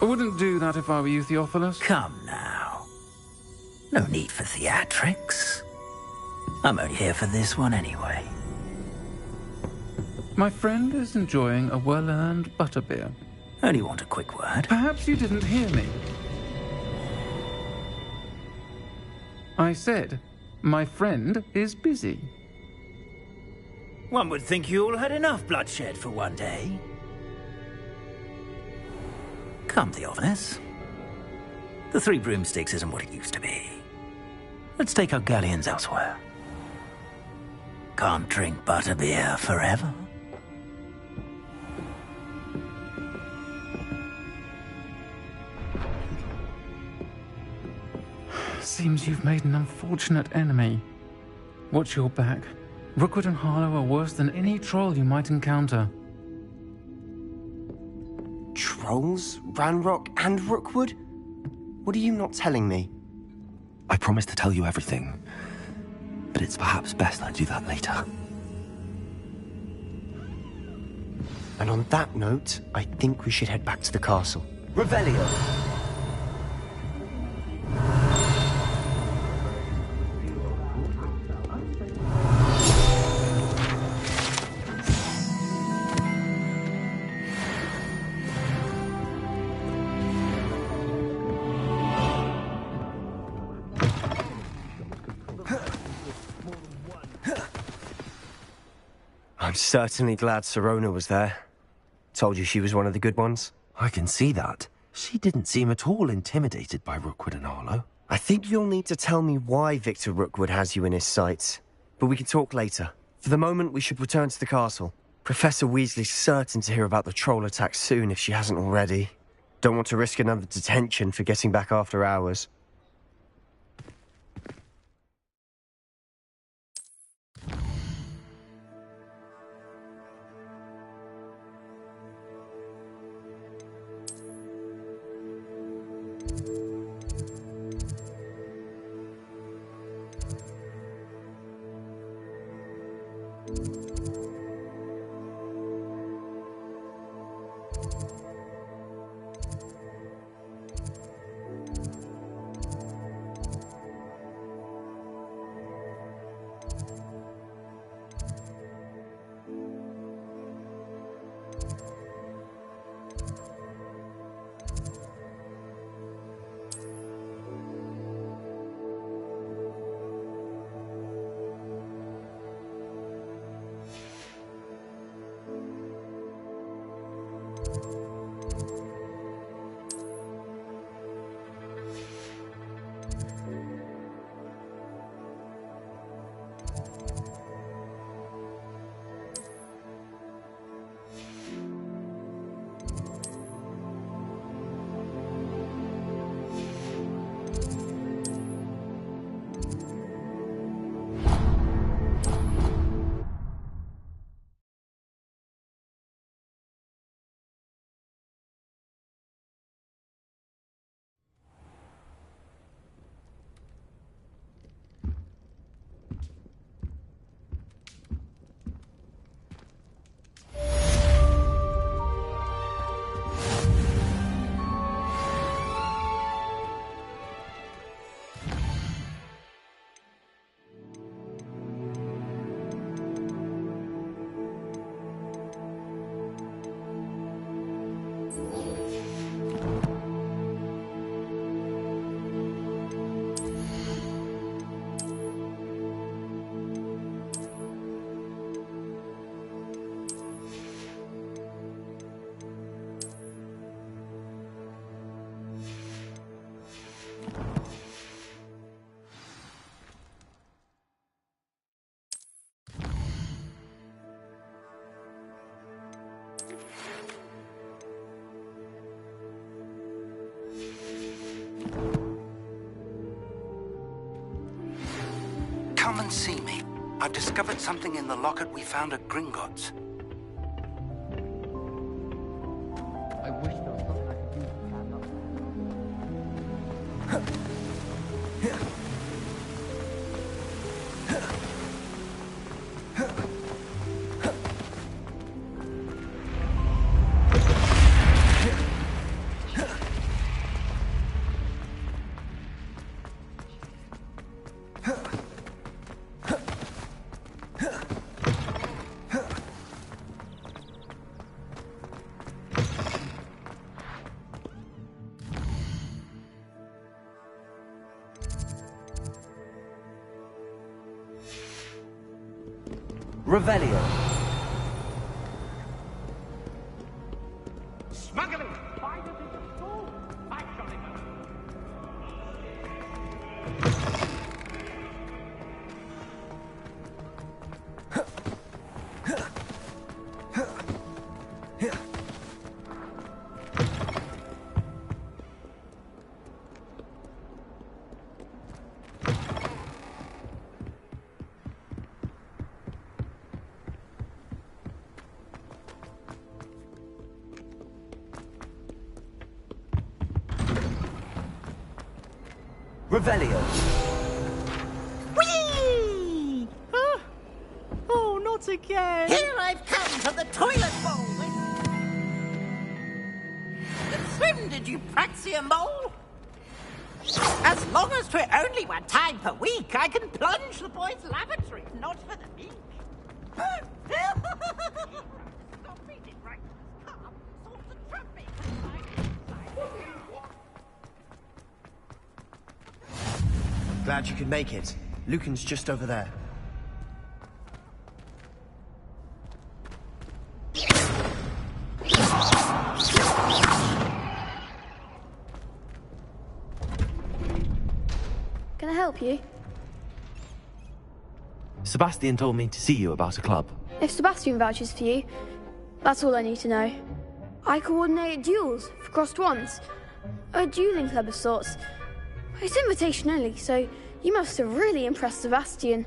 I wouldn't do that if I were you, Theophilus. Come now. No need for theatrics. I'm only here for this one anyway. My friend is enjoying a well-earned butterbeer. Only want a quick word. Perhaps you didn't hear me. I said, my friend is busy. One would think you all had enough bloodshed for one day. Come, Theophilus. The Three Broomsticks isn't what it used to be. Let's take our galleons elsewhere. Can't drink butterbeer forever. Seems you've made an unfortunate enemy. Watch your back. Rookwood and Harlow are worse than any troll you might encounter. Trolls? Ranrock and Rookwood? What are you not telling me? I promised to tell you everything, but it's perhaps best I do that later. And on that note, I think we should head back to the castle. Revelio. I'm certainly glad Sirona was there. Told you she was one of the good ones. I can see that. She didn't seem at all intimidated by Rookwood and Harlow. I think you'll need to tell me why Victor Rookwood has you in his sights. But we can talk later. For the moment, we should return to the castle. Professor Weasley's certain to hear about the troll attack soon if she hasn't already. Don't want to risk another detention for getting back after hours. Come and see me. I've discovered something in the locket we found at Gringotts. I wish there was nothing I could do to stand up. Revelio. Smuggling! Spiders in the school! I shall it. Revelio. Whee! Huh? Oh, not again! Here I've come to the toilet bowl! Swim, did you praxium bowl? As long as 'twere only one time per week, I can plunge the boys' lavatory, not for the meek. Stop reading right to this cup, sort the trumpet. Glad you could make it. Lucan's just over there. Can I help you? Sebastian told me to see you about a club. If Sebastian vouches for you, that's all I need to know. I coordinate duels for crossed wands. A dueling club of sorts. It's invitation only, so you must have really impressed Sebastian.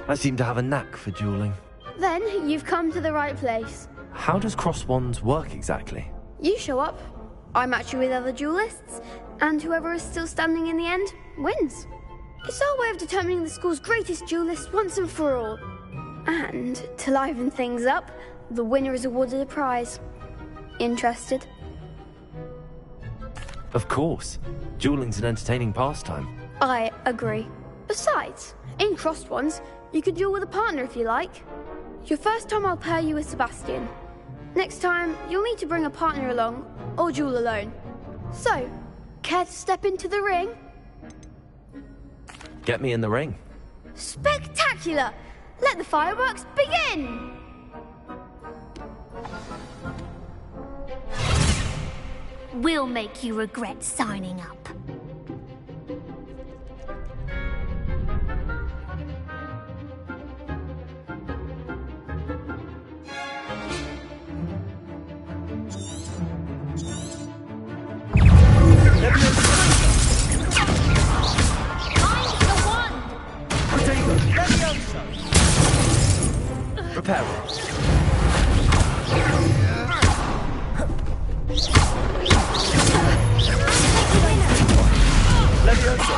I seem to have a knack for dueling. Then you've come to the right place. How does cross wands work exactly? You show up, I match you with other duelists, and whoever is still standing in the end wins. It's our way of determining the school's greatest duelist once and for all. And to liven things up, the winner is awarded a prize. Interested? Of course. Dueling's an entertaining pastime. I agree. Besides, in crossed ones, you could duel with a partner if you like. Your first time I'll pair you with Sebastian. Next time, you'll need to bring a partner along, or duel alone. So, care to step into the ring? Get me in the ring. Spectacular! Let the fireworks begin! We'll make you regret signing up. Reparo. Leviosa.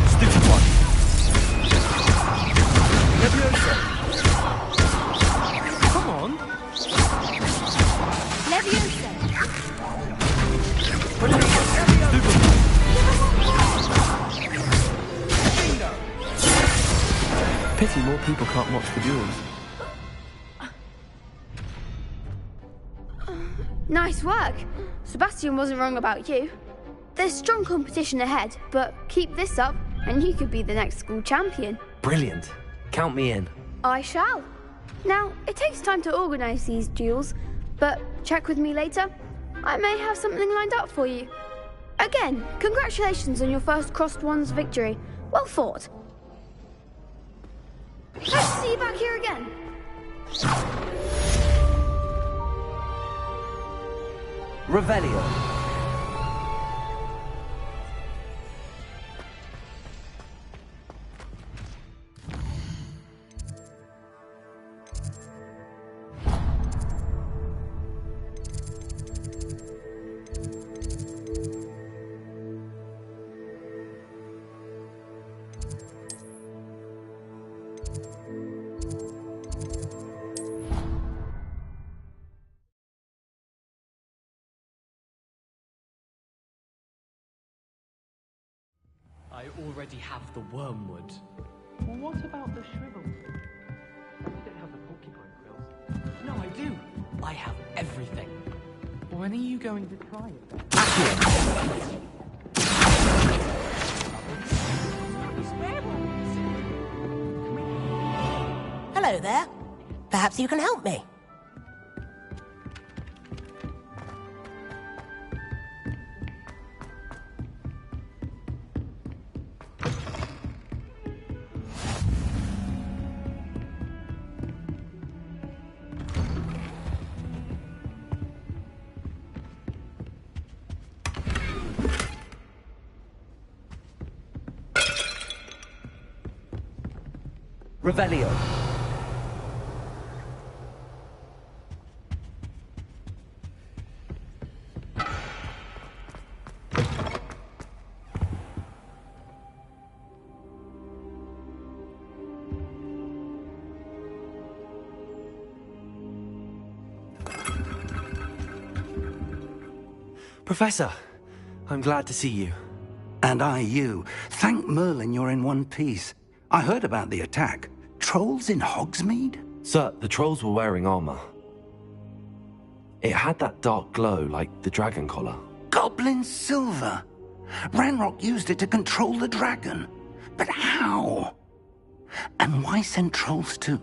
Stupid one. Leviosa. Come on. Leviosa. Pity more people can't watch the duels. Nice work. Sebastian wasn't wrong about you. There's strong competition ahead, but keep this up and you could be the next school champion. Brilliant. Count me in. I shall. Now, it takes time to organise these duels, but check with me later. I may have something lined up for you. Again, congratulations on your first crossed wands victory. Well fought. Nice to see you back here again. Revelio. I already have the wormwood. What about the shrivel? You don't have the porcupine quills. No, I do. I have everything. When are you going to try it then? Hello there. Perhaps you can help me. Revelio. Professor, I'm glad to see you. And I you. Thank Merlin you're in one piece. I heard about the attack. Trolls in Hogsmeade? Sir, the trolls were wearing armor. It had that dark glow like the dragon collar. Goblin silver. Ranrock used it to control the dragon. But how? And why send trolls to...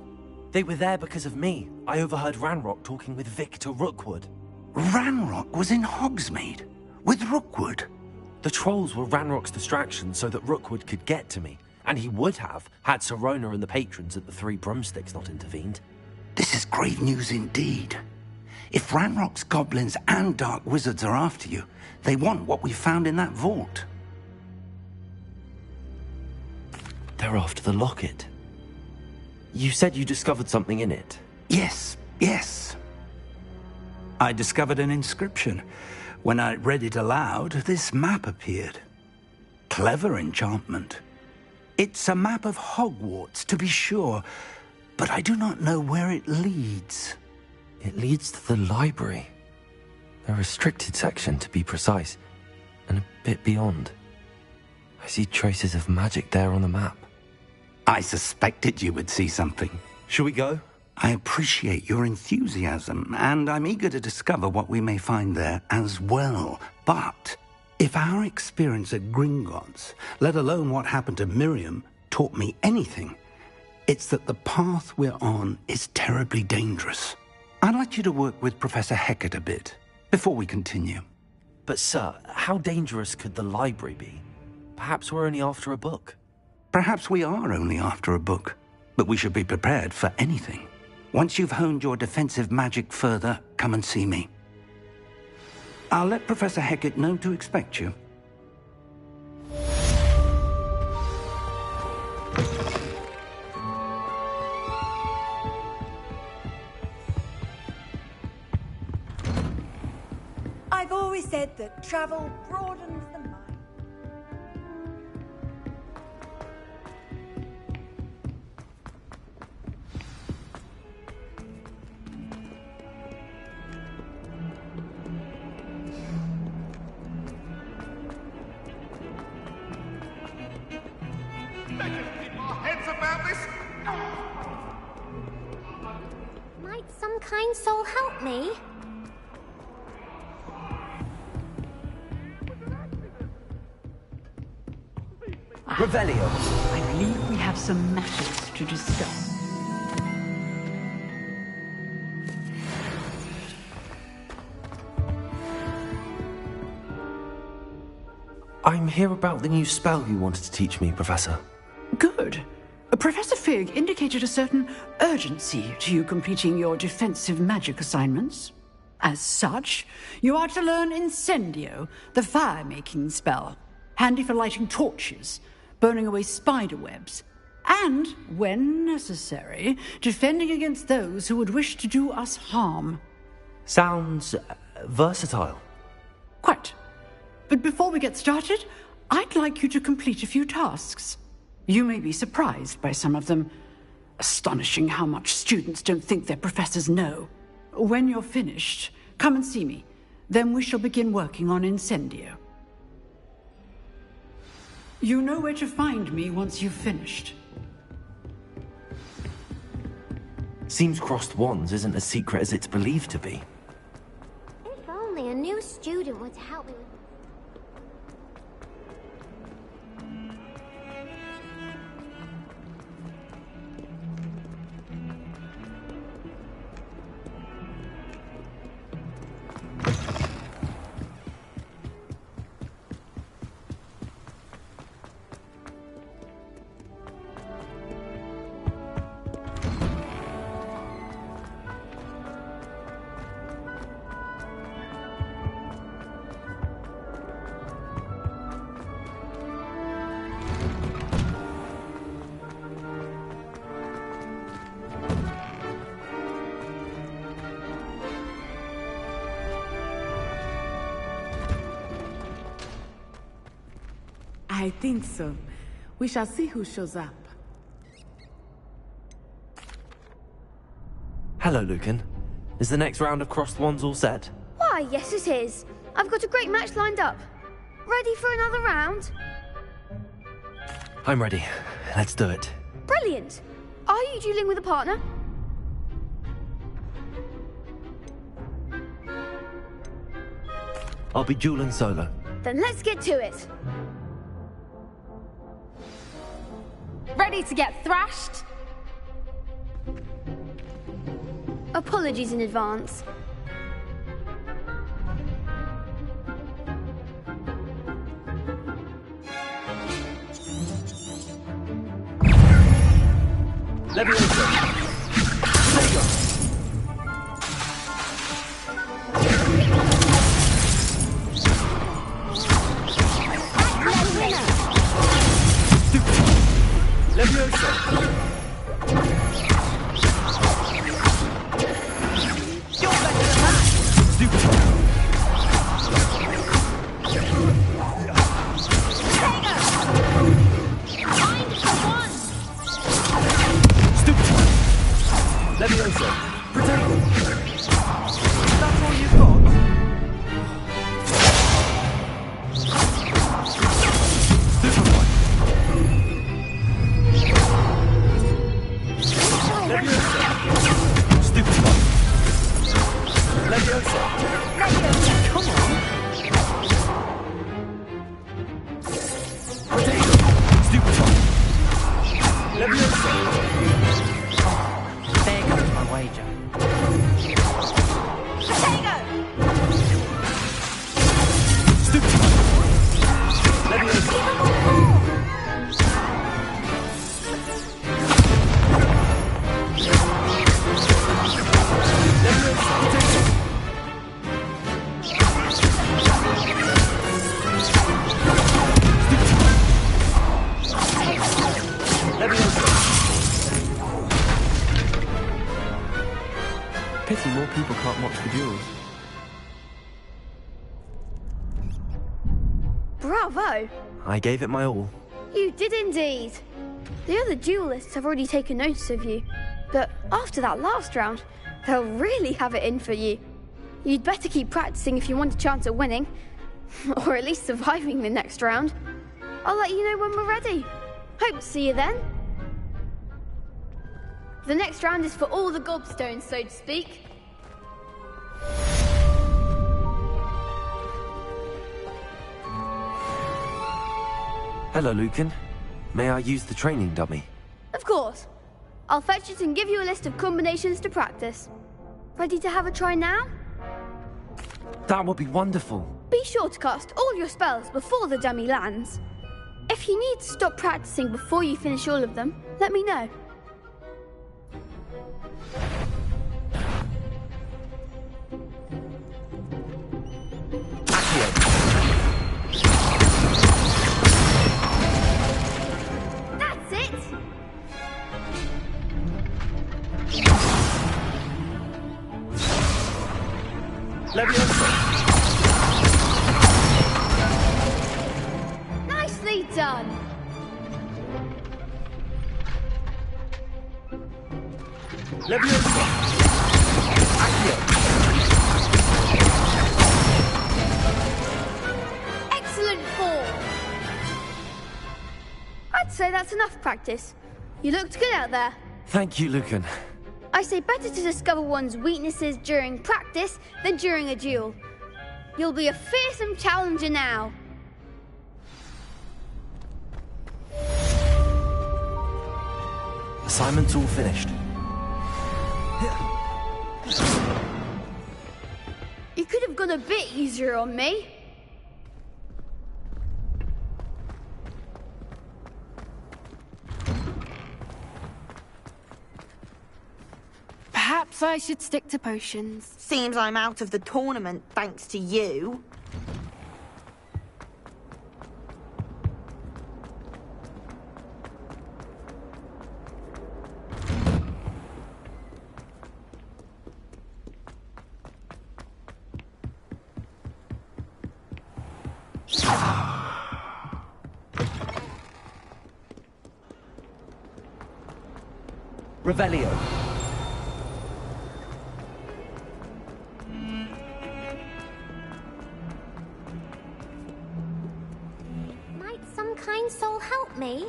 They were there because of me. I overheard Ranrock talking with Victor Rookwood. Ranrock was in Hogsmeade? With Rookwood? The trolls were Ranrock's distraction so that Rookwood could get to me. And he would have, had Sirona and the patrons at the Three Broomsticks not intervened. This is grave news indeed. If Ranrock's goblins and dark wizards are after you, they want what we found in that vault. They're after the locket. You said you discovered something in it. Yes, yes. I discovered an inscription. When I read it aloud, this map appeared. Clever enchantment. It's a map of Hogwarts, to be sure, but I do not know where it leads. It leads to the library. A restricted section, to be precise, and a bit beyond. I see traces of magic there on the map. I suspected you would see something. Shall we go? I appreciate your enthusiasm, and I'm eager to discover what we may find there as well. But if our experience at Gringotts, let alone what happened to Miriam, taught me anything, it's that the path we're on is terribly dangerous. I'd like you to work with Professor Hecat a bit before we continue. But sir, how dangerous could the library be? Perhaps we're only after a book. Perhaps we are only after a book, but we should be prepared for anything. Once you've honed your defensive magic further, come and see me. I'll let Professor Hecat know to expect you. I've always said that travel broadens the mind. Might some kind soul help me? Revelio. I believe we have some matters to discuss. I'm here about the new spell you wanted to teach me, Professor. Good. Professor Fig indicated a certain urgency to you completing your defensive magic assignments. As such, you are to learn Incendio, the fire-making spell, handy for lighting torches, burning away spider webs, and, when necessary, defending against those who would wish to do us harm. Sounds versatile. Quite. But before we get started, I'd like you to complete a few tasks. You may be surprised by some of them. Astonishing how much students don't think their professors know. When you're finished, come and see me. Then we shall begin working on Incendio. You know where to find me once you've finished. Seems crossed wands isn't as secret as it's believed to be. If only new student were to help me with... I think so. We shall see who shows up. Hello, Lucan. Is the next round of Crossed Wands all set? Why, yes it is. I've got a great match lined up. Ready for another round? I'm ready. Let's do it. Brilliant. Are you dueling with a partner? I'll be dueling solo. Then let's get to it. Ready to get thrashed? Apologies in advance. Pity more people can't watch the duels. Bravo! I gave it my all. You did indeed. The other duelists have already taken notice of you, but after that last round, they'll really have it in for you. You'd better keep practicing if you want a chance at winning, or at least surviving the next round. I'll let you know when we're ready. Hope to see you then. The next round is for all the gobstones, so to speak. Hello, Lucan. May I use the training dummy? Of course. I'll fetch it and give you a list of combinations to practice. Ready to have a try now? That would be wonderful. Be sure to cast all your spells before the dummy lands. If you need to stop practicing before you finish all of them, let me know. That's it! Nicely done! Excellent form! I'd say that's enough practice. You looked good out there. Thank you, Lucan. I say better to discover one's weaknesses during practice than during a duel. You'll be a fearsome challenger now. Assignment's all finished. You could have gone a bit easier on me. Perhaps I should stick to potions. Seems I'm out of the tournament thanks to you. Revelio. Might some kind soul help me?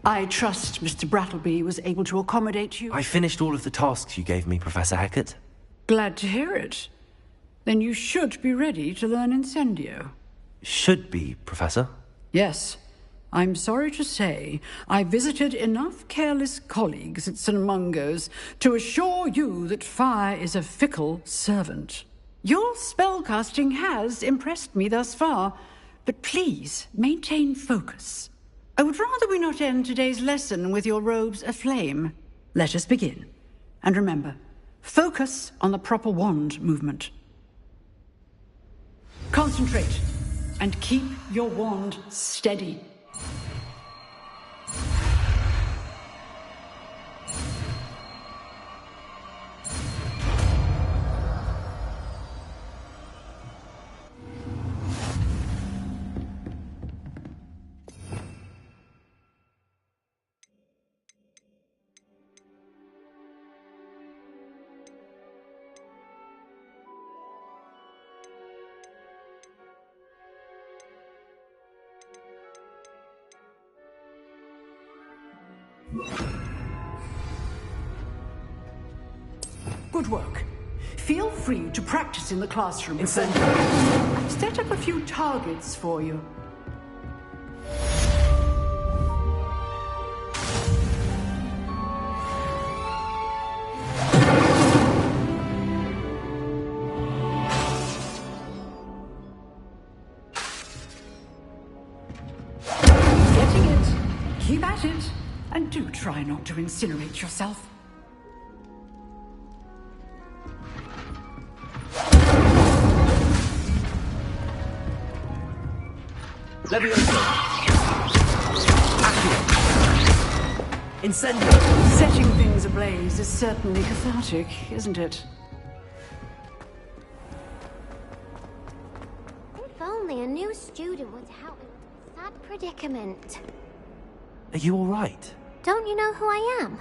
I trust Mr. Brattleby was able to accommodate you. I finished all of the tasks you gave me, Professor Hackett. Glad to hear it. Then you should be ready to learn Incendio. Should be, Professor. Yes. I'm sorry to say, I visited enough careless colleagues at St. Mungo's to assure you that fire is a fickle servant. Your spellcasting has impressed me thus far, but please maintain focus. I would rather we not end today's lesson with your robes aflame. Let us begin. And remember, focus on the proper wand movement. Concentrate, and keep your wand steady. Good work. Feel free to practice in the classroom. I've set up a few targets for you. Getting it. Keep at it. And do try not to incinerate yourself. Levioso. Incendio. Setting things ablaze is certainly cathartic, isn't it? If only a new student would help me with this sad predicament. Are you all right? Don't you know who I am?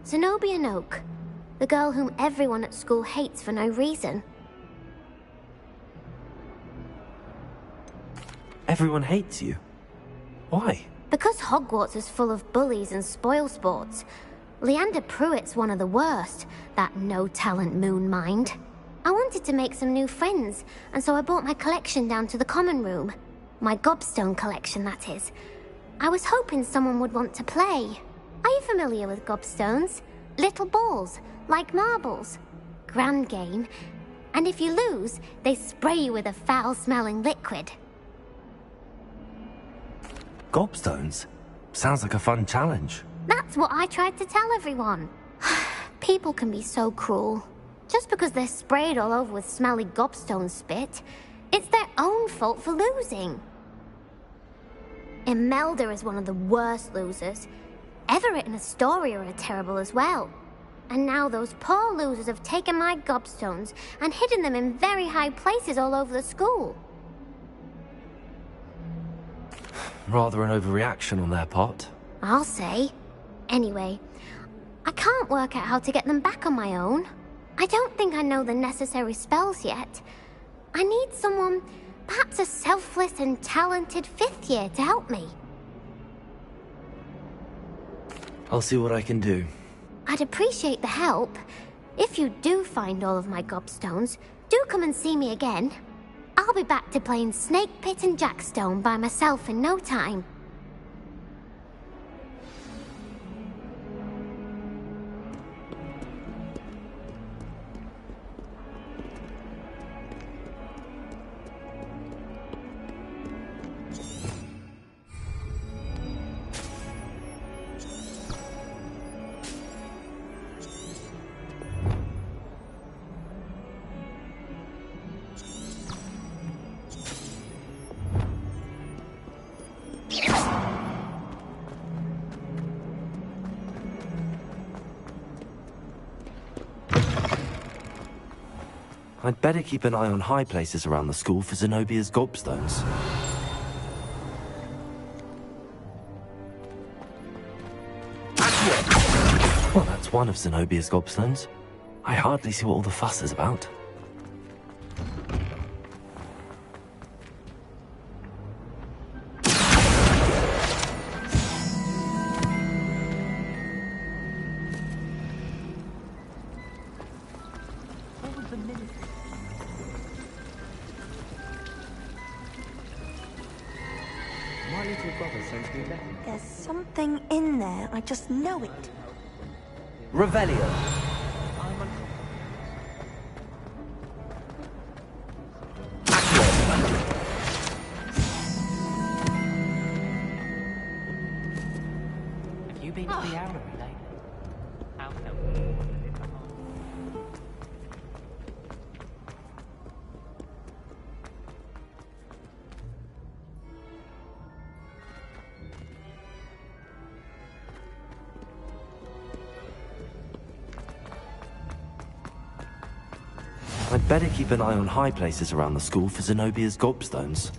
Zenobia Noak, the girl whom everyone at school hates for no reason. Everyone hates you. Why? Because Hogwarts is full of bullies and spoilsports. Leander Pruitt's one of the worst, that no-talent moon mind. I wanted to make some new friends, and so I brought my collection down to the common room. My gobstone collection, that is. I was hoping someone would want to play. Are you familiar with gobstones? Little balls, like marbles. Grand game. And if you lose, they spray you with a foul-smelling liquid. Gobstones? Sounds like a fun challenge. That's what I tried to tell everyone. People can be so cruel. Just because they're sprayed all over with smelly gobstone spit, it's their own fault for losing. Imelda is one of the worst losers. Everett and Astoria are terrible as well. And now those poor losers have taken my gobstones and hidden them in very high places all over the school. Rather an overreaction on their part. I'll say. Anyway, I can't work out how to get them back on my own. I don't think I know the necessary spells yet. I need someone, perhaps a selfless and talented fifth year to help me. I'll see what I can do. I'd appreciate the help. If you do find all of my gobstones, do come and see me again. I'll be back to playing Snake Pit and Jackstone by myself in no time. I'd better keep an eye on high places around the school for Zenobia's gobstones. Well, that's one of Zenobia's gobstones. I hardly see what all the fuss is about. My little brother sends me back. There's something in there. I just know it. Revelio. Have you been to the Armory lately? How come? I'd better keep an eye on high places around the school for Zenobia's gobstones.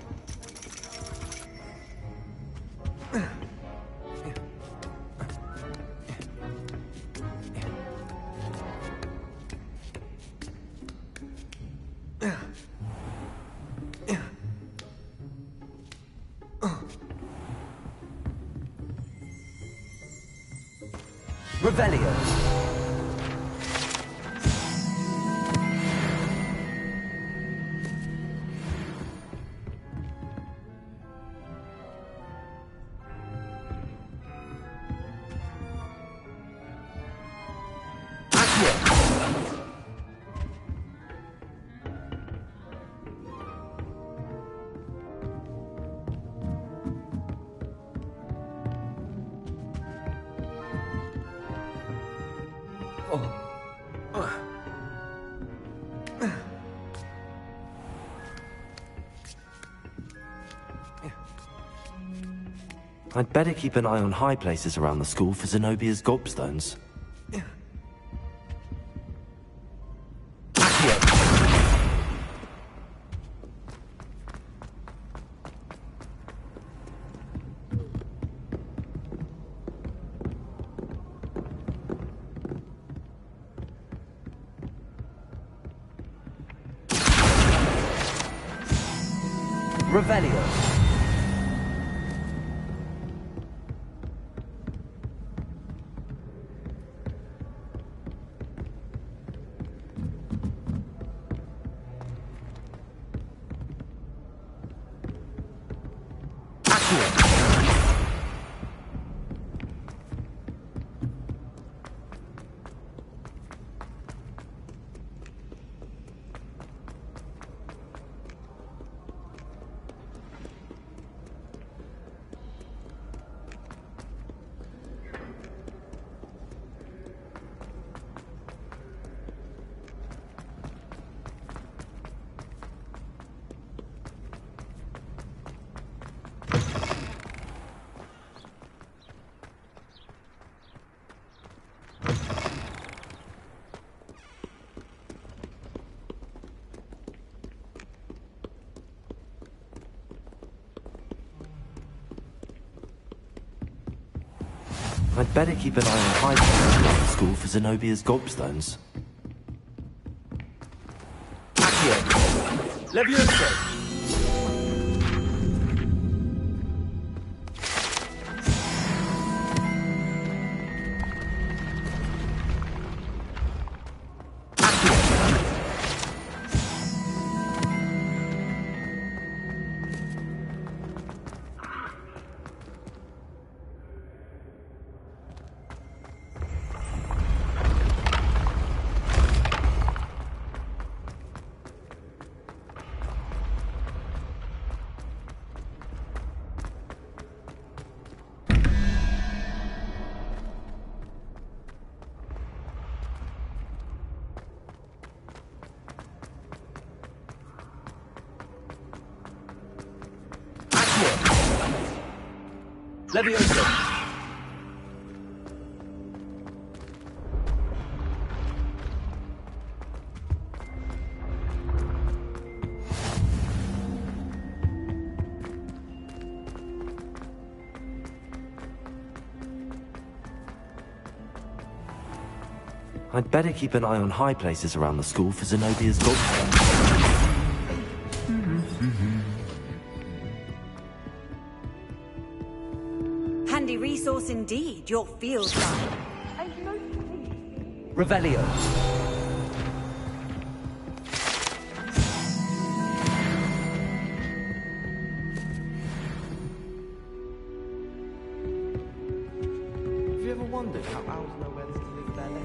Revelio. I'd better keep an eye on high places around the school for Zenobia's gobstones. Revelio. I'd better keep an eye on high places around the school for Zenobia's gobstones. Levioso! Levioso! I'd better keep an eye on high places around the school for Zenobia's gobstones. Handy resource indeed, your field guide. Revelio. Have you ever wondered how owls know whether to live their life?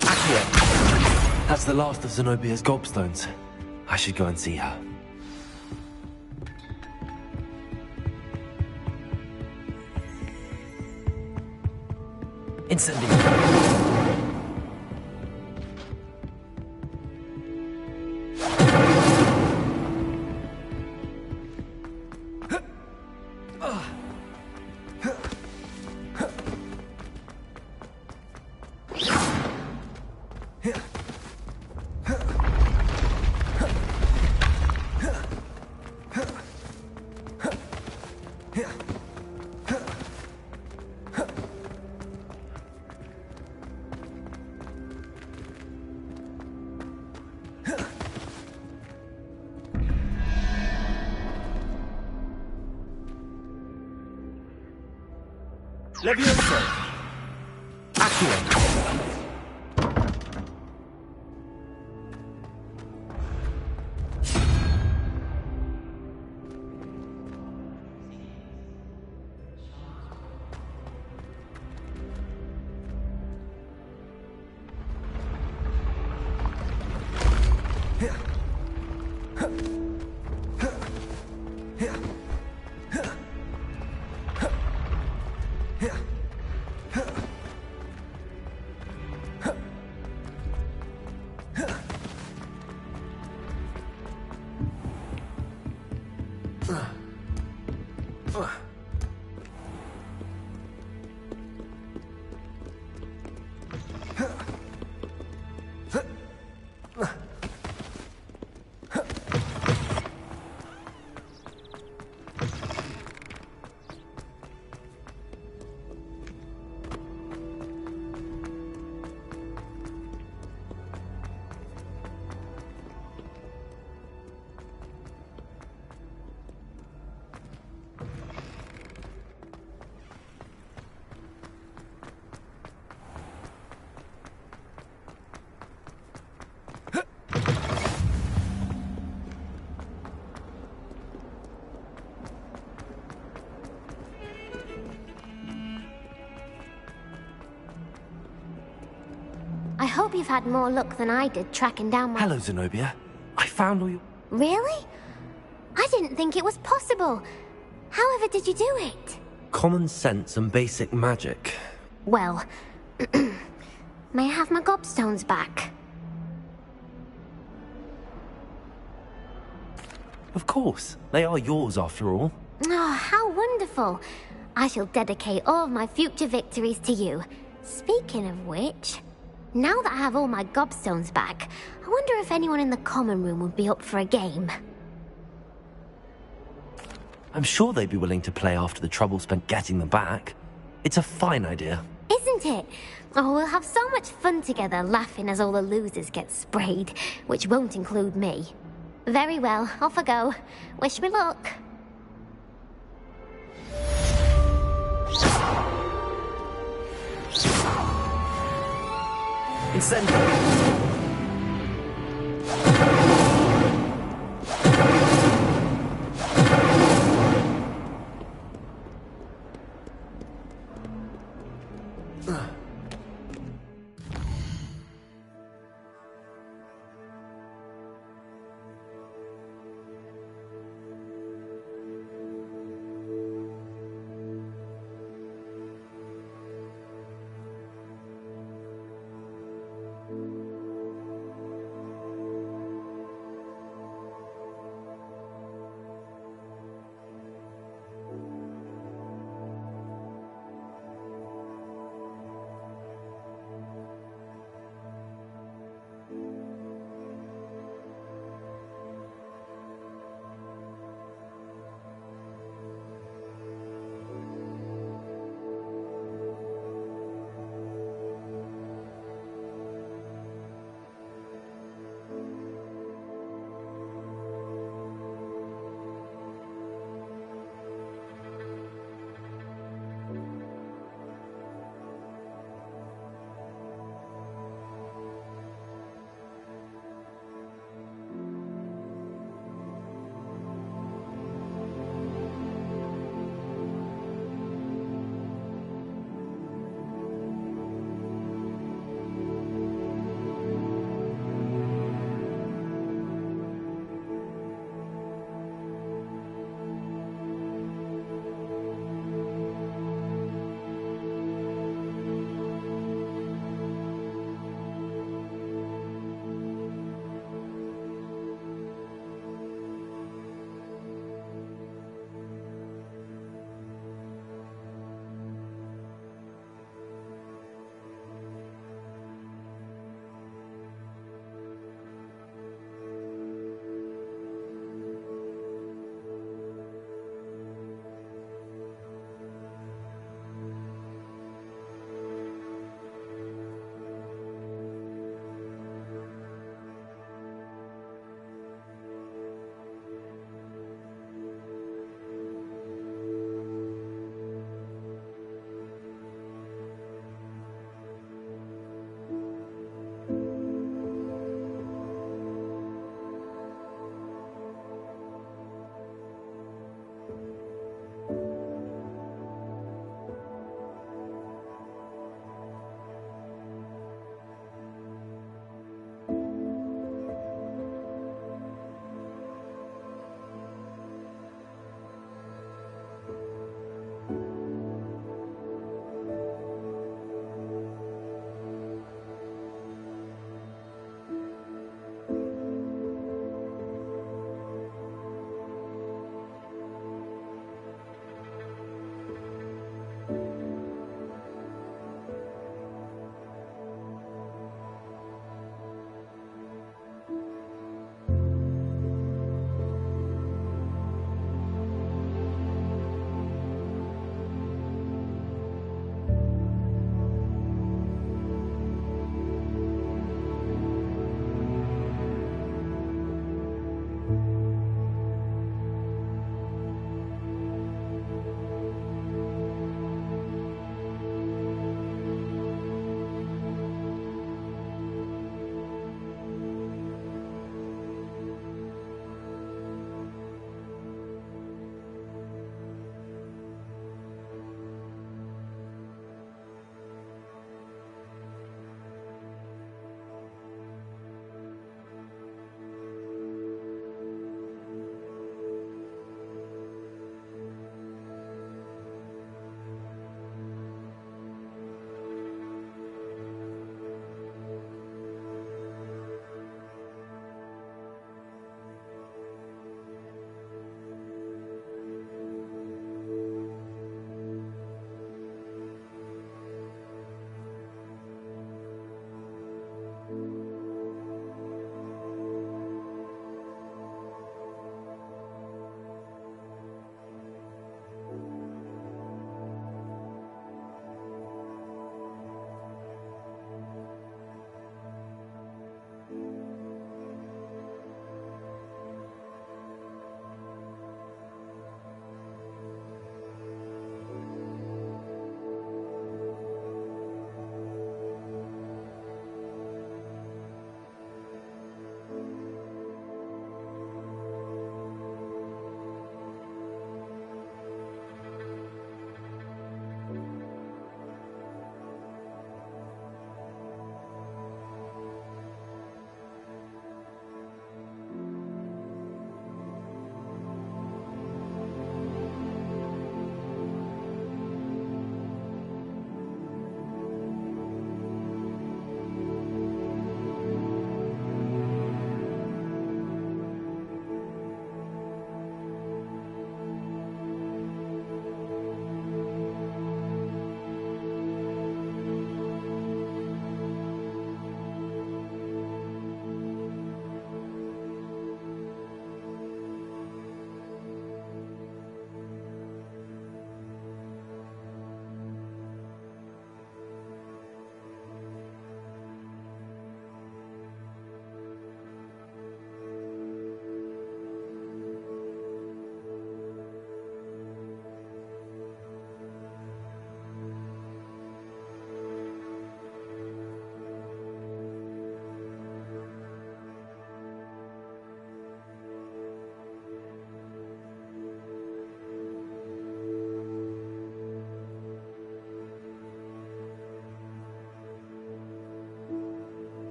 Accio! That's the last of Zenobia's gobstones. I should go and see her. Incendio! Levioso! Accio! I hope you've had more luck than I did tracking down my... Hello, Zenobia. I found all your... Really? I didn't think it was possible. However did you do it? Common sense and basic magic. Well, may I have my gobstones back? Of course. They are yours, after all. Oh, how wonderful. I shall dedicate all of my future victories to you. Speaking of which, now that I have all my gobstones back, I wonder if anyone in the common room would be up for a game. I'm sure they'd be willing to play after the trouble spent getting them back. It's a fine idea. Isn't it? Oh, we'll have so much fun together laughing as all the losers get sprayed, which won't include me. Very well, off I go. Wish me luck. Incendio!